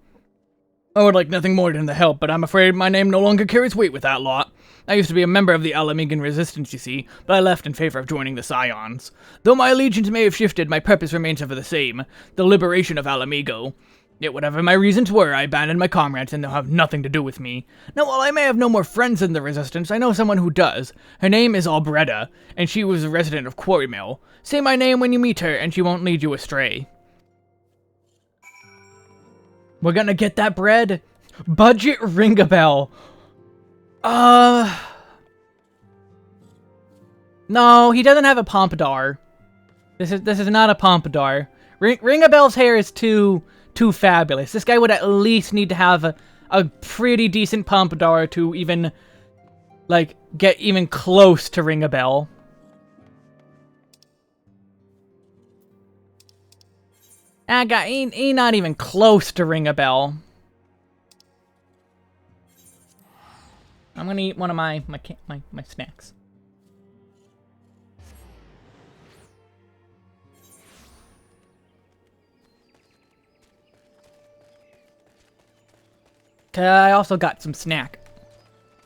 I would like nothing more than the help, but I'm afraid my name no longer carries weight with that lot. I used to be a member of the Alamegan Resistance, you see, but I left in favor of joining the Scions. Though my allegiance may have shifted, my purpose remains ever the same, the liberation of Alamigo. Yet whatever my reasons were, I abandoned my comrades and they'll have nothing to do with me. Now, while I may have no more friends in the Resistance, I know someone who does. Her name is Albreda, and she was a resident of Quarry Mill. Say my name when you meet her, and she won't lead you astray. We're gonna get that bread. Budget ring-a-bell. No, he doesn't have a pompadour. This is not a pompadour. Ring-a-bell's hair is too fabulous. This guy would at least need to have a pretty decent pompadour to even, get even close to ring a bell. He not even close to ring a bell. I'm gonna eat one of my snacks. I also got some snack.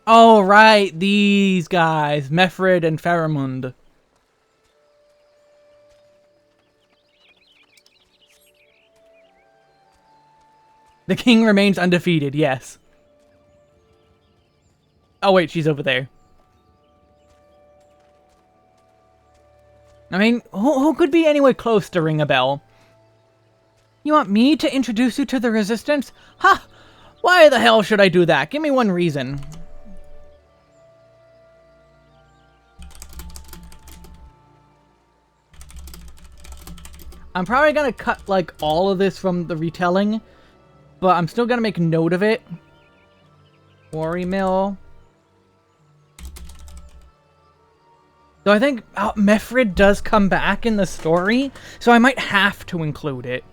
Oh, right, these guys. Mefred and Faramund. The king remains undefeated, yes. Oh, wait, she's over there. I mean, who could be anywhere close to ring a bell? You want me to introduce you to the Resistance? Ha! Why the hell should I do that? Give me one reason. I'm probably gonna cut, all of this from the retelling, but I'm still gonna make note of it. Quarry Mill. So I think Mefrid does come back in the story, so I might have to include it.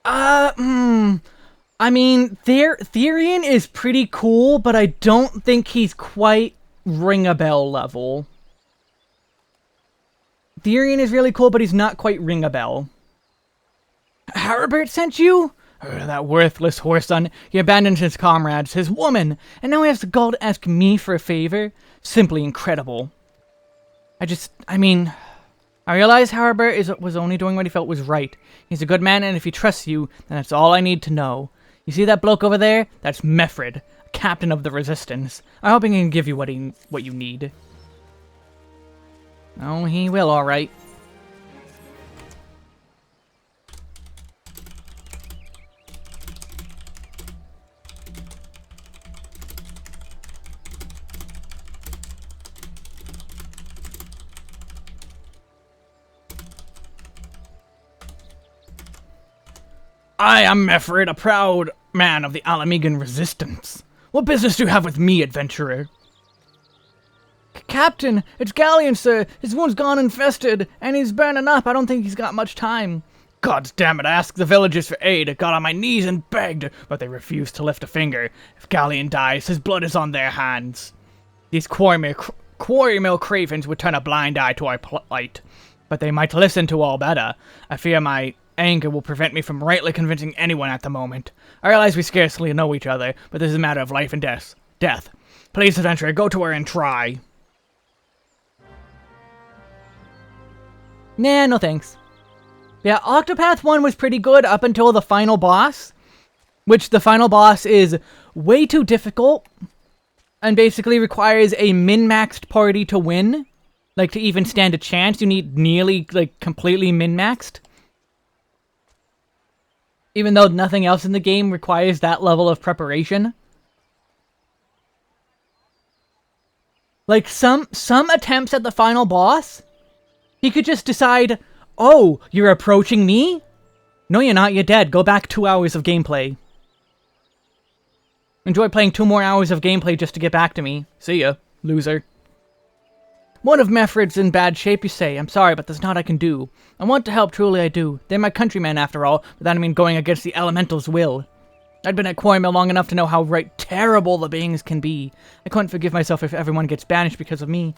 I mean, Therian is pretty cool, but I don't think he's quite Ring-a-Bell level. Therian is really cool, but he's not quite Ring-a-Bell. Haribert sent you? That worthless whoreson. He abandoned his comrades, his woman, and now he has the gall to ask me for a favor? Simply incredible. I realize Haribert was only doing what he felt was right. He's a good man, and if he trusts you, then that's all I need to know. You see that bloke over there? That's Mefred, captain of the Resistance. I hope he can give you what you need. Oh, he will, alright. I am Mefred, a proud man of the Alamegan Resistance. What business do you have with me, adventurer? Captain, it's Galleon, sir. His wound's gone infested, and he's burning up. I don't think he's got much time. God damn it, I asked the villagers for aid. I got on my knees and begged, but they refused to lift a finger. If Galleon dies, his blood is on their hands. These quarry mill cravens would turn a blind eye to our plight, but they might listen to all better. I fear my anger will prevent me from rightly convincing anyone at the moment. I realize we scarcely know each other, but this is a matter of life and death. Please, adventurer, go to her and try. Nah, no thanks. Yeah, Octopath 1 was pretty good up until the final boss, which the final boss is way too difficult and basically requires a min-maxed party to win. Like, to even stand a chance, you need nearly, like, completely min-maxed. Even though nothing else in the game requires that level of preparation. Like, some attempts at the final boss, he could just decide, oh, you're approaching me? No, you're not, you're dead. Go back 2 hours of gameplay. Enjoy playing 2 more hours of gameplay just to get back to me. See ya, loser. One of Mefred's in bad shape, you say. I'm sorry, but there's naught I can do. I want to help, truly I do. They're my countrymen, after all, but that I mean going against the elemental's will. I'd been at Quarry Mill long enough to know how terrible the beings can be. I couldn't forgive myself if everyone gets banished because of me.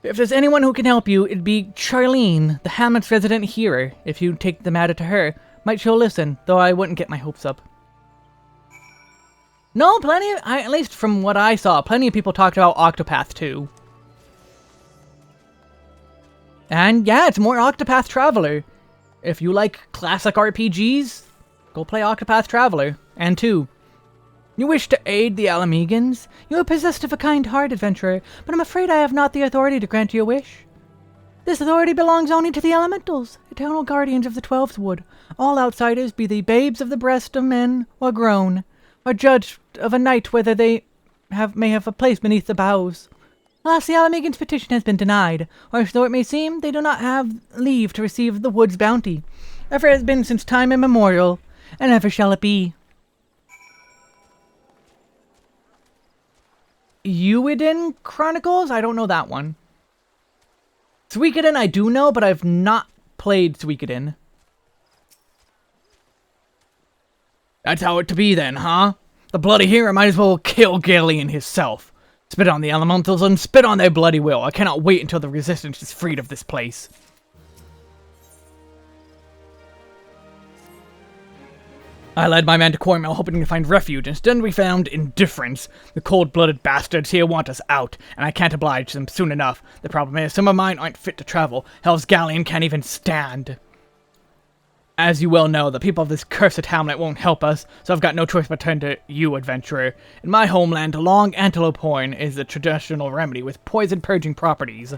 If there's anyone who can help you, it'd be Charlene, the Hamlet's resident healer. If you take the matter to her, might she'll listen, though I wouldn't get my hopes up. No, at least from what I saw, plenty of people talked about Octopath 2. And yeah, it's more Octopath Traveler. If you like classic RPGs, go play Octopath Traveler. And 2. You wish to aid the Alamegans? You are possessed of a kind heart, adventurer, but I'm afraid I have not the authority to grant you a wish. This authority belongs only to the elementals, eternal guardians of the Twelfth Wood. All outsiders, be they babes of the breast of men or grown, are judged of a night whether they may have a place beneath the boughs. Alas, the Alamegans' petition has been denied, or though it may seem, they do not have leave to receive the wood's bounty. Ever has been since time immemorial, and ever shall it be. Uiden Chronicles? I don't know that one. Suikoden I do know, but I've not played Suikoden. That's how it to be then, huh? The bloody hero might as well kill Galleon himself. Spit on the elementals and spit on their bloody will. I cannot wait until the resistance is freed of this place. I led my men to Quarry Mill hoping to find refuge. Instead we found indifference. The cold-blooded bastards here want us out, and I can't oblige them soon enough. The problem is, some of mine aren't fit to travel. Hell's Galleon can't even stand. As you well know, the people of this cursed hamlet won't help us, so I've got no choice but to turn to you, adventurer. In my homeland, long antelope horn is the traditional remedy with poison-purging properties.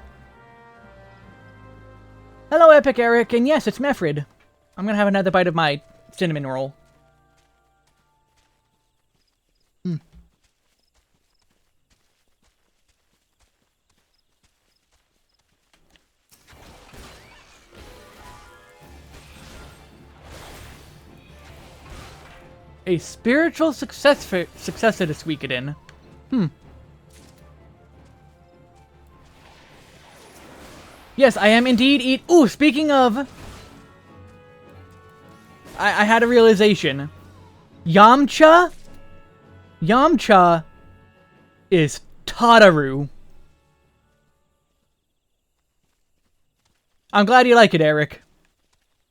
Hello, Epic Eric, and yes, it's Mefred. I'm gonna have another bite of my cinnamon roll. A spiritual successor to Suikoden. Yes, I am indeed Ooh, speaking of... I had a realization. Yamcha? Yamcha is Tataru. I'm glad you like it, Eric.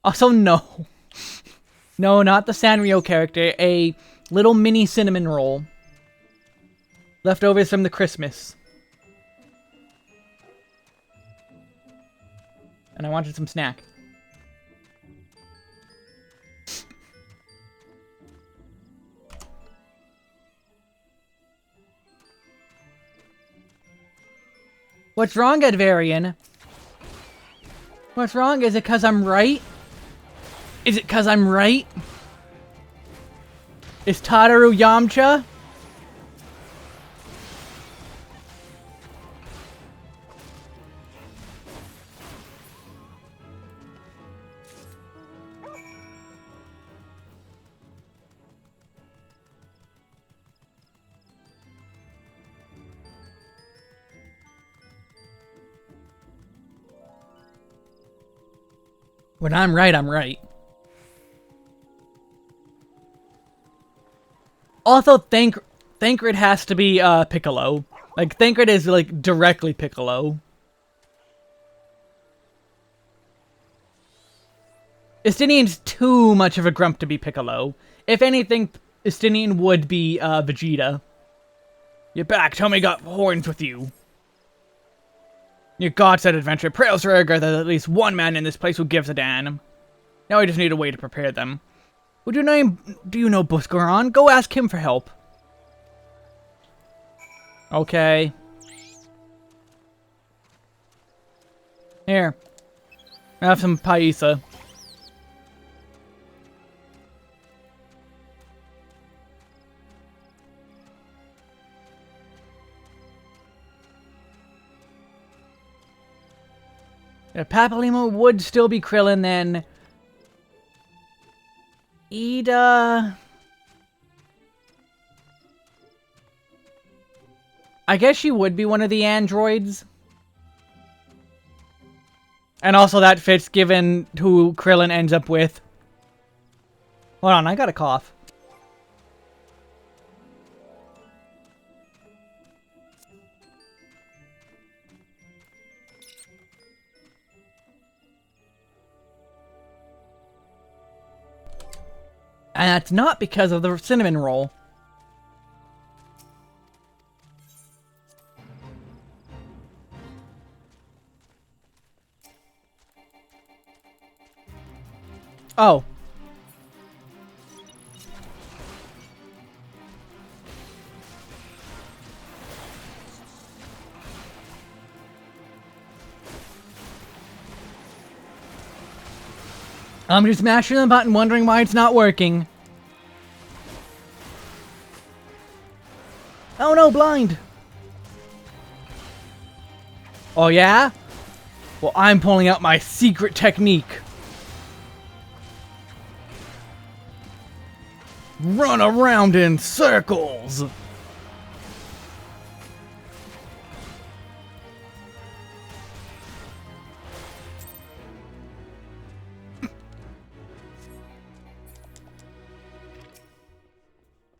Also, no. No, not the Sanrio character. A little mini cinnamon roll. Leftovers from the Christmas. And I wanted some snack. What's wrong, Advarian? What's wrong? Is it 'cause I'm right? Is it 'cause I'm right? Is Tataru Yamcha? When I'm right, I'm right. Also, Thancred has to be Piccolo. Like, Thancred is like directly Piccolo. Estinian's too much of a grump to be Piccolo. If anything, Estinian would be Vegeta. You're back. Tell me you got horns with you. Your god-said adventure. Prayers for Ergar there's at least one man in this place who gives a damn. Now we just need a way to prepare them. Would you name? Do you know Buscaron? Go ask him for help. Okay. Here. Have some paisa. If Papalimo would still be Krillin, then Ida. I guess she would be one of the androids. And also that fits given who Krillin ends up with. Hold on, I got a cough. And that's not because of the cinnamon roll. Oh. I'm just mashing the button wondering why it's not working. Oh no, blind! Oh yeah? Well, I'm pulling out my secret technique. Run around in circles!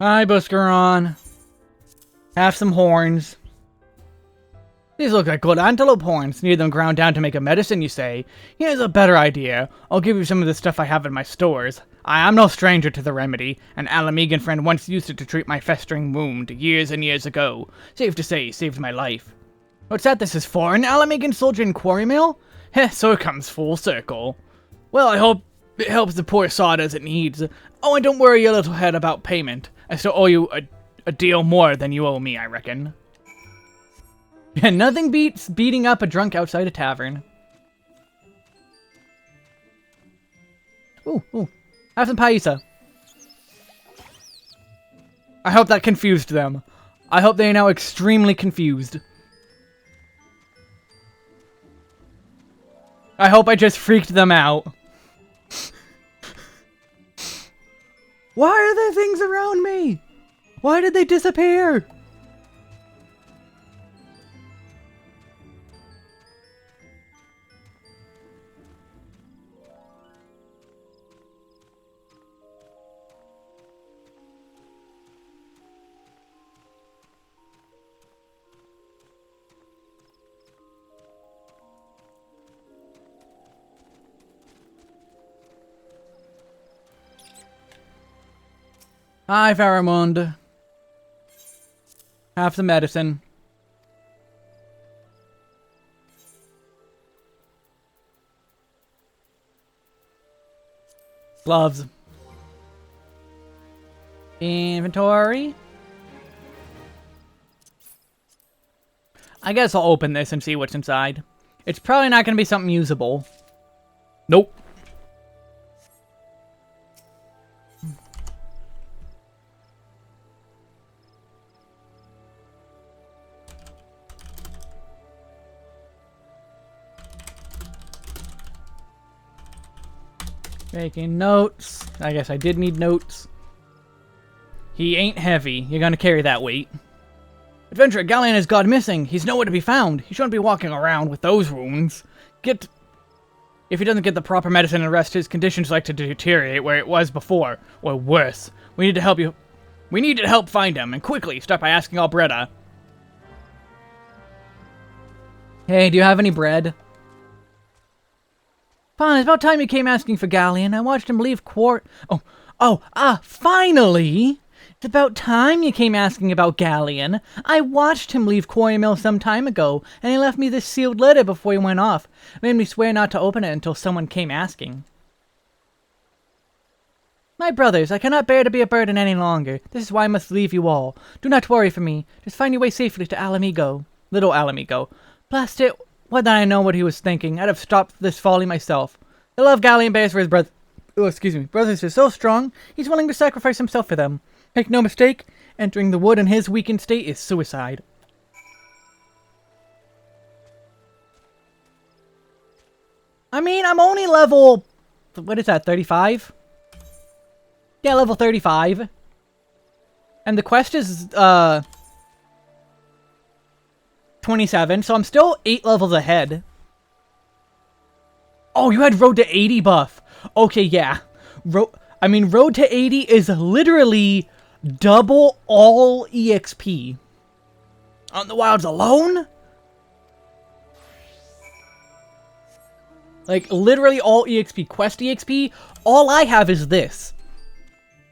Hi, Buscaron. Have some horns. These look like good antelope horns. Need them ground down to make a medicine, you say? Here's a better idea. I'll give you some of the stuff I have in my stores. I am no stranger to the remedy. An Alamegan friend once used it to treat my festering wound years and years ago. Safe to say, saved my life. What's that this is for? An Alamegan soldier in quarry mill? Heh, so it comes full circle. Well, I hope it helps the poor sod as it needs. Oh, and don't worry your little head about payment. I still owe you a deal more than you owe me, I reckon. Yeah, nothing beats beating up a drunk outside a tavern. Ooh, ooh. Have some paisa. I hope that confused them. I hope they are now extremely confused. I hope I just freaked them out. Why are there things around me? Why did they disappear? Hi, Faramund. Have some medicine. Gloves. Inventory. I guess I'll open this and see what's inside. It's probably not going to be something usable. Nope. Making notes. I guess I did need notes. He ain't heavy. You're gonna carry that weight. Adventurer, Galleon has gone missing. He's nowhere to be found. He shouldn't be walking around with those wounds. If he doesn't get the proper medicine and rest, his condition's like to deteriorate where it was before, or worse. We need to help you. We need to help find him, and quickly. Start by asking Albretta. Hey, do you have any bread? Fine, it's about time you came asking for Galleon. I watched him leave finally! It's about time you came asking about Galleon. I watched him leave Quarry Mill some time ago, and he left me this sealed letter before he went off. Made me swear not to open it until someone came asking. My brothers, I cannot bear to be a burden any longer. This is why I must leave you all. Do not worry for me. Just find your way safely to Alamigo. Little Alamigo. Blast it. Why did I know what he was thinking? I'd have stopped this folly myself. The love Galleon bears for his brother. Oh, excuse me. Brothers are so strong, he's willing to sacrifice himself for them. Make no mistake, entering the wood in his weakened state is suicide. I mean, I'm only level... What is that, 35? Yeah, level 35. And the quest is, 27, so I'm still 8 levels ahead. Oh, you had Road to 80 buff. Okay, yeah. Road to 80 is literally double all EXP. On the wilds alone? Like, literally all EXP. Quest EXP, all I have is this.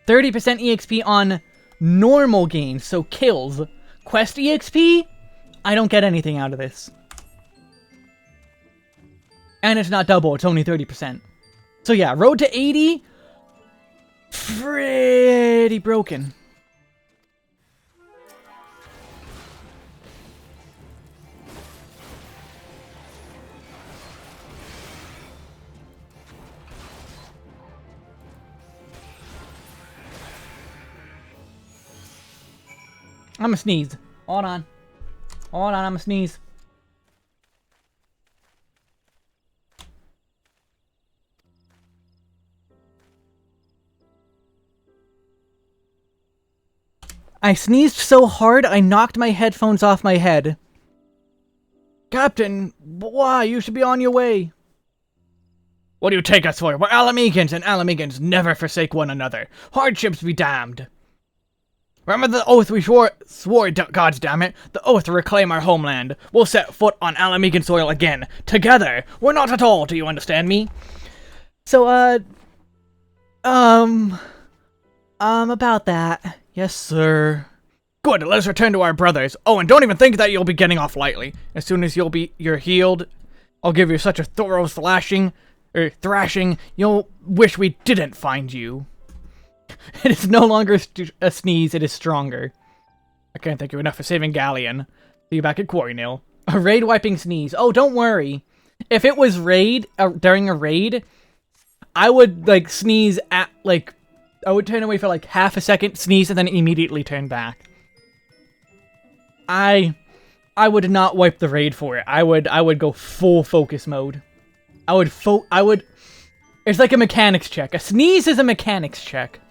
30% EXP on normal gains, so kills. Quest EXP, I don't get anything out of this. And it's not double, it's only 30%. So yeah, Road to 80, pretty broken. I'm gonna sneeze. Hold on. Hold on, I'm gonna sneeze. I sneezed so hard, I knocked my headphones off my head. Captain, why? You should be on your way. What do you take us for? We're Alamegans, and Alamegans never forsake one another. Hardships be damned. Remember the oath we swore, goddammit, the oath to reclaim our homeland. We'll set foot on Alamegan soil again. Together. We're not at all, do you understand me? So, about that. Yes, sir. Good, let's return to our brothers. Oh, and don't even think that you'll be getting off lightly. As soon as you're healed, I'll give you such a thorough thrashing, you'll wish we didn't find you. It is no longer a sneeze, it is stronger. I can't thank you enough for saving Galleon. See you back at Quarry Mill. A raid wiping sneeze. Oh, don't worry. If it was during a raid, I would, like, sneeze at, like, I would turn away for, like, half a second, sneeze, and then immediately turn back. I would not wipe the raid for it. I would go full focus mode. It's like a mechanics check. A sneeze is a mechanics check.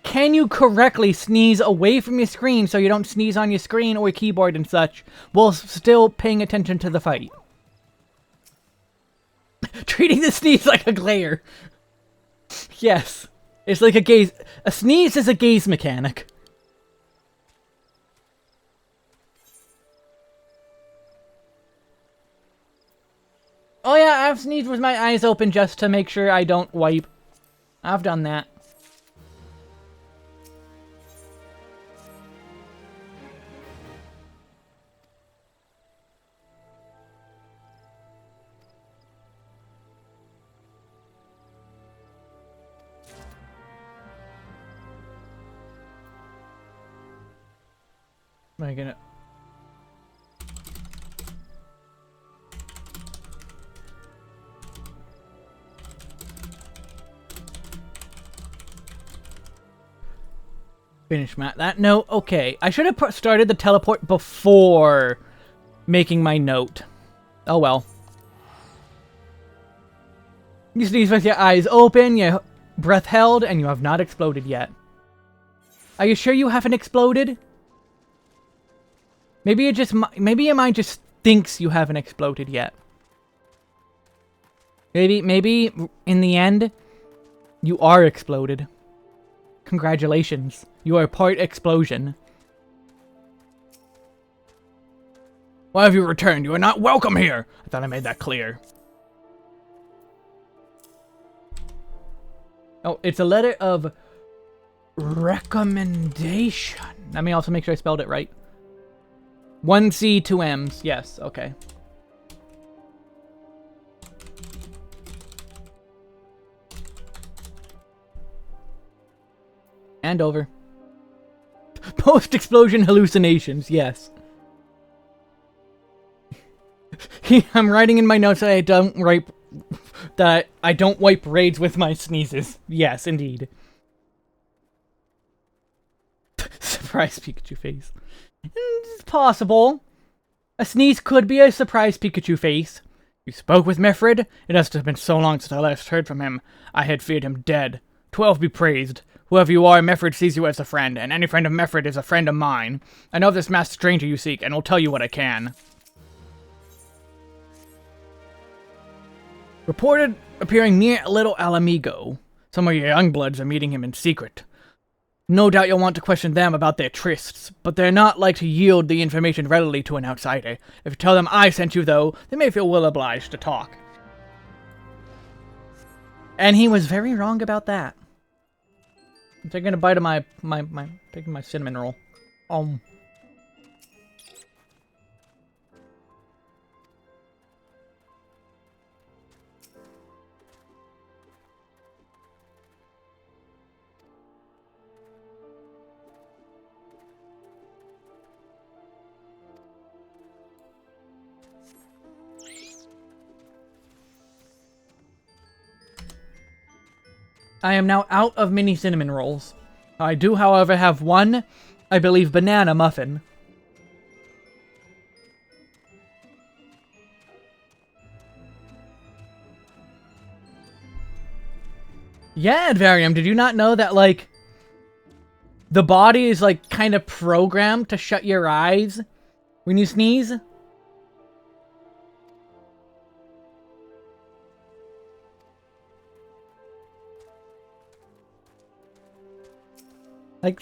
Can you correctly sneeze away from your screen so you don't sneeze on your screen or keyboard and such, while still paying attention to the fight? Treating the sneeze like a glare. Yes. It's like a gaze. A sneeze is a gaze mechanic. Oh yeah, I've sneezed with my eyes open just to make sure I don't wipe. I've done that. Am I gonna... Finish that note. Okay, I should have started the teleport before making my note. Oh well. You sneeze with your eyes open, your breath held, and you have not exploded yet. Are you sure you haven't exploded? Maybe your mind just thinks you haven't exploded yet. Maybe in the end, you are exploded. Congratulations. You are part explosion. Why have you returned? You are not welcome here! I thought I made that clear. Oh, it's a letter of recommendation. Let me also make sure I spelled it right. 1 C, 2 M's. Yes, okay. And over. Post-explosion hallucinations, yes. I'm writing in my notes that I don't wipe raids with my sneezes. Yes, indeed. Surprise Pikachu face. It's possible. A sneeze could be a surprise Pikachu face. You spoke with Mifrid? It has been so long since I last heard from him. I had feared him dead. 12 be praised. Whoever you are, Mifrid sees you as a friend, and any friend of Mifrid is a friend of mine. I know of this masked stranger you seek, and will tell you what I can. Reported appearing near Little Alamigo. Some of your young bloods are meeting him in secret. No doubt you'll want to question them about their trysts, but they're not like to yield the information readily to an outsider. If you tell them I sent you, though, they may feel well obliged to talk. And he was very wrong about that. I'm taking a bite of taking my cinnamon roll. I am now out of mini cinnamon rolls. I do, however, have one, I believe, banana muffin. Yeah, Advarium, did you not know that, like, the body is, like, kind of programmed to shut your eyes when you sneeze?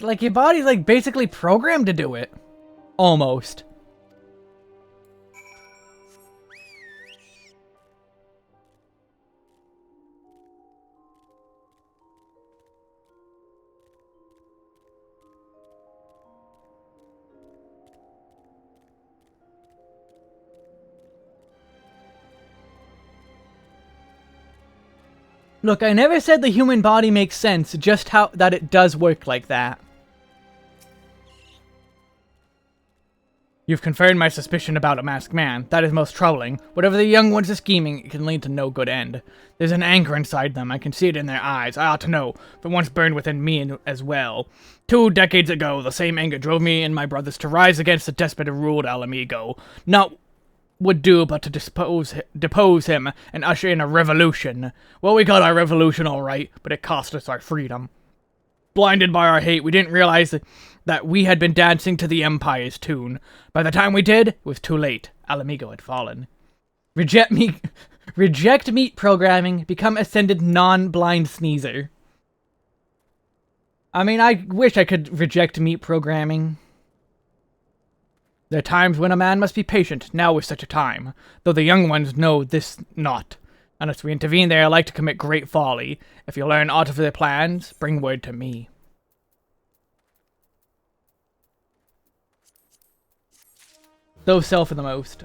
Like your body's, like, basically programmed to do it. Almost. Look, I never said the human body makes sense, just how that it does work like that. You've confirmed my suspicion about a masked man. That is most troubling. Whatever the young ones are scheming, it can lead to no good end. There's an anger inside them. I can see it in their eyes. I ought to know, but once burned within me as well. 2 decades ago, the same anger drove me and my brothers to rise against the despot who ruled Alamigo. Not would do but to depose him and usher in a revolution. Well, we got our revolution all right, but it cost us our freedom. Blinded by our hate, we didn't realize that we had been dancing to the Empire's tune. By the time we did, it was too late. Alamigo had fallen. Reject meat programming, become ascended non-blind sneezer. I mean, I wish I could reject meat programming. There are times when a man must be patient. Now is such a time. Though the young ones know this not. Unless we intervene, they are like to commit great folly. If you learn aught of their plans, bring word to me. So self in the most.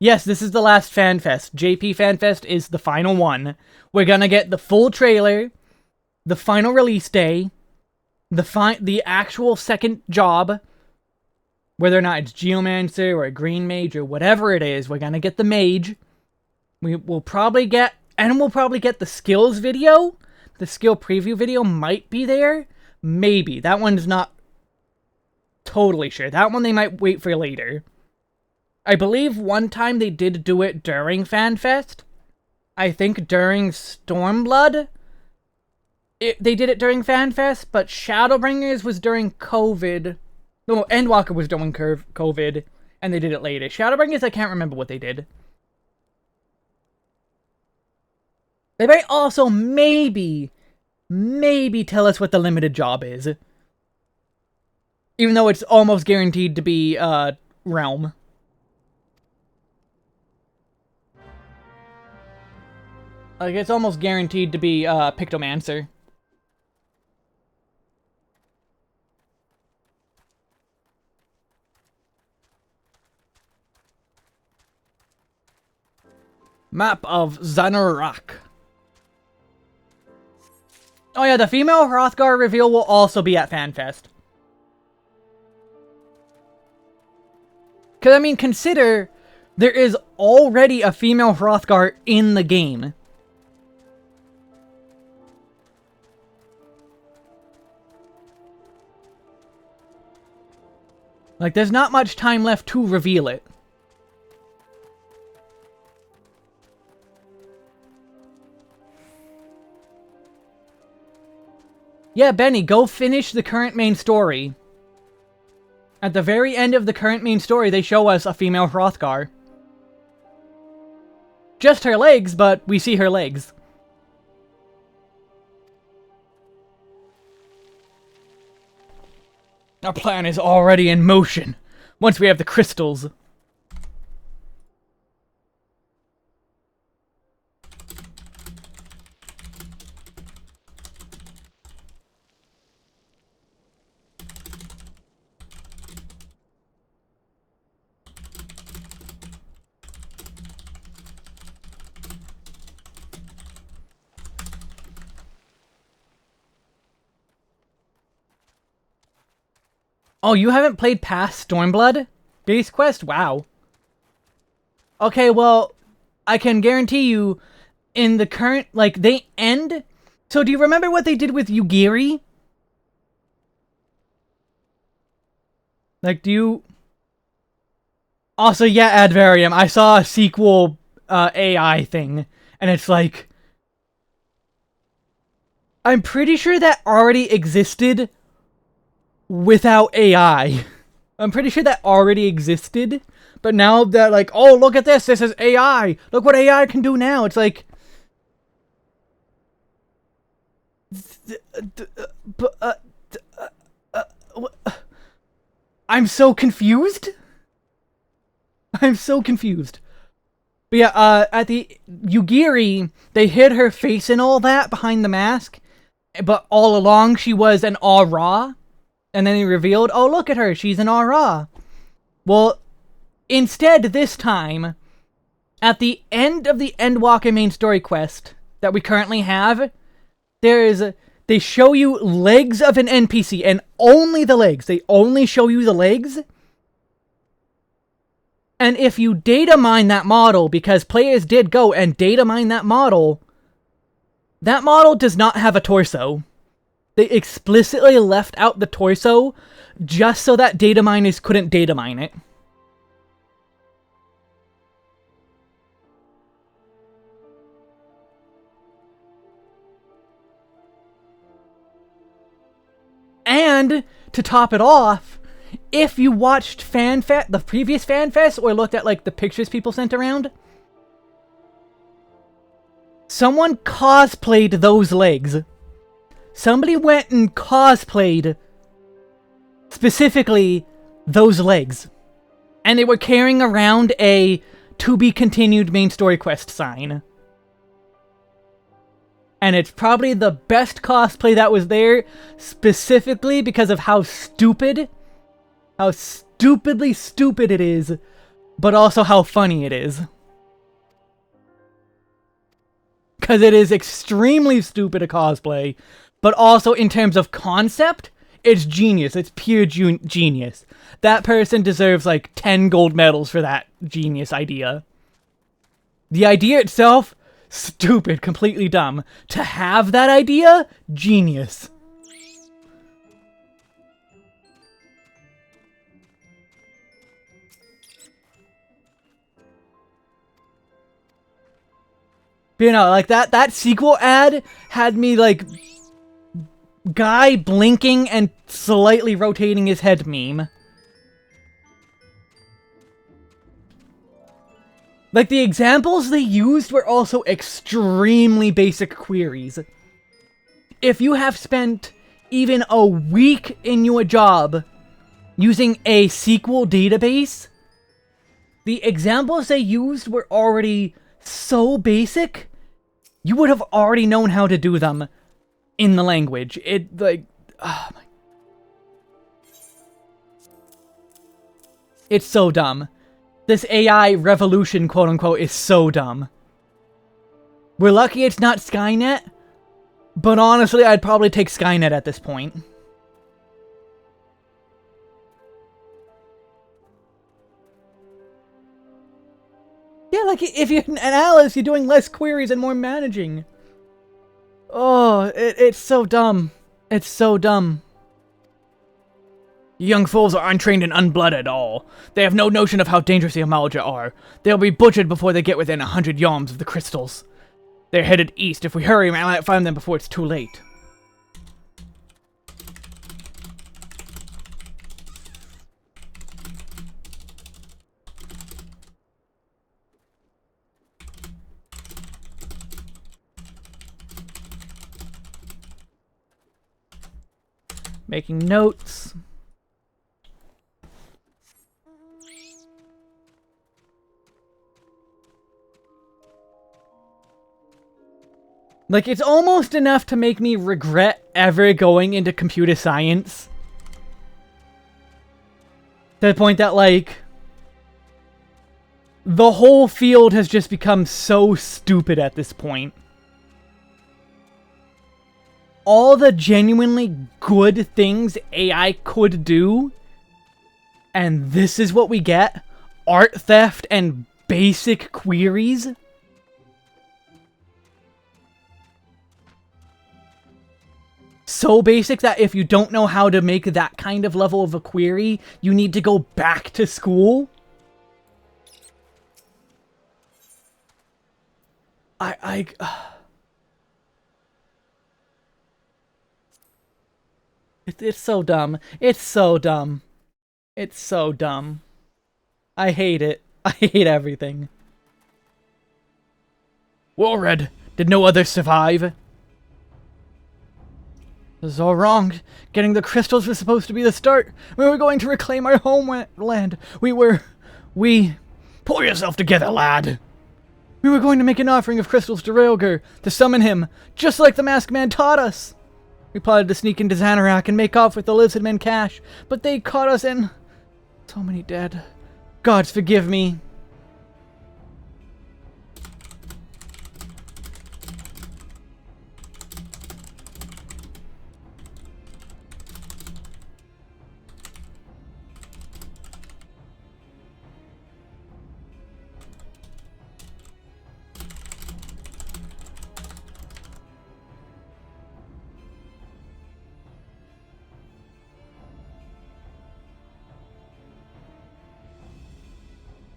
Yes, this is the last FanFest. JP FanFest is the final one. We're gonna get the full trailer, the final release day, the actual second job, whether or not it's Geomancer or a Green Mage or whatever it is, we're gonna get the Mage. We'll probably get the skills video. The skill preview video might be there. Maybe. That one's not totally sure. That one they might wait for later. I believe one time they did do it during FanFest. I think during Stormblood. They did it during FanFest, but Shadowbringers was during COVID. No, Endwalker was during COVID, and they did it later. Shadowbringers, I can't remember what they did. They might also maybe tell us what the limited job is. Even though it's almost guaranteed to be, Realm. Like, it's almost guaranteed to be, Pictomancer. Map of Zanurak. Oh yeah, the female Hrothgar reveal will also be at FanFest. Because, I mean, consider there is already a female Hrothgar in the game. Like, there's not much time left to reveal it. Yeah, Benny, go finish the current main story. At the very end of the current main story, they show us a female Hrothgar. Just her legs, but we see her legs. Our plan is already in motion, once we have the crystals. Oh, you haven't played past Stormblood? Base Quest? Wow. Okay, well, I can guarantee you, in the current, like, they end... So, do you remember what they did with Yugiri? Like, do you... Also, yeah, Advarium, I saw a sequel, AI thing, and it's like... I'm pretty sure that already existed without AI. I'm pretty sure that already existed, but now that, like, oh, look at this is AI! Look what AI can do now! It's like... I'm so confused? I'm so confused. But yeah, at the Yugiri, they hid her face and all that behind the mask, but all along she was an Aura. And then he revealed, oh, look at her, she's an Aura. Well, instead, this time, at the end of the Endwalker main story quest that we currently have, they show you legs of an NPC, and only the legs. They only show you the legs. And if you data mine that model, because players did go and data mine that model does not have a torso. They explicitly left out the torso just so that data miners couldn't data mine it. And to top it off, if you watched the previous FanFest or looked at like the pictures people sent around, someone cosplayed those legs. Somebody went and cosplayed specifically those legs. And they were carrying around a to be continued main story quest sign. And it's probably the best cosplay that was there, specifically because of how stupidly stupid it is but also how funny it is. Because it is extremely stupid a cosplay, but also in terms of concept, it's genius. It's pure genius. That person deserves like 10 gold medals for that genius idea. The idea itself, stupid, completely dumb. To have that idea, genius. You know, like that sequel ad had me like guy blinking and slightly rotating his head meme. Like, the examples they used were also extremely basic queries. If you have spent even a week in your job using a SQL database, the examples they used were already so basic, you would have already known how to do them in the language. It, like, oh my. It's so dumb. This AI revolution, quote-unquote, is so dumb. We're lucky it's not Skynet, but honestly, I'd probably take Skynet at this point. Yeah, like, if you're an analyst, you're doing less queries and more managing. Oh, it's so dumb. It's so dumb. Young fools are untrained and unblooded at all. They have no notion of how dangerous the Amalja are. They'll be butchered before they get within 100 yalms of the crystals. They're headed east. If we hurry, we might find them before it's too late. Making notes. Like, it's almost enough to make me regret ever going into computer science. To the point that, like, the whole field has just become so stupid at this point. All the genuinely good things AI could do, and this is what we get? Art theft and basic queries? So basic that if you don't know how to make that kind of level of a query, you need to go back to school? It's so dumb. It's so dumb. It's so dumb. I hate it. I hate everything. Well, Red, did no others survive? This is all wrong. Getting the crystals was supposed to be the start. We were going to reclaim our homeland. We... Pull yourself together, lad. We were going to make an offering of crystals to Railgur, to summon him, just like the Masked Man taught us. We plotted to sneak into Xanarak and make off with the Lizard Men cash, but they caught us and... So many dead. Gods forgive me.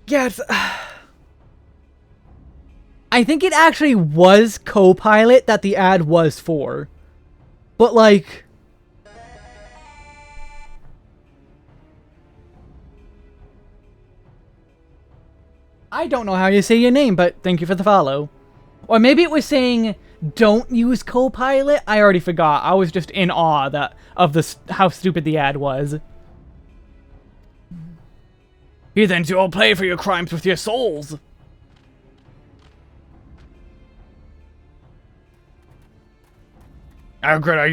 Yes. I think it actually was Copilot that the ad was for. But like... I don't know how you say your name, but thank you for the follow. Or maybe it was saying, don't use Copilot? I already forgot. I was just in awe of how stupid the ad was. Heathens, you all pay for your crimes with your souls! I regret our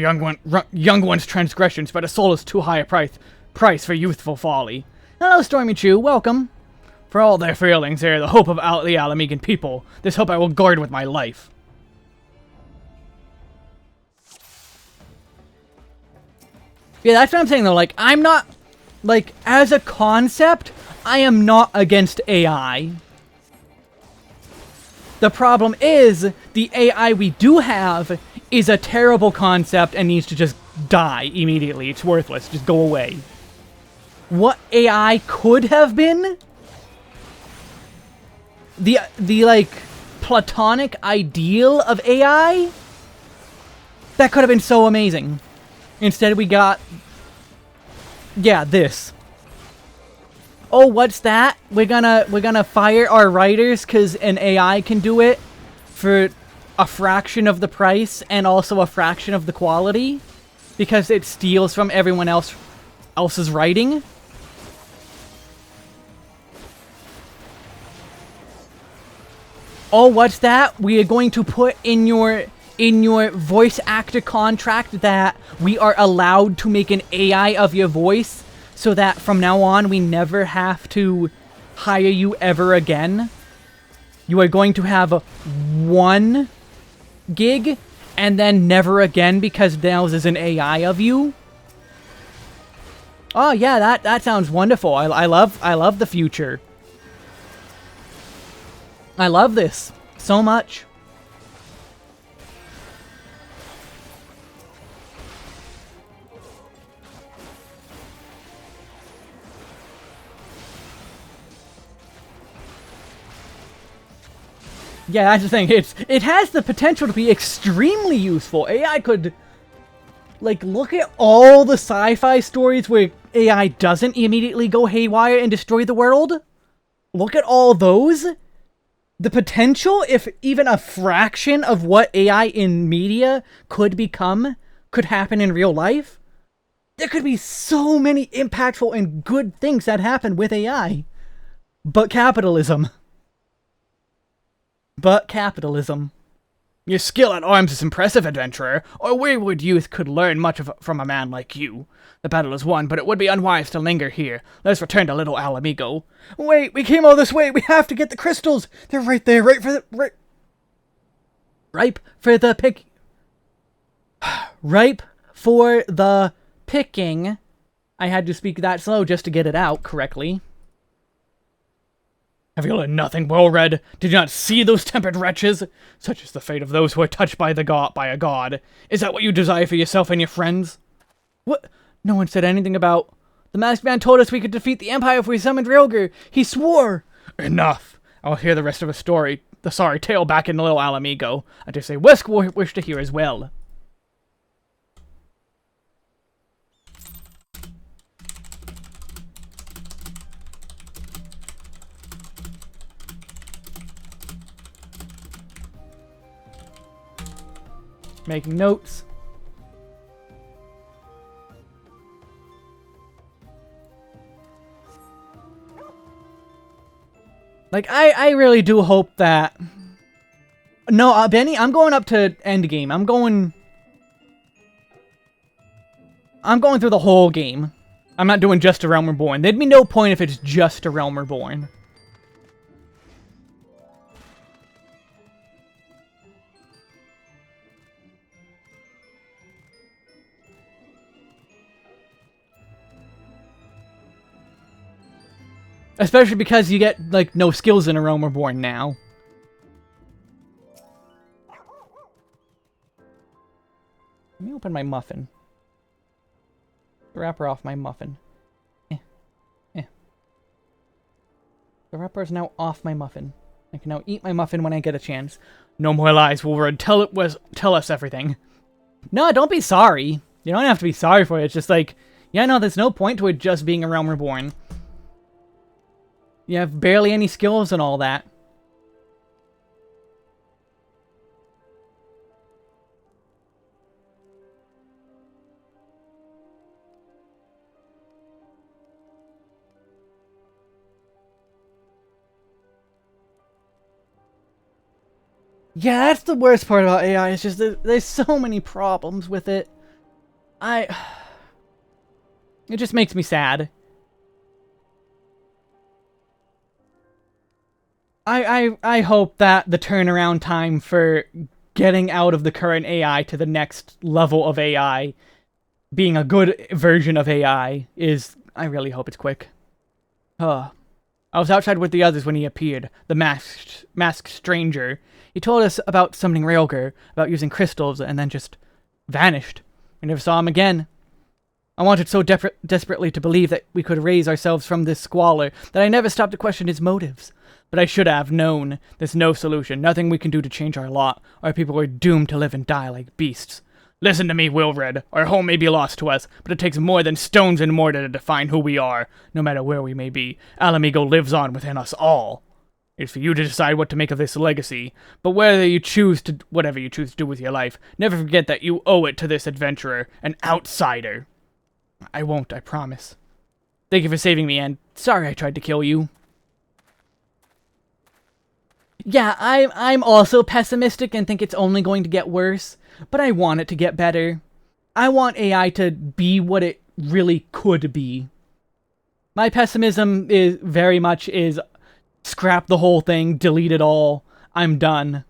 young one's transgressions, but a soul is too high a price for youthful folly. Hello, Stormy Chew, welcome. For all their failings, they are the hope of the Alamegan people. This hope I will guard with my life. Yeah, that's what I'm saying though, like, I'm not, like, as a concept, I am not against AI. The problem is, the AI we do have is a terrible concept and needs to just die immediately. It's worthless. Just go away. What AI could have been? The like, platonic ideal of AI? That could have been so amazing. Instead we got... yeah, this. Oh, what's that? We're gonna fire our writers because an AI can do it for a fraction of the price and also a fraction of the quality because it steals from everyone else's writing. Oh, what's that? We are going to put in your voice actor contract that we are allowed to make an AI of your voice so that from now on we never have to hire you ever again. You are going to have one gig and then never again because now there's an AI of you. Oh yeah, that sounds wonderful. I love the future. I love this so much. Yeah, that's the thing. It has the potential to be extremely useful. AI could, like, look at all the sci-fi stories where AI doesn't immediately go haywire and destroy the world. Look at all those. The potential, if even a fraction of what AI in media could become, could happen in real life. There could be so many impactful and good things that happen with AI. But capitalism. But capitalism. Your skill at arms is impressive, adventurer. Our wayward youth could learn much from a man like you. The battle is won, but it would be unwise to linger here. Let's return to Little Alamigo. Wait, we came all this way. We have to get the crystals. They're right there, ripe for the picking. I had to speak that slow just to get it out correctly. Have you learned nothing, well-read? Did you not see those tempered wretches? Such is the fate of those who are touched by a god. Is that what you desire for yourself and your friends? What? No one said anything about... The masked man told us we could defeat the Empire if we summoned Rilger. He swore! Enough! I'll hear the rest of the sorry tale back in Little Alamigo. I dare say Wesk will wish to hear as well. Making notes. Like, I really do hope that... No, Benny, I'm going up to endgame. I'm going through the whole game. I'm not doing just A Realm Reborn. There'd be no point if it's just A Realm Reborn. Especially because you get, like, no skills in A Realm Reborn now. Let me open my muffin. The wrapper off my muffin. The wrapper is now off my muffin. I can now eat my muffin when I get a chance. No more lies, Wolverine. Tell us everything. No, don't be sorry. You don't have to be sorry for it. It's just like, yeah, no, there's no point to it just being A Realm Reborn. You have barely any skills and all that. Yeah, that's the worst part about AI. It's just that there's so many problems with it. It just makes me sad. I hope that the turnaround time for getting out of the current AI to the next level of AI, being a good version of AI, I really hope it's quick. I was outside with the others when he appeared, the masked stranger. He told us about summoning Railger, about using crystals, and then just vanished. We never saw him again. I wanted so desperately to believe that we could raise ourselves from this squalor that I never stopped to question his motives. But I should have known. There's no solution, nothing we can do to change our lot. Our people are doomed to live and die like beasts. Listen to me, Wilred. Our home may be lost to us, but it takes more than stones and mortar to define who we are. No matter where we may be, Alamigo lives on within us all. It's for you to decide what to make of this legacy, but whatever you choose to do with your life, never forget that you owe it to this adventurer, an outsider. I won't, I promise. Thank you for saving me, and sorry I tried to kill you. Yeah, I'm also pessimistic and think it's only going to get worse, but I want it to get better. I want AI to be what it really could be. My pessimism is very much scrap the whole thing, delete it all, I'm done.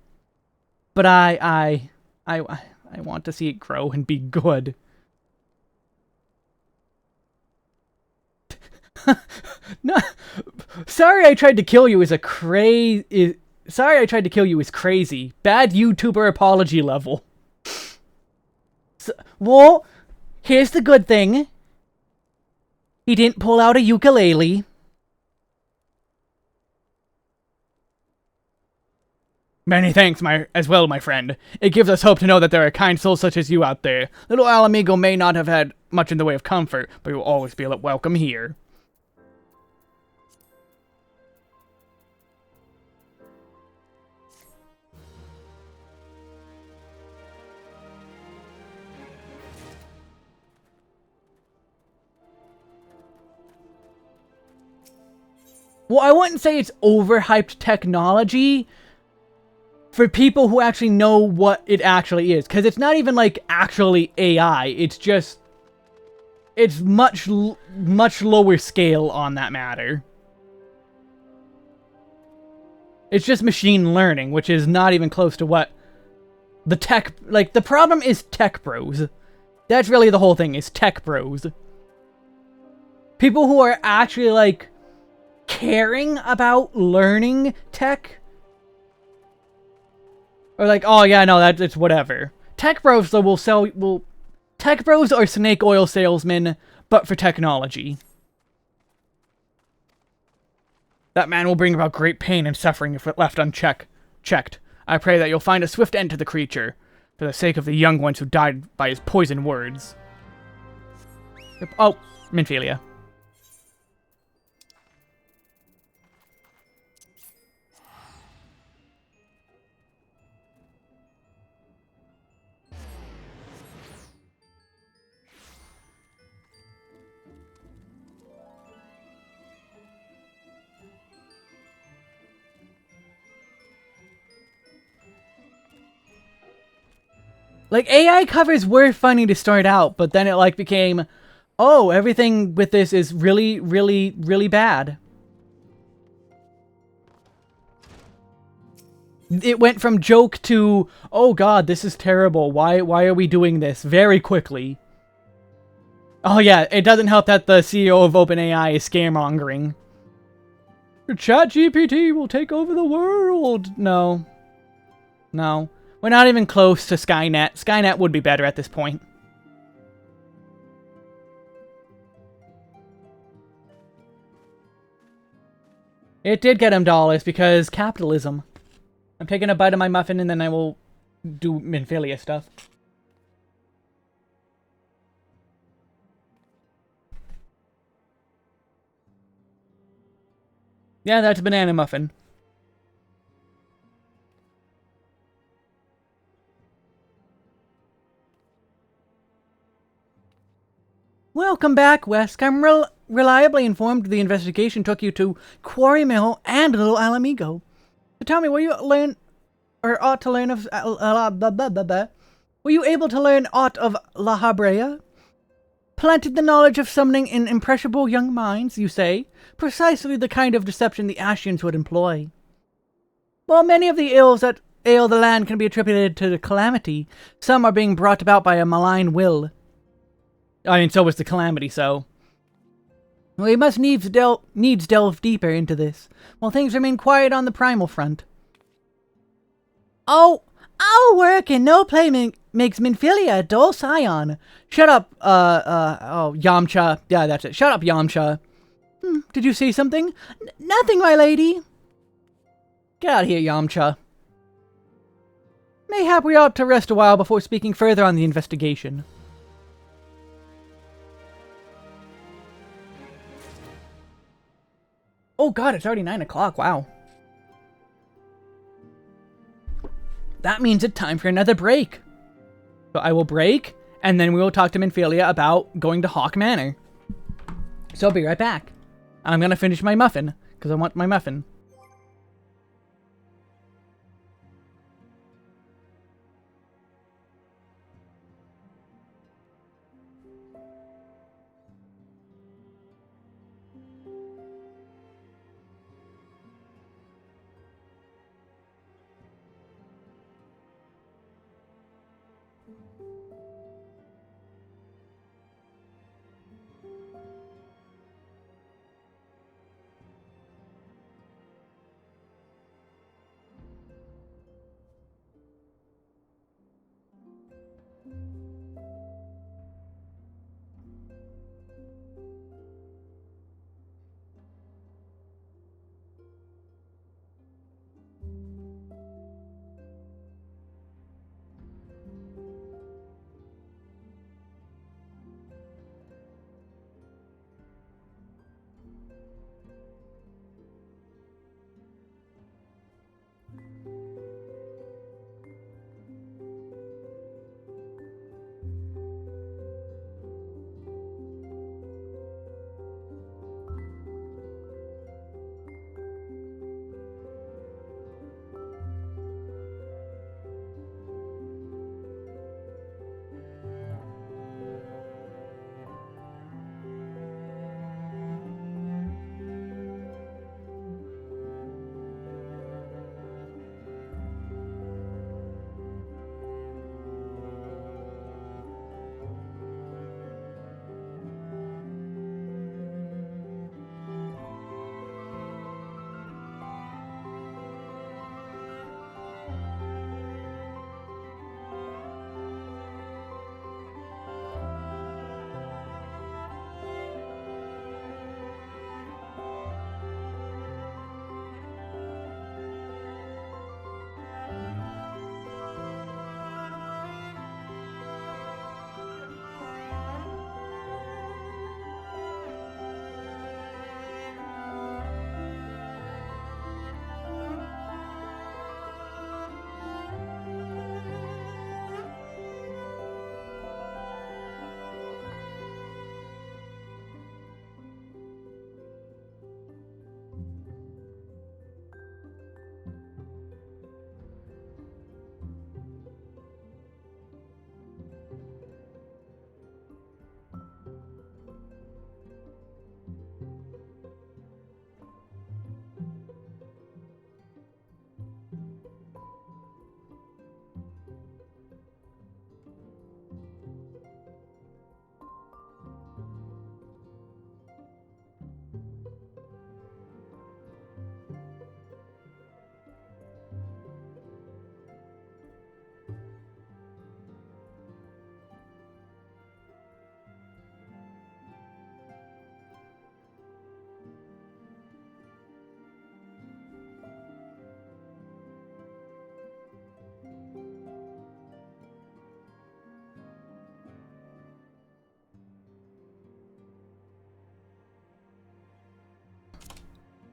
But I want to see it grow and be good. No, sorry I tried to kill you is sorry I tried to kill you is crazy. Bad YouTuber apology level. Well, here's the good thing. He didn't pull out a ukulele. Many thanks, as well, my friend. It gives us hope to know that there are kind souls such as you out there. Little Alamigo may not have had much in the way of comfort, but you'll always be welcome here. Well, I wouldn't say it's overhyped technology for people who actually know what it actually is. Because it's not even, actually AI. It's just... It's much lower scale on that matter. It's just machine learning, which is not even close to what the tech... the problem is tech bros. That's really the whole thing, is tech bros. People who are actually, caring about learning tech, or oh yeah, no, it's whatever. Tech bros though tech bros are snake oil salesmen, but for technology. That man will bring about great pain and suffering if left unchecked. I pray that you'll find a swift end to the creature, for the sake of the young ones who died by his poison words. Oh, Minphilia. AI covers were funny to start out, but then it, became, oh, everything with this is really, really, really bad. It went from joke to, oh god, this is terrible, why are we doing this, very quickly. Oh yeah, it doesn't help that the CEO of OpenAI is scaremongering. ChatGPT will take over the world! No. No. We're not even close to Skynet. Skynet would be better at this point. It did get him dollars because capitalism. I'm taking a bite of my muffin and then I will do Minphilia stuff. Yeah, that's a banana muffin. Welcome back, Wesk. I'm reliably informed the investigation took you to Quarry Mill and Little Alamigo. So tell me, were you able to learn aught of La Habrea? Planted the knowledge of summoning in impressionable young minds, you say? Precisely the kind of deception the Ascians would employ. While many of the ills that ail the land can be attributed to the calamity, some are being brought about by a malign will. I mean, so was the calamity, so... We must needs delve deeper into this, while things remain quiet on the primal front. Oh, our work and no play makes Minfilia a dull scion. Shut up, Yamcha. Yeah, that's it. Shut up, Yamcha. Did you say something? Nothing, my lady. Get out of here, Yamcha. Mayhap we ought to rest a while before speaking further on the investigation. Oh god, it's already 9 o'clock, wow. That means it's time for another break. So I will break, and then we will talk to Minfilia about going to Hawk Manor. So I'll be right back. I'm gonna finish my muffin, because I want my muffin.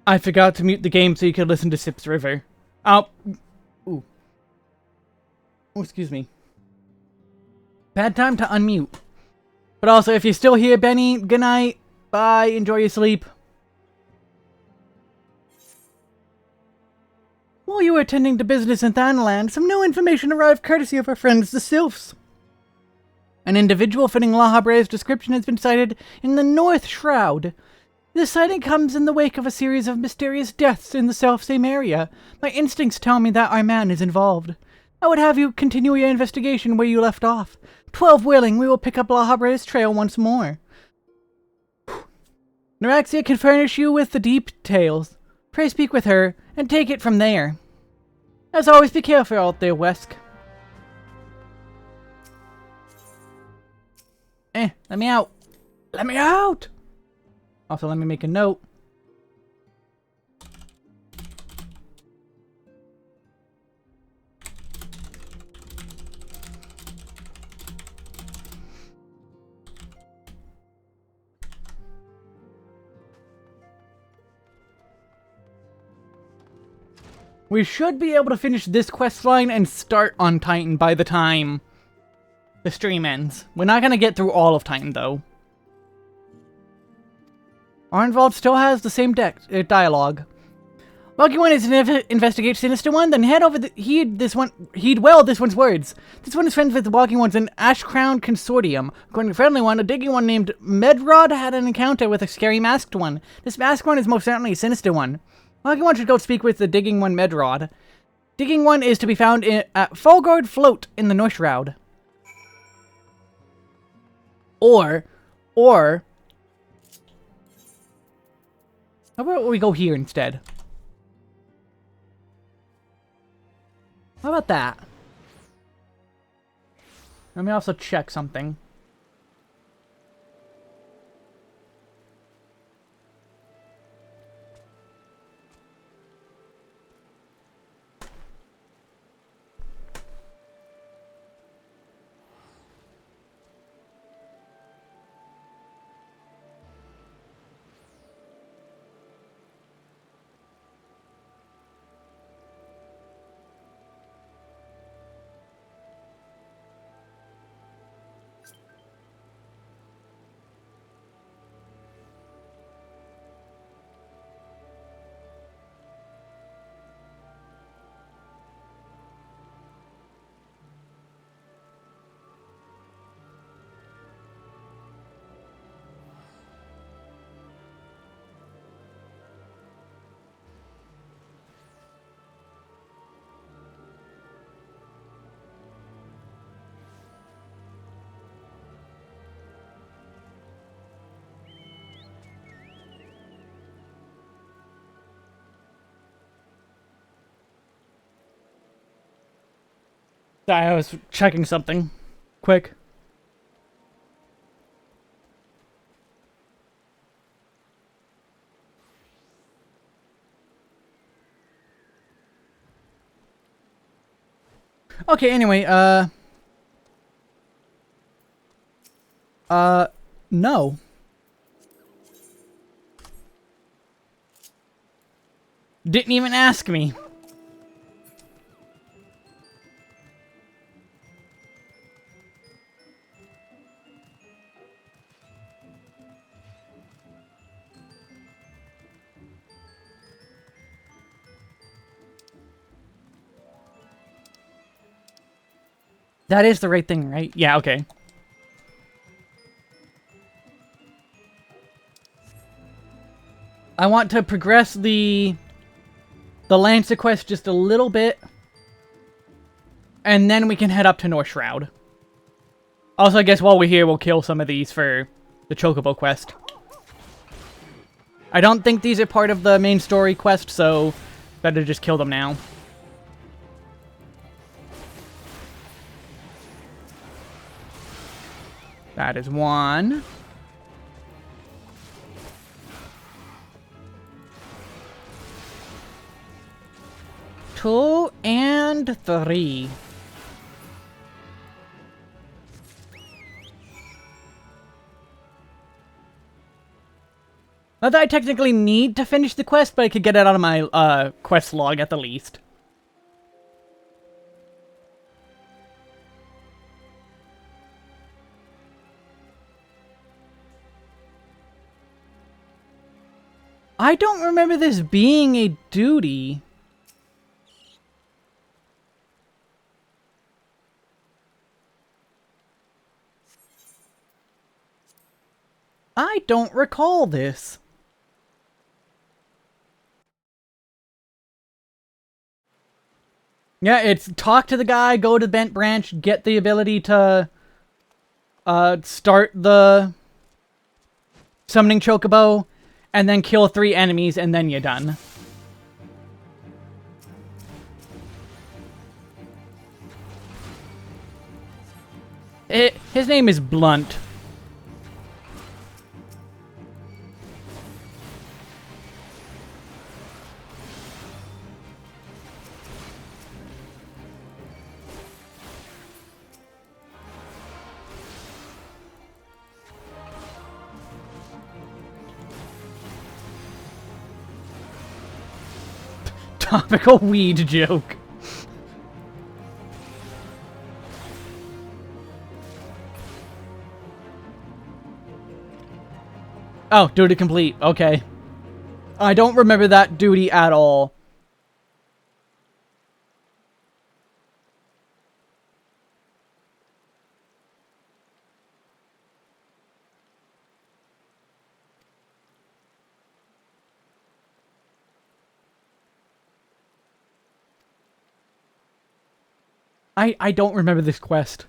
I forgot to mute the game so you could listen to Sips River. Oh. Ooh. Oh, excuse me. Bad time to unmute. But also, if you're still here, Benny, good night. Bye. Enjoy your sleep. While you were attending to business in Thanaland, some new information arrived courtesy of our friends, the Sylphs. An individual fitting La Habre's description has been sighted in the North Shroud. This sighting comes in the wake of a series of mysterious deaths in the self-same area. My instincts tell me that our man is involved. I would have you continue your investigation where you left off. 12 willing, we will pick up La Habre's trail once more. Neuraxia can furnish you with the details. Pray speak with her, and take it from there. As always, be careful out there, Wesk. Let me out. Let me out! Also, let me make a note. We should be able to finish this quest line and start on Titan by the time the stream ends. We're not going to get through all of Titan, though. Arnvald still has the same dialogue. Lucky one is to investigate Sinister One, then head over heed well this one's words. This one is friends with the Walking Ones and Ash Crown Consortium. According to Friendly One, a digging one named Medrod had an encounter with a scary masked one. This masked one is most certainly a Sinister One. Lucky one should go speak with the digging one Medrod. Digging one is to be found at Fulgord Float in the North Shroud. Or, how about we go here instead? How about that? Let me also check something. Sorry, I was checking something. Quick. Okay, anyway, no. Didn't even ask me. That is the right thing, right? Yeah, okay. I want to progress the Lancer quest just a little bit. And then we can head up to North Shroud. Also, I guess while we're here, we'll kill some of these for the Chocobo quest. I don't think these are part of the main story quest, so better just kill them now. That is one. Two and three. Not that I technically need to finish the quest, but I could get it out of my quest log at the least. I don't remember this being a duty. I don't recall this. Yeah, it's talk to the guy, go to Bent Branch, get the ability to start the summoning chocobo, and then kill 3 enemies, and then you're done. His name is Blunt. Topical weed joke. Oh, duty complete. Okay. I don't remember that duty at all. I don't remember this quest.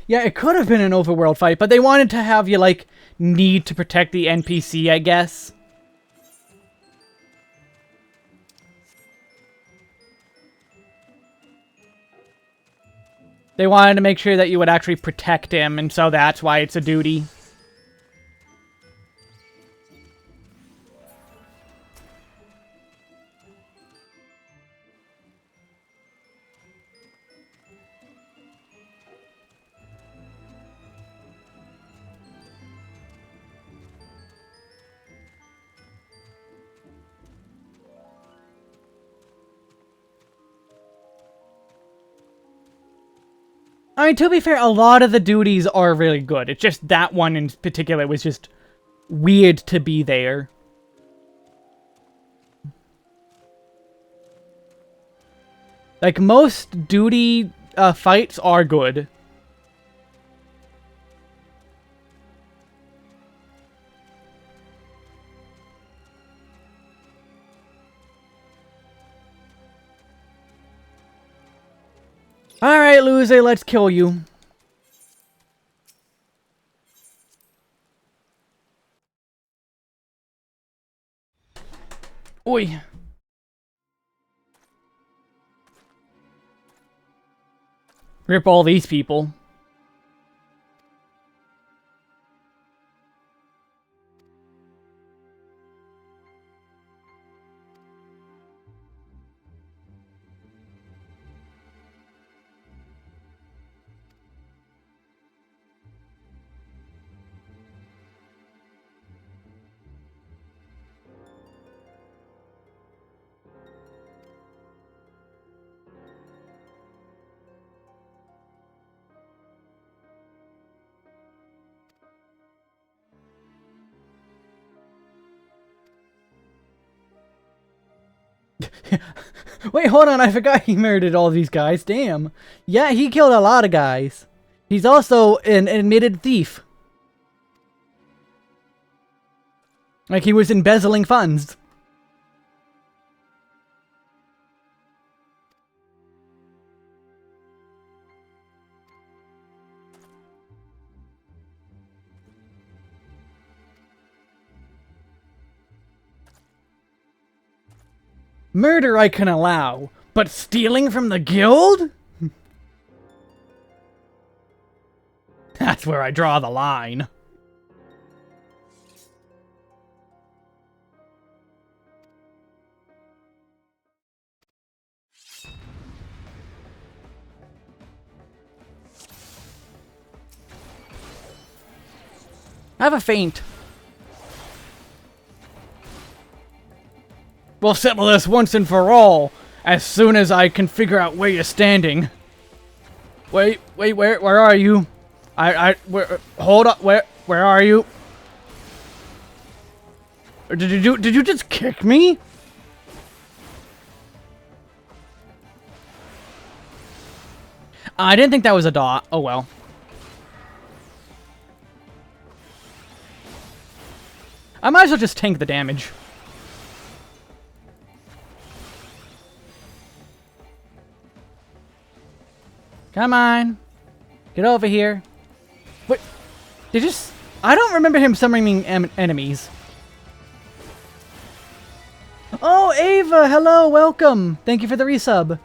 Yeah, it could have been an overworld fight, but they wanted to have you, like, need to protect the NPC, I guess. They wanted to make sure that you would actually protect him, and so that's why it's a duty. I mean, to be fair, a lot of the duties are really good. It's just that one in particular was just weird to be there. Like, most duty fights are good. Alright, loser, let's kill you. Oi. Rip all these people. Wait, hold on, I forgot he murdered all these guys, damn. Yeah, he killed a lot of guys. He's also an admitted thief. Like, he was embezzling funds. Murder I can allow, but stealing from the guild? That's where I draw the line. I have a feint. We'll settle this once and for all, as soon as I can figure out where you're standing. Wait, where are you? Hold up, where are you? Or did you just kick me? I didn't think that was a dot. Oh well. I might as well just tank the damage. Come on. Get over here. What? They just... I don't remember him summoning enemies. Oh, Ava! Hello, welcome! Thank you for the resub.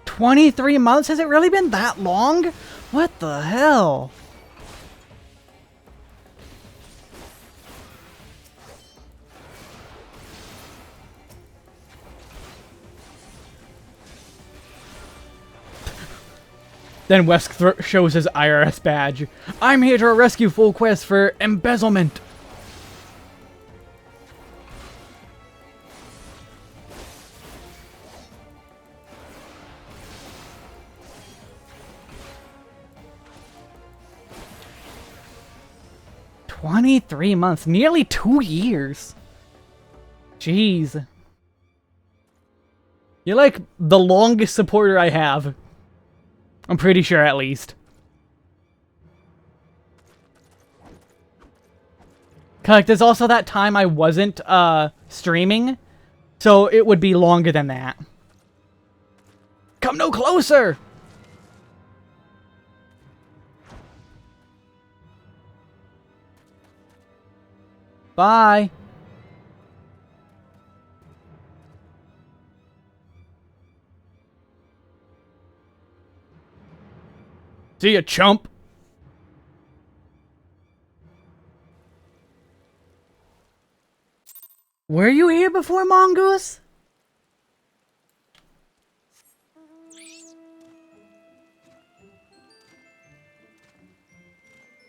23 months? Has it really been that long? What the hell? Then Wesk shows his IRS badge. I'm here to rescue full quest for embezzlement. "23 months, nearly 2 years. Jeez. You're like the longest supporter I have. I'm pretty sure, at least. Like, there's also that time I wasn't, streaming. So, it would be longer than that. Come no closer! Bye! See ya, chump! Were you here before, Mongoose?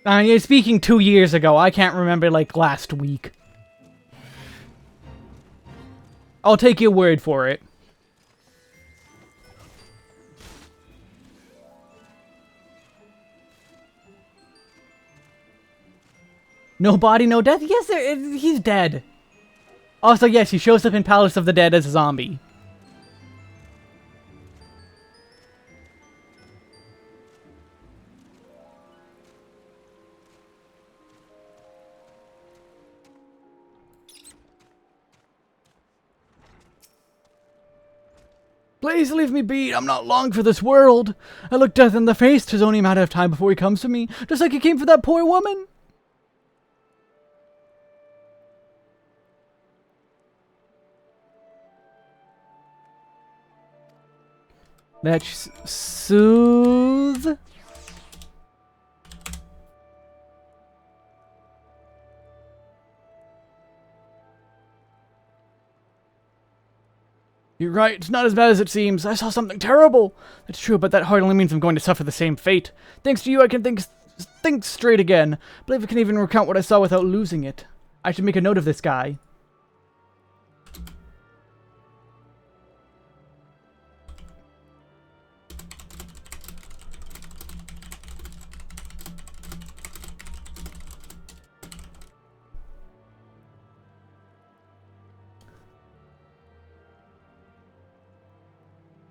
You're speaking 2 years ago. I can't remember, like, last week. I'll take your word for it. No body, no death? Yes, he's dead. Also, yes, he shows up in Palace of the Dead as a zombie. Please leave me be. I'm not long for this world. I look death in the face. 'Tis only a matter of time before he comes to me, just like he came for that poor woman. Let's soothe. You're right, it's not as bad as it seems. I saw something terrible. It's true, but that hardly means I'm going to suffer the same fate. Thanks to you, I can think straight again. I believe I can even recount what I saw without losing it. I should make a note of this guy.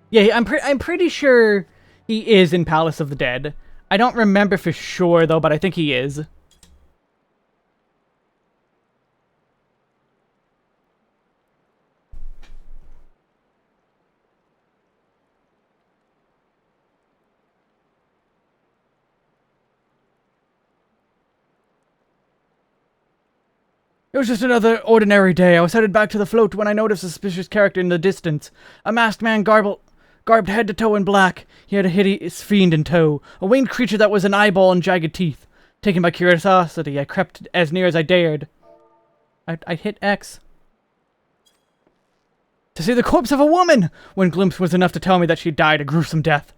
Yeah, I'm pretty sure he is in Palace of the Dead. I don't remember for sure, though, but I think he is. It was just another ordinary day. I was headed back to the float when I noticed a suspicious character in the distance. A masked man garbed head to toe in black. He had a hideous fiend in tow, a winged creature that was an eyeball and jagged teeth. Taken by curiosity, I crept as near as I dared. I hit X. To see the corpse of a woman! One glimpse was enough to tell me that she died a gruesome death.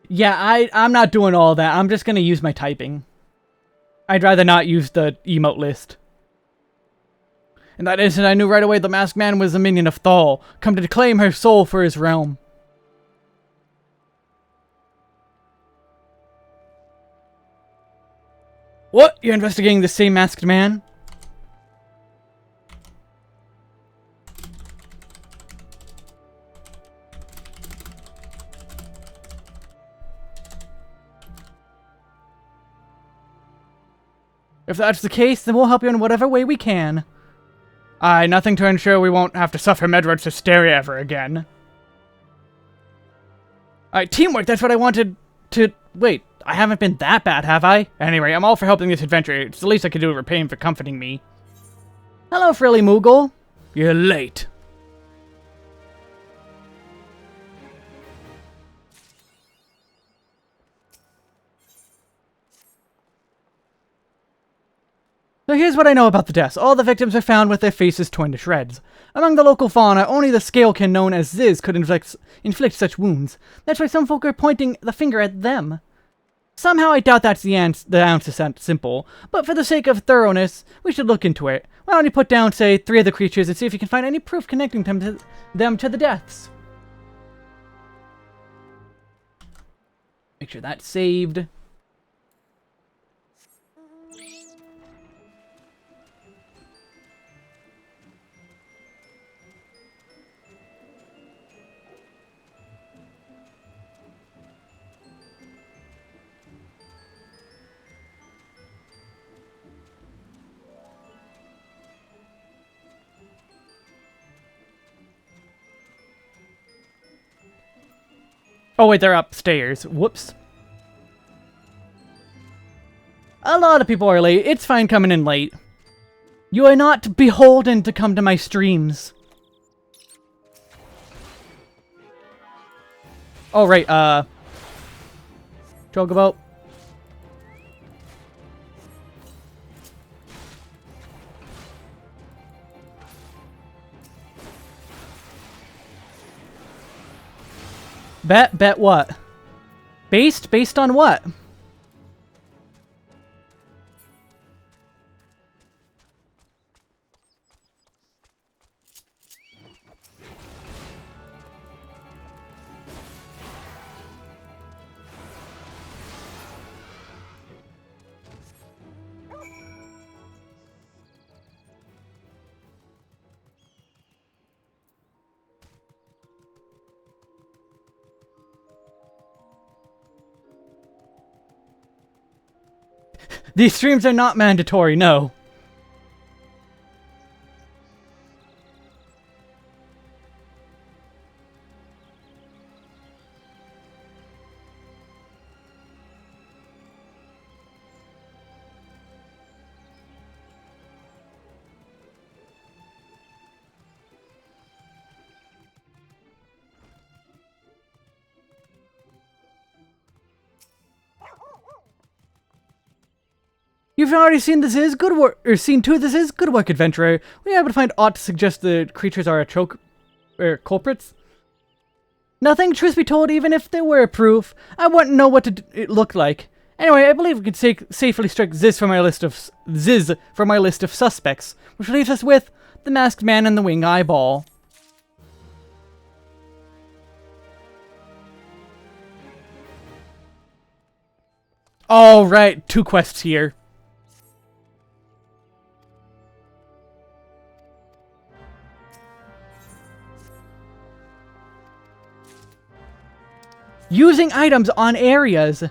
Yeah, I'm not doing all that. I'm just gonna use my typing. I'd rather not use the emote list. In that instant, I knew right away the masked man was a minion of Thal, come to claim her soul for his realm. What? You're investigating the same masked man? If that's the case, then we'll help you in whatever way we can. Aye, nothing to ensure we won't have to suffer Medrod's hysteria ever again. Alright, teamwork, that's what I wanted to... Wait, I haven't been that bad, have I? Anyway, I'm all for helping this adventure. It's the least I could do to repay him for comforting me. Hello, Frilly Moogle. You're late. So here's what I know about the deaths. All the victims are found with their faces torn to shreds. Among the local fauna, only the scalekin known as Ziz could inflict such wounds. That's why some folk are pointing the finger at them. Somehow I doubt that's the answer simple, but for the sake of thoroughness, we should look into it. Why don't you put down, say, 3 of the creatures and see if you can find any proof connecting them to the deaths. Make sure that's saved. Oh wait, they're upstairs. Whoops. A lot of people are late. It's fine coming in late. You are not beholden to come to my streams. Oh, right, Chocobo. Bet what? Based on what? These streams are not mandatory, no. You've already seen this is good work, or seen 2 this is good work, adventurer. Were you able to find aught to suggest the creatures are culprits? Nothing, truth be told, even if there were proof, I wouldn't know what it looked like. Anyway, I believe we can safely strike Ziz from my list of suspects, which leaves us with the masked man and the wing eyeball. All right, 2 quests here. Using items on areas.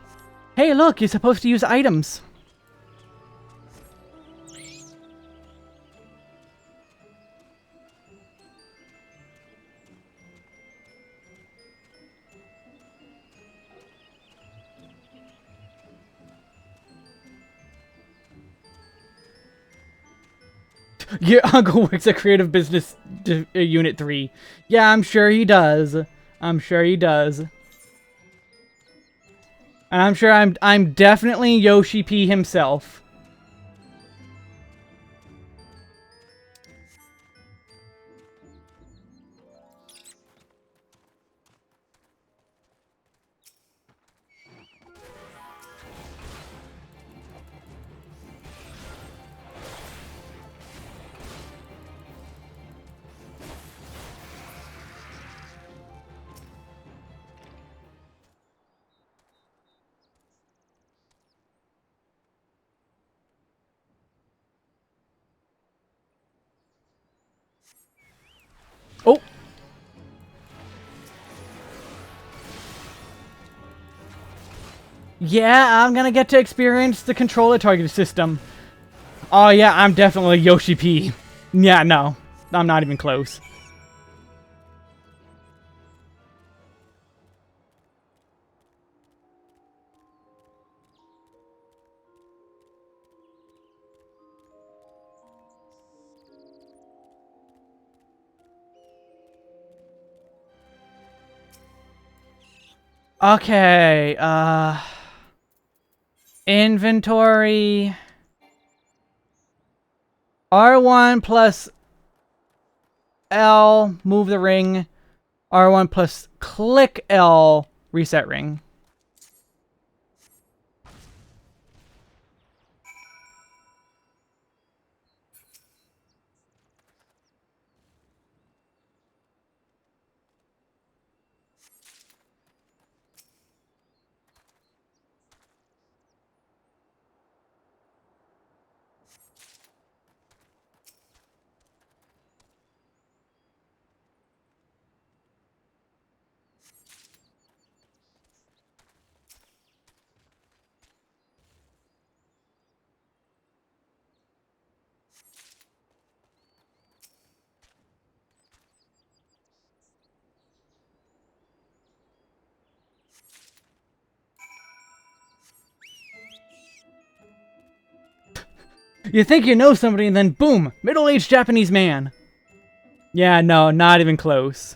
Hey, look, you're supposed to use items. Your uncle works at Creative Business Unit 3. Yeah, I'm sure he does. I'm sure he does. And I'm sure I'm definitely Yoshi P himself. Oh! Yeah, I'm gonna get to experience the controller target system. Oh yeah, I'm definitely Yoshi P. Yeah, no. I'm not even close. Okay, inventory. R1 plus L, move the ring. R1 plus click L, reset ring. You think you know somebody and then boom, middle-aged Japanese man. Yeah, no, not even close.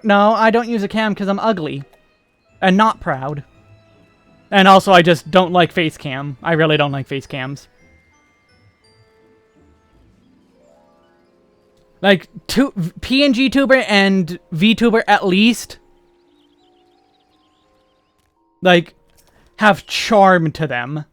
No, I don't use a cam because I'm ugly. And not proud. And also I just don't like face cam. I really don't like face cams. Like, PNG tuber and VTuber at least, like, have charm to them.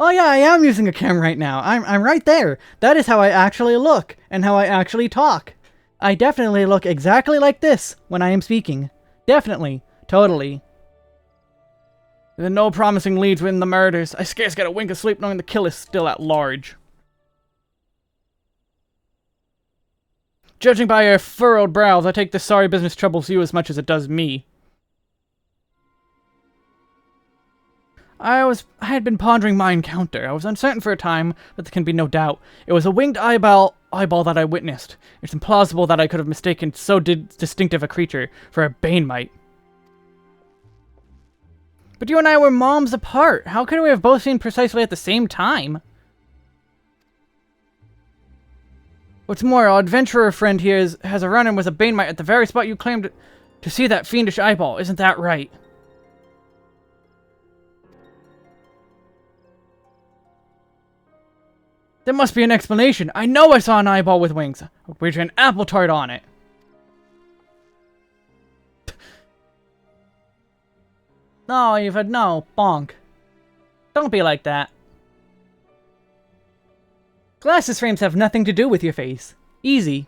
Oh yeah, I am using a cam right now. I'm right there. That is how I actually look, and how I actually talk. I definitely look exactly like this when I am speaking. Definitely. Totally. There are no promising leads within the murders. I scarce get a wink of sleep knowing the kill is still at large. Judging by your furrowed brows, I take this sorry business troubles you as much as it does me. I had been pondering my encounter. I was uncertain for a time, but there can be no doubt. It was a winged eyeball that I witnessed. It's implausible that I could have mistaken so distinctive a creature for a bane mite. But you and I were moms apart. How could we have both seen precisely at the same time? What's more, our adventurer friend here has a run-in with a bane mite at the very spot you claimed to see that fiendish eyeball. Isn't that right? There must be an explanation. I know I saw an eyeball with wings. With an apple tart on it. No, Eva, no. Bonk. Don't be like that. Glasses frames have nothing to do with your face. Easy.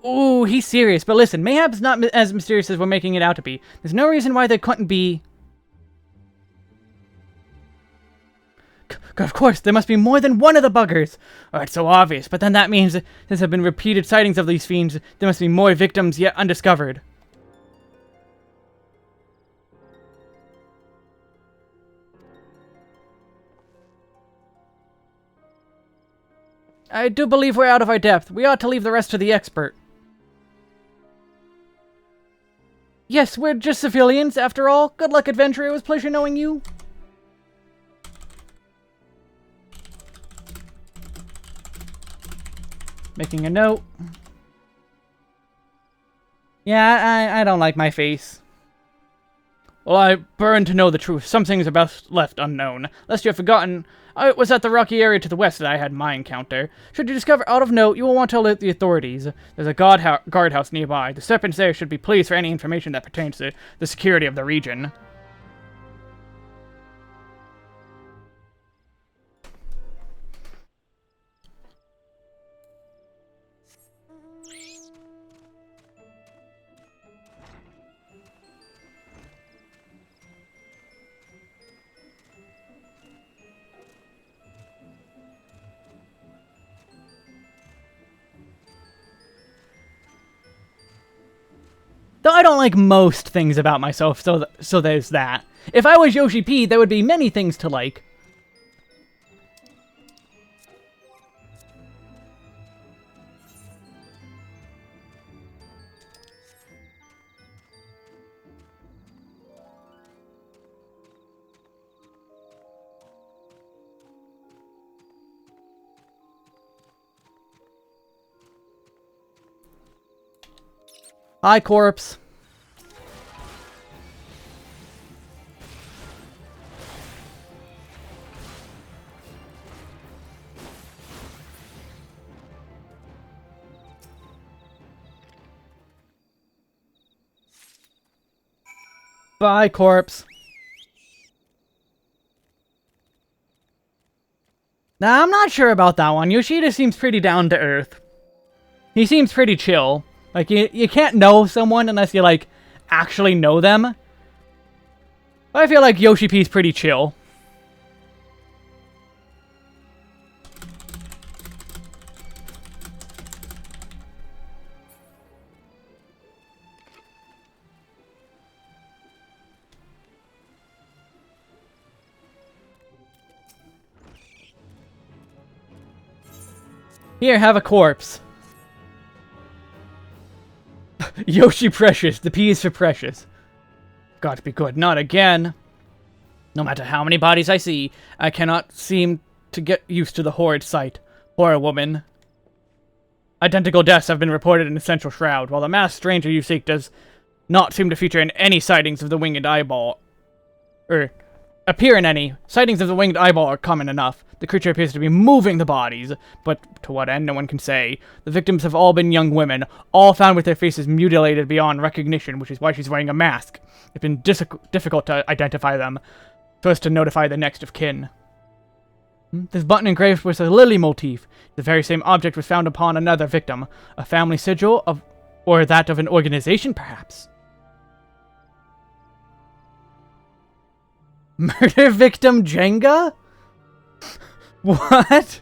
Ooh, he's serious. But listen, mayhap's not as mysterious as we're making it out to be. There's no reason why there couldn't be... Of course, there must be more than one of the buggers. Oh, it's so obvious. But then that means, since there have been repeated sightings of these fiends, there must be more victims yet undiscovered. I do believe we're out of our depth. We ought to leave the rest to the expert. Yes, we're just civilians, after all. Good luck, adventurer. It was a pleasure knowing you. Making a note. Yeah, I don't like my face. Well, I burn to know the truth. Some things are best left unknown. Lest you have forgotten, it was at the rocky area to the west that I had my encounter. Should you discover aught of note, you will want to alert the authorities. There's a guardhouse nearby. The serpents there should be pleased for any information that pertains to the security of the region. Though I don't like most things about myself, so there's that. If I was Yoshi P, there would be many things to like. Hi, corpse. Bye, corpse. Nah, I'm not sure about that one. Yoshida seems pretty down to earth. He seems pretty chill. Like, you can't know someone unless you, like, actually know them. But I feel like Yoshi P's pretty chill. Here, have a corpse. Yoshi Precious. The P is for precious. Got to be good. Not again. No matter how many bodies I see, I cannot seem to get used to the horrid sight. Poor woman. Identical deaths have been reported in the Central Shroud, while the masked stranger you seek does not seem to feature in any sightings of the winged eyeball. Appear in any. Sightings of the winged eyeball are common enough. The creature appears to be moving the bodies, but to what end no one can say. The victims have all been young women, all found with their faces mutilated beyond recognition, which is why she's wearing a mask. It's been difficult to identify them, so as to notify the next of kin. This button engraved with a lily motif. The very same object was found upon another victim. A family sigil of, or that of an organization, perhaps. Murder victim Jenga? What?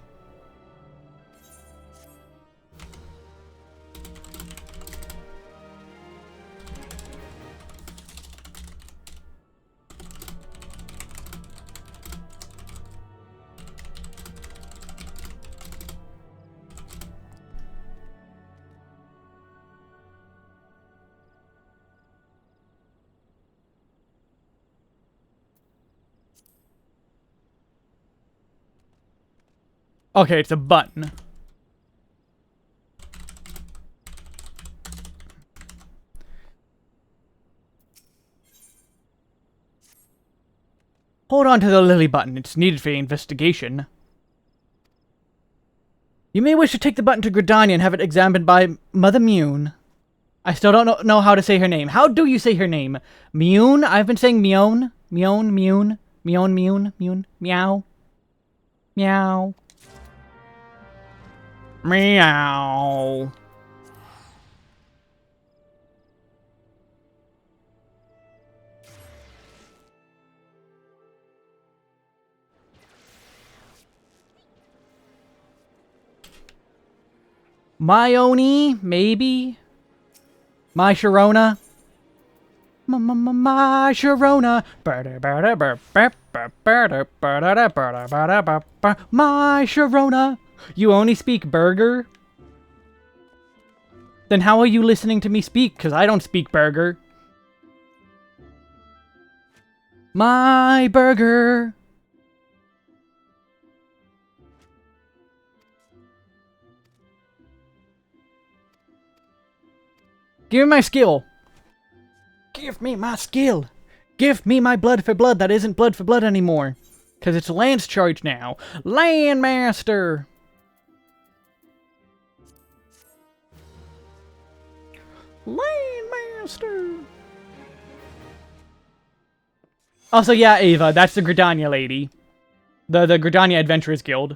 Okay, it's a button. Hold on to the lily button. It's needed for the investigation. You may wish to take the button to Gridania and have it examined by Mother Mune. I still don't know how to say her name. How do you say her name? Mune? I've been saying Mione. Mione, Mune. Mione, Mune. Mune. Meow. Meow. Meow. Myoni, maybe? My Sharona? My Sharona. My Sharona. You only speak burger? Then how are you listening to me speak? Because I don't speak burger. My burger. Give me my skill. Give me my skill. Give me my blood for blood that isn't blood for blood anymore. Because it's Lance charge now. Landmaster! Landmaster! Also, yeah, Ava, that's the Gridania lady. The Gridania Adventurers Guild.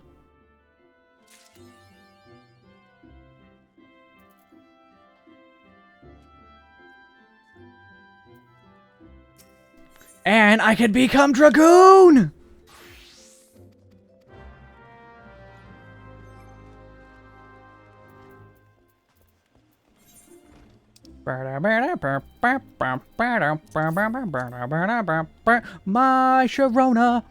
And I could become Dragoon! My Sharona.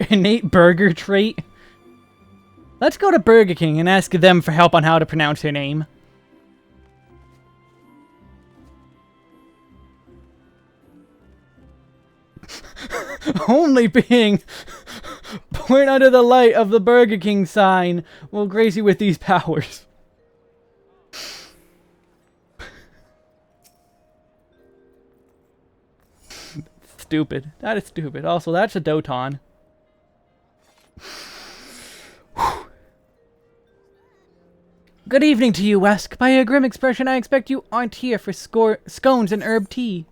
Innate burger trait. Let's go to Burger King and ask them for help on how to pronounce her name. Only being born under the light of the Burger King sign will grace you with these powers. Stupid. That is stupid. Also, that's a Doton. Good evening to you, Wesk. By your grim expression, I expect you aren't here for scones and herb tea.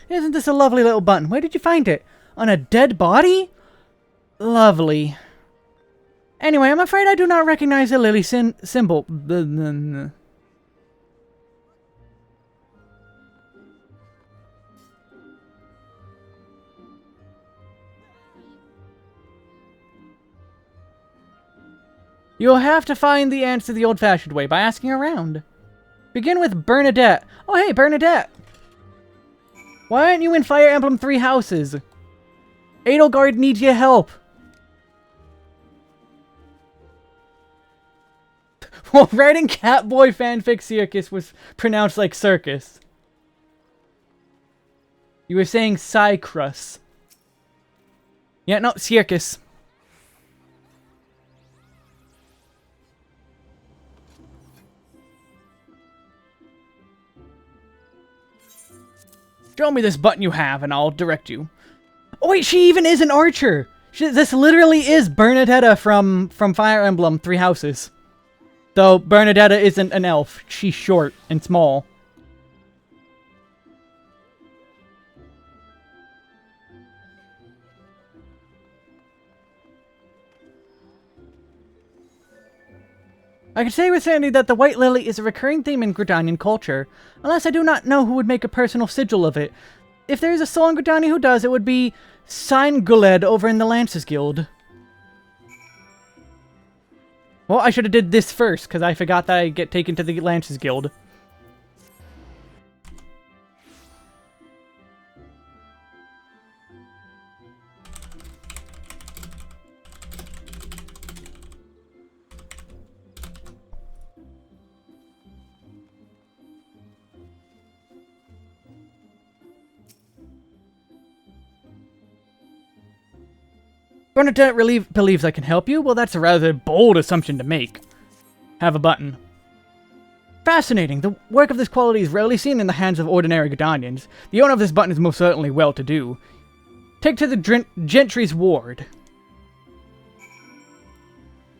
Isn't this a lovely little button? Where did you find it? On a dead body? Lovely. Anyway, I'm afraid I do not recognize the lily symbol. You'll have to find the answer the old-fashioned way by asking around. Begin with Bernadette. Oh, hey, Bernadette. Why aren't you in Fire Emblem 3 Houses? Edelgard needs your help. Well, writing Catboy fanfic circus was pronounced like circus. You were saying Cycrus. Yeah, no, circus. Show me this button you have, and I'll direct you. Oh wait, she even is an archer! This literally is Bernadetta from Fire Emblem 3 Houses. Though Bernadetta isn't an elf. She's short and small. I can say with certainty that the White Lily is a recurring theme in Gridanian culture, unless I do not know who would make a personal sigil of it. If there is a soul in Gridania who does, it would be Seinguled over in the Lancers Guild. Well, I should have did this first, because I forgot that I get taken to the Lancers Guild. Bernadette really believes I can help you? Well, that's a rather bold assumption to make. Have a button. Fascinating. The work of this quality is rarely seen in the hands of ordinary Gridanians. The owner of this button is most certainly well-to-do. Take to the Gentry's ward.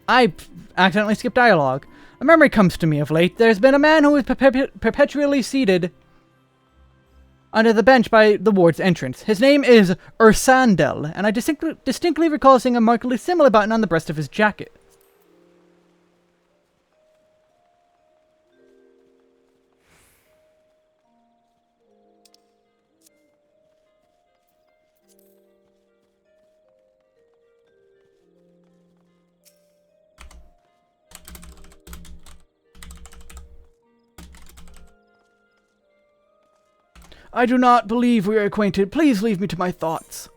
I accidentally skipped dialogue. A memory comes to me of late. There's been a man who is perpetually seated under the bench by the ward's entrance. His name is Ursandel, and I distinctly recall seeing a markedly similar button on the breast of his jacket. I do not believe we are acquainted. Please leave me to my thoughts.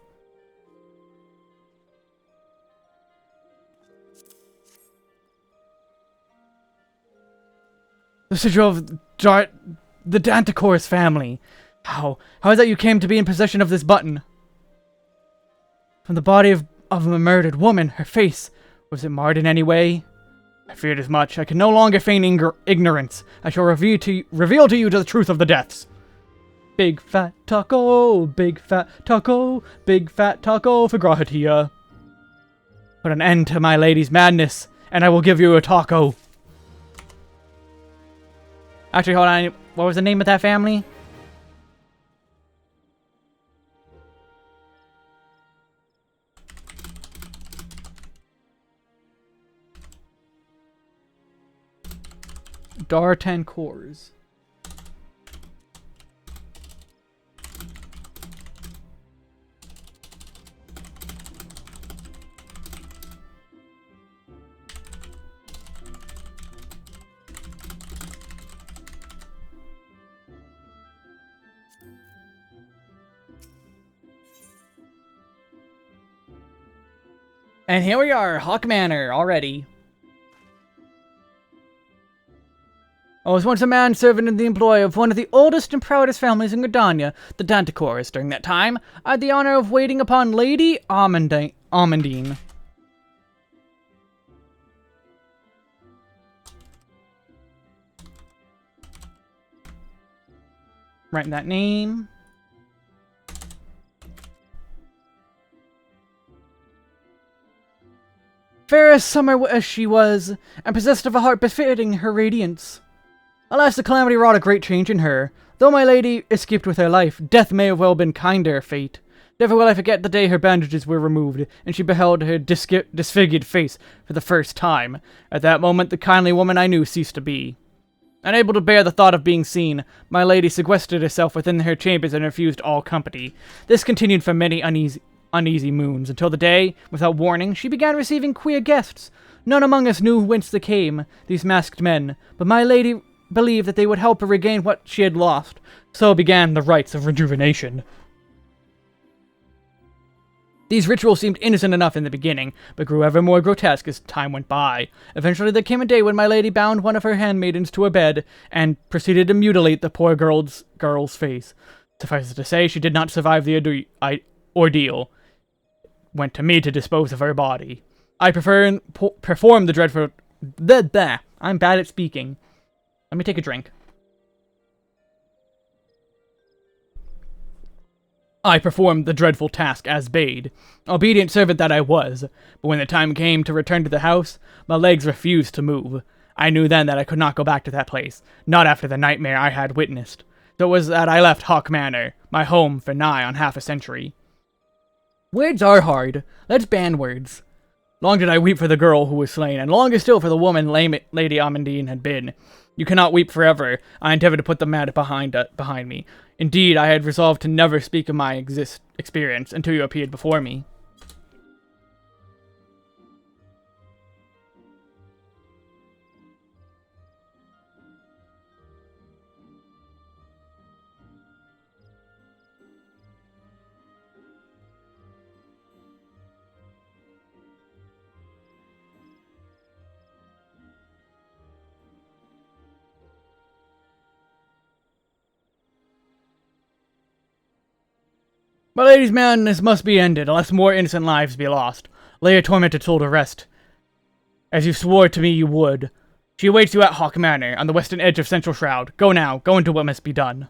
The sigil of the Danticor's family. How is that you came to be in possession of this button? From the body of a murdered woman, her face. Was it marred in any way? I feared as much. I can no longer feign ignorance. I shall reveal to you the truth of the deaths. Big fat taco, big fat taco, big fat taco for gratia. Put an end to my lady's madness, and I will give you a taco. Actually, hold on. What was the name of that family? Dartancors. And here we are, Hawk Manor, already. I was once a man servant in the employ of one of the oldest and proudest families in Gridania, the Danticors. During that time, I had the honor of waiting upon Lady Amandine. Writing that name. Fair as summer as she was, and possessed of a heart befitting her radiance. Alas, the calamity wrought a great change in her. Though my lady escaped with her life, death may have well been kinder fate. Never will I forget the day her bandages were removed, and she beheld her disfigured face for the first time. At that moment, the kindly woman I knew ceased to be. Unable to bear the thought of being seen, my lady sequestered herself within her chambers and refused all company. This continued for many uneasy moons, until the day, without warning, she began receiving queer guests. None among us knew whence they came, these masked men, but my lady believed that they would help her regain what she had lost. So began the rites of rejuvenation. These rituals seemed innocent enough in the beginning, but grew ever more grotesque as time went by. Eventually there came a day when my lady bound one of her handmaidens to a bed, and proceeded to mutilate the poor girl's face. Suffice it to say, she did not survive the ordeal. Went to me to dispose of her body. I performed the dreadful... I'm bad at speaking. Let me take a drink. I performed the dreadful task as bade. Obedient servant that I was. But when the time came to return to the house, my legs refused to move. I knew then that I could not go back to that place, not after the nightmare I had witnessed. So it was that I left Hawk Manor, my home for nigh on half a century. Words are hard. Let's ban words. Long did I weep for the girl who was slain, and longer still for the woman Lady Amandine had been. You cannot weep forever. I endeavored to put the matter behind me. Indeed, I had resolved to never speak of my experience until you appeared before me. My lady's madness must be ended, unless more innocent lives be lost. Lay your tormented soul to rest, as you swore to me you would. She awaits you at Hawk Manor, on the western edge of Central Shroud. Go now, go and do what must be done.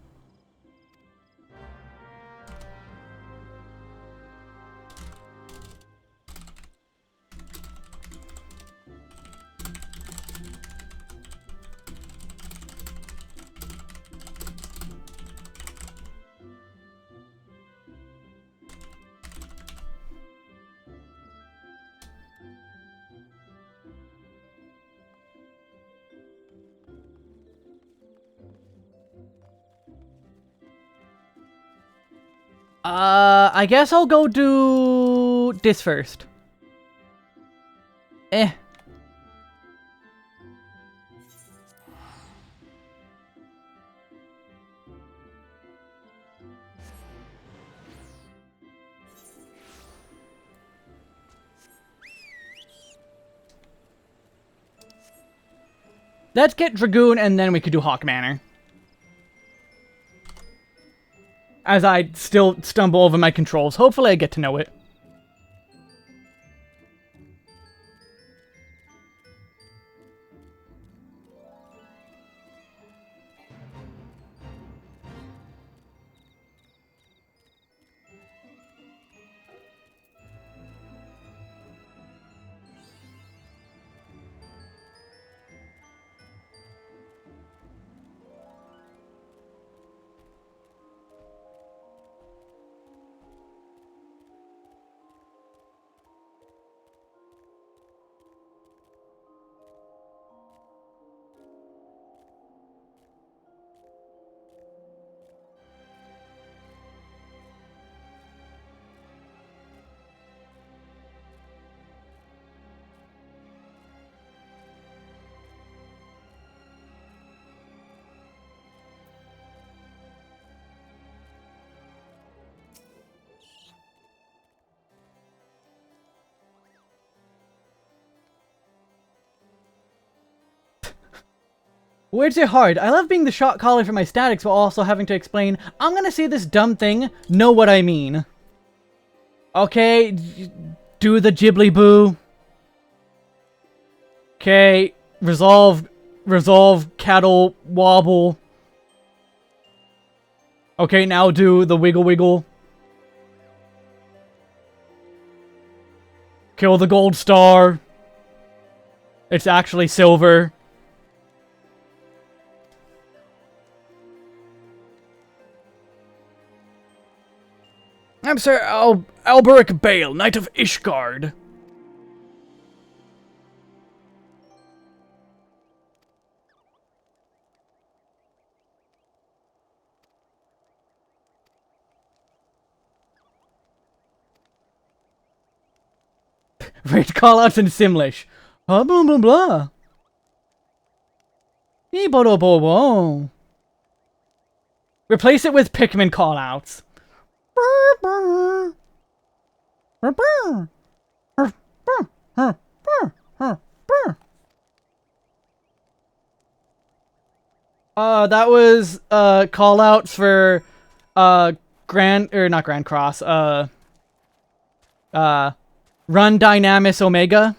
I guess I'll go do this first. Let's get Dragoon, and then we could do Hawk Manor. As I still stumble over my controls. Hopefully I get to know it. Where's it hard? I love being the shot caller for my statics while also having to explain, I'm gonna say this dumb thing, know what I mean. Okay, do the Ghibli Boo. Okay, resolve cattle wobble. Okay, now do the wiggle wiggle. Kill the gold star. It's actually silver. I'm Sir Alberic Bale, Knight of Ishgard. Read callouts in Simlish. Blah blah blah blah. Replace it with Pikmin callouts. That was callouts for not Grand Cross, Run Dynamis Omega.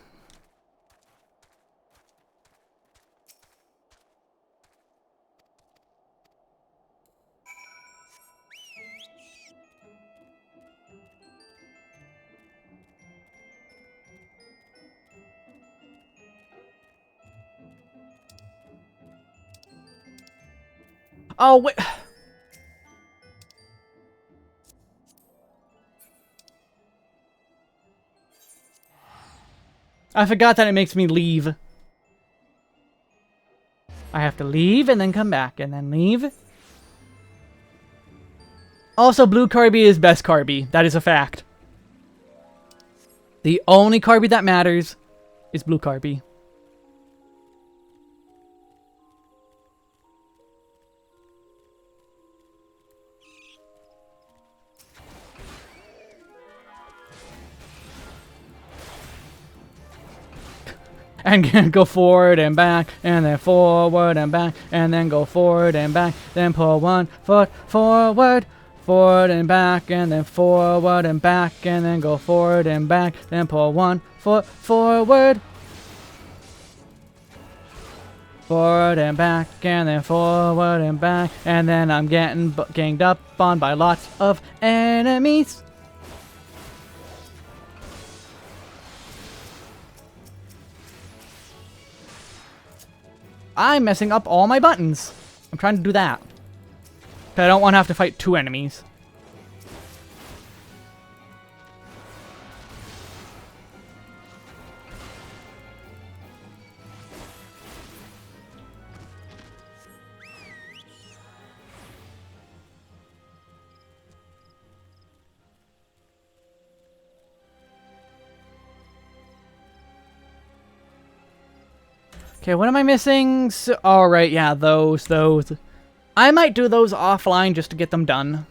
Oh, wait. I forgot that it makes me leave. I have to leave and then come back and then leave. Also, blue Kirby is best Kirby. That is a fact. The only Kirby that matters is blue Kirby. And go forward and back, and then forward and back, and then go forward and back, then pull 1 foot forward, forward and back, and then forward and back, and then go forward and back, then pull 1 foot forward, forward and back, and then forward and back, and then I'm getting ganged up on by lots of enemies. I'm messing up all my buttons. I'm trying to do that. 'Cause I don't want to have to fight 2 enemies. Okay, what am I missing? So, all right, yeah, those. I might do those offline just to get them done.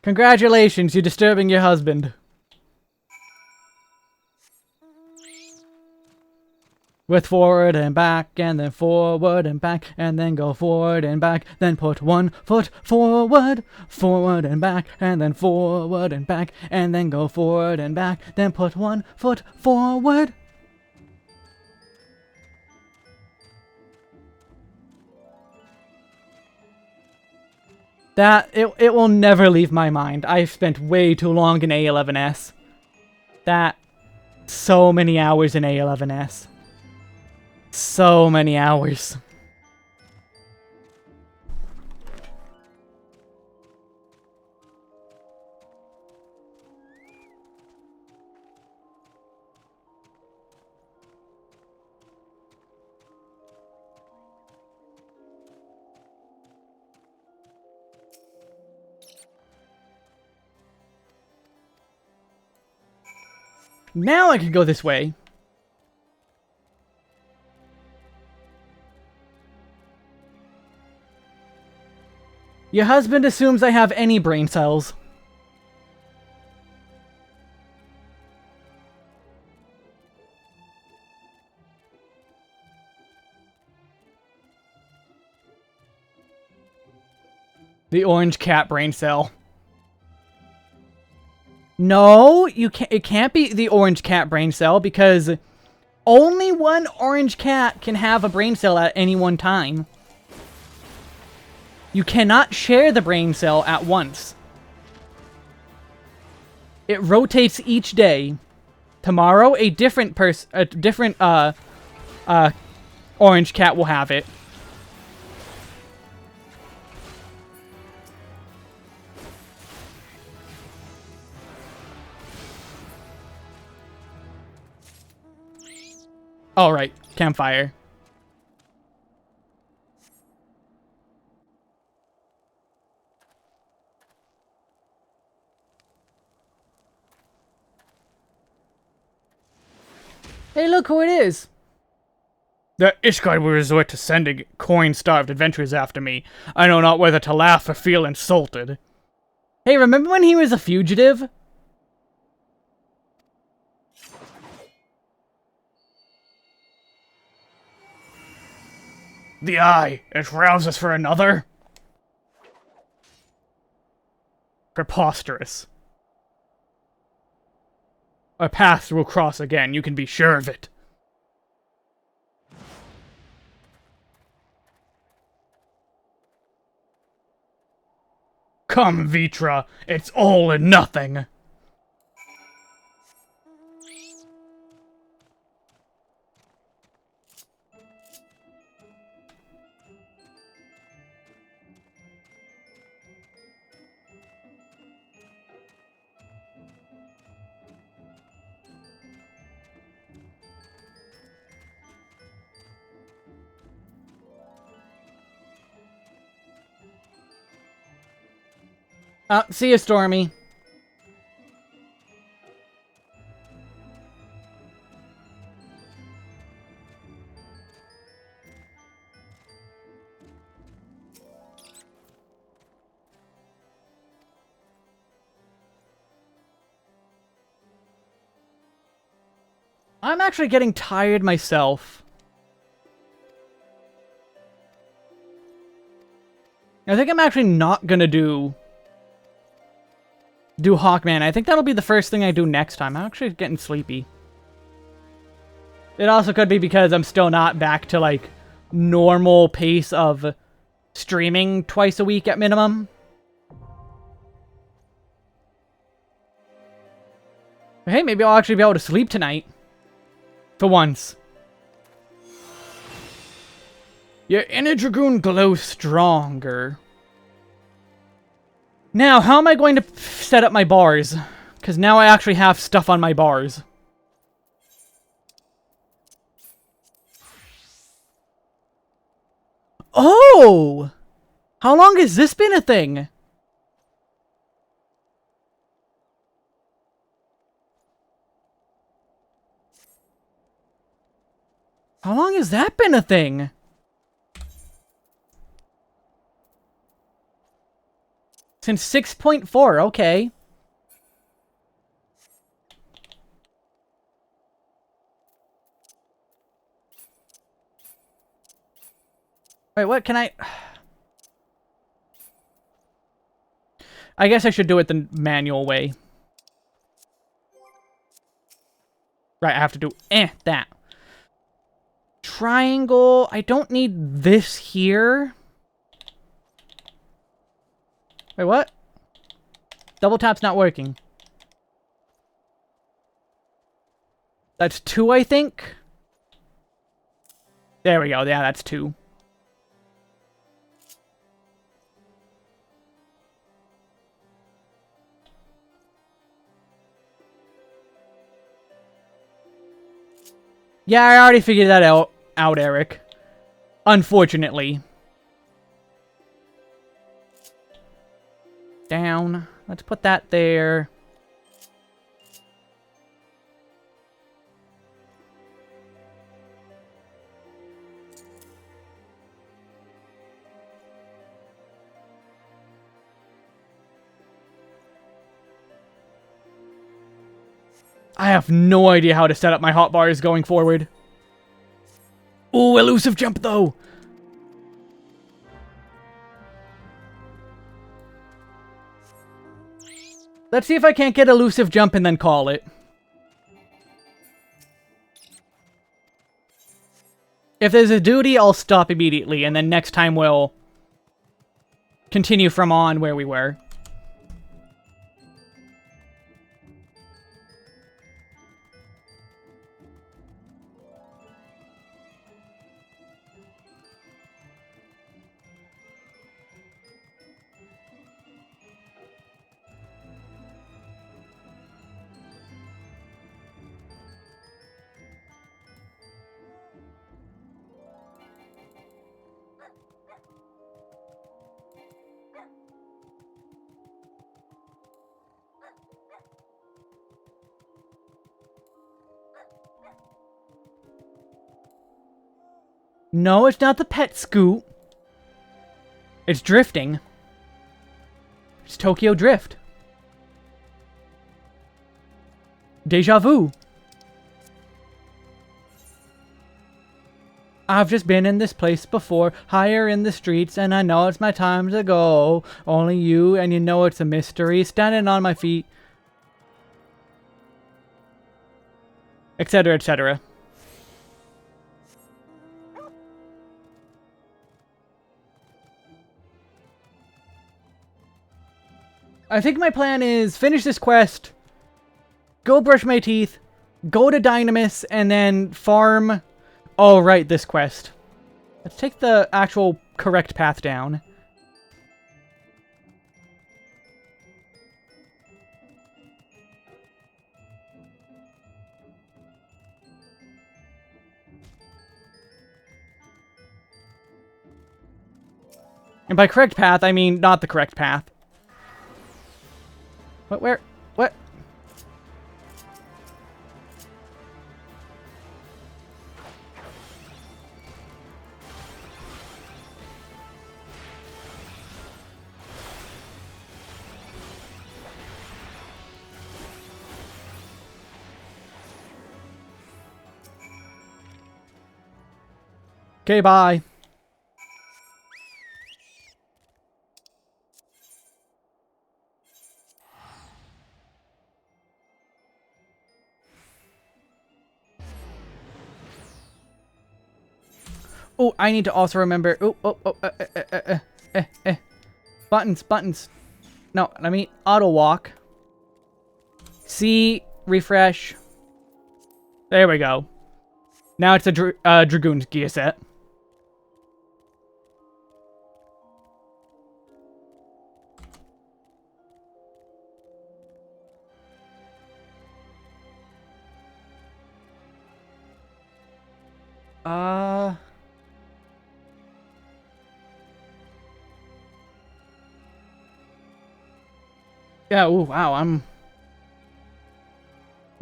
Congratulations, you're disturbing your husband. With forward and back, and then forward and back, and then go forward and back, then put 1 foot forward, forward and back, and then forward and back, and then go forward and back, then put 1 foot forward. That, it will never leave my mind. I've spent way too long in A11S. So many hours in A11S. So many hours. Now I can go this way. Your husband assumes I have any brain cells. The orange cat brain cell. No, you can't. It can't be the orange cat brain cell because only one orange cat can have a brain cell at any one time. You cannot share the brain cell at once. It rotates each day. Tomorrow, a different orange cat will have it. All right, campfire. Hey, look who it is! The Ishgard will resort to sending coin-starved adventurers after me. I know not whether to laugh or feel insulted. Hey, remember when he was a fugitive? The eye, it rouses for another? Preposterous. Our paths will cross again, you can be sure of it. Come, Vitra, it's all and nothing. See you, Stormy. I'm actually getting tired myself. I think I'm actually not gonna do Hawkman. I think that'll be the first thing I do next time. I'm actually getting sleepy. It also could be because I'm still not back to, like, normal pace of streaming twice a week at minimum. But hey, maybe I'll actually be able to sleep tonight. For once. Your inner dragoon glows stronger. Now, how am I going to set up my bars? Because now I actually have stuff on my bars. Oh! How long has this been a thing? How long has that been a thing? Since 6.4, okay. Wait, what can I... I guess I should do it the manual way. Right, I have to do that. Triangle. I don't need this here. Wait, what? Double tap's not working. That's 2, I think. There we go. Yeah, that's 2. Yeah, I already figured that out, Eric. Unfortunately. Down. Let's put that there. I have no idea how to set up my hotbars going forward. Ooh, elusive jump though! Let's see if I can't get elusive jump and then call it. If there's a duty, I'll stop immediately, and then next time we'll continue from on where we were. No, it's not the pet scoot. It's drifting. It's Tokyo Drift. Deja vu. I've just been in this place before, higher in the streets, and I know it's my time to go. Only you, and you know it's a mystery, standing on my feet. Etc., etc. I think my plan is finish this quest, go brush my teeth, go to Dynamis, and then farm... Oh, right, this quest. Let's take the actual correct path down. And by correct path, I mean not the correct path. What, where? What? Okay, bye. Oh, I need to also remember. Buttons. No, I mean auto walk. C, refresh. There we go. Now it's a Dragoon gear set. Yeah, ooh, wow, I'm...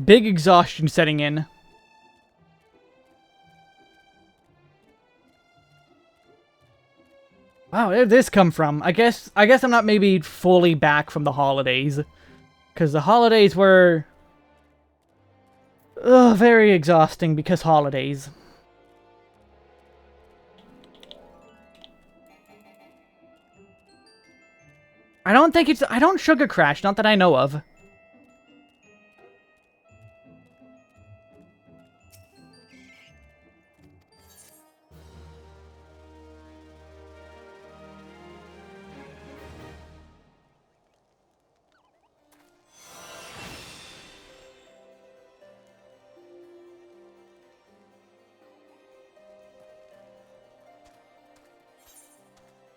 Big exhaustion setting in. Wow, where did this come from? I guess I'm not maybe fully back from the holidays. Because the holidays were... very exhausting because holidays. I don't sugar crash, not that I know of.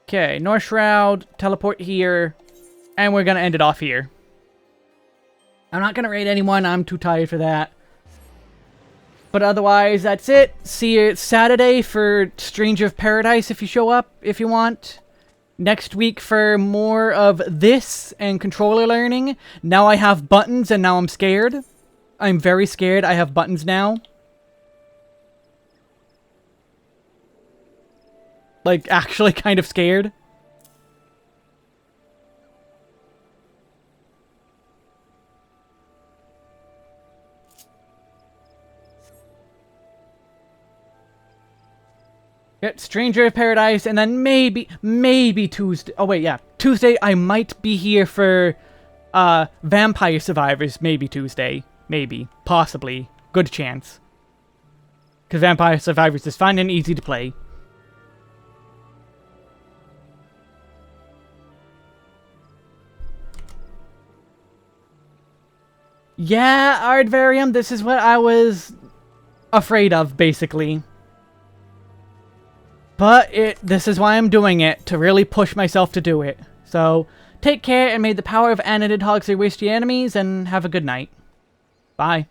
Okay, North Shroud, teleport here, and we're gonna end it off here. I'm not gonna raid anyone, I'm too tired for that. But otherwise, that's it. See you Saturday for Stranger of Paradise if you show up, if you want. Next week for more of this and controller learning. Now I have buttons and now I'm scared. I'm very scared I have buttons now. Like, actually kind of scared. Get Stranger of Paradise, and then maybe Tuesday. Oh wait, yeah. Tuesday I might be here for Vampire Survivors, maybe Tuesday. Maybe. Possibly. Good chance. Because Vampire Survivors is fun and easy to play. Yeah, Ardvarium, this is what I was afraid of, basically. But this is why I'm doing it, to really push myself to do it. So, take care, and may the power of Anidid Hogs waste your enemies, and have a good night. Bye.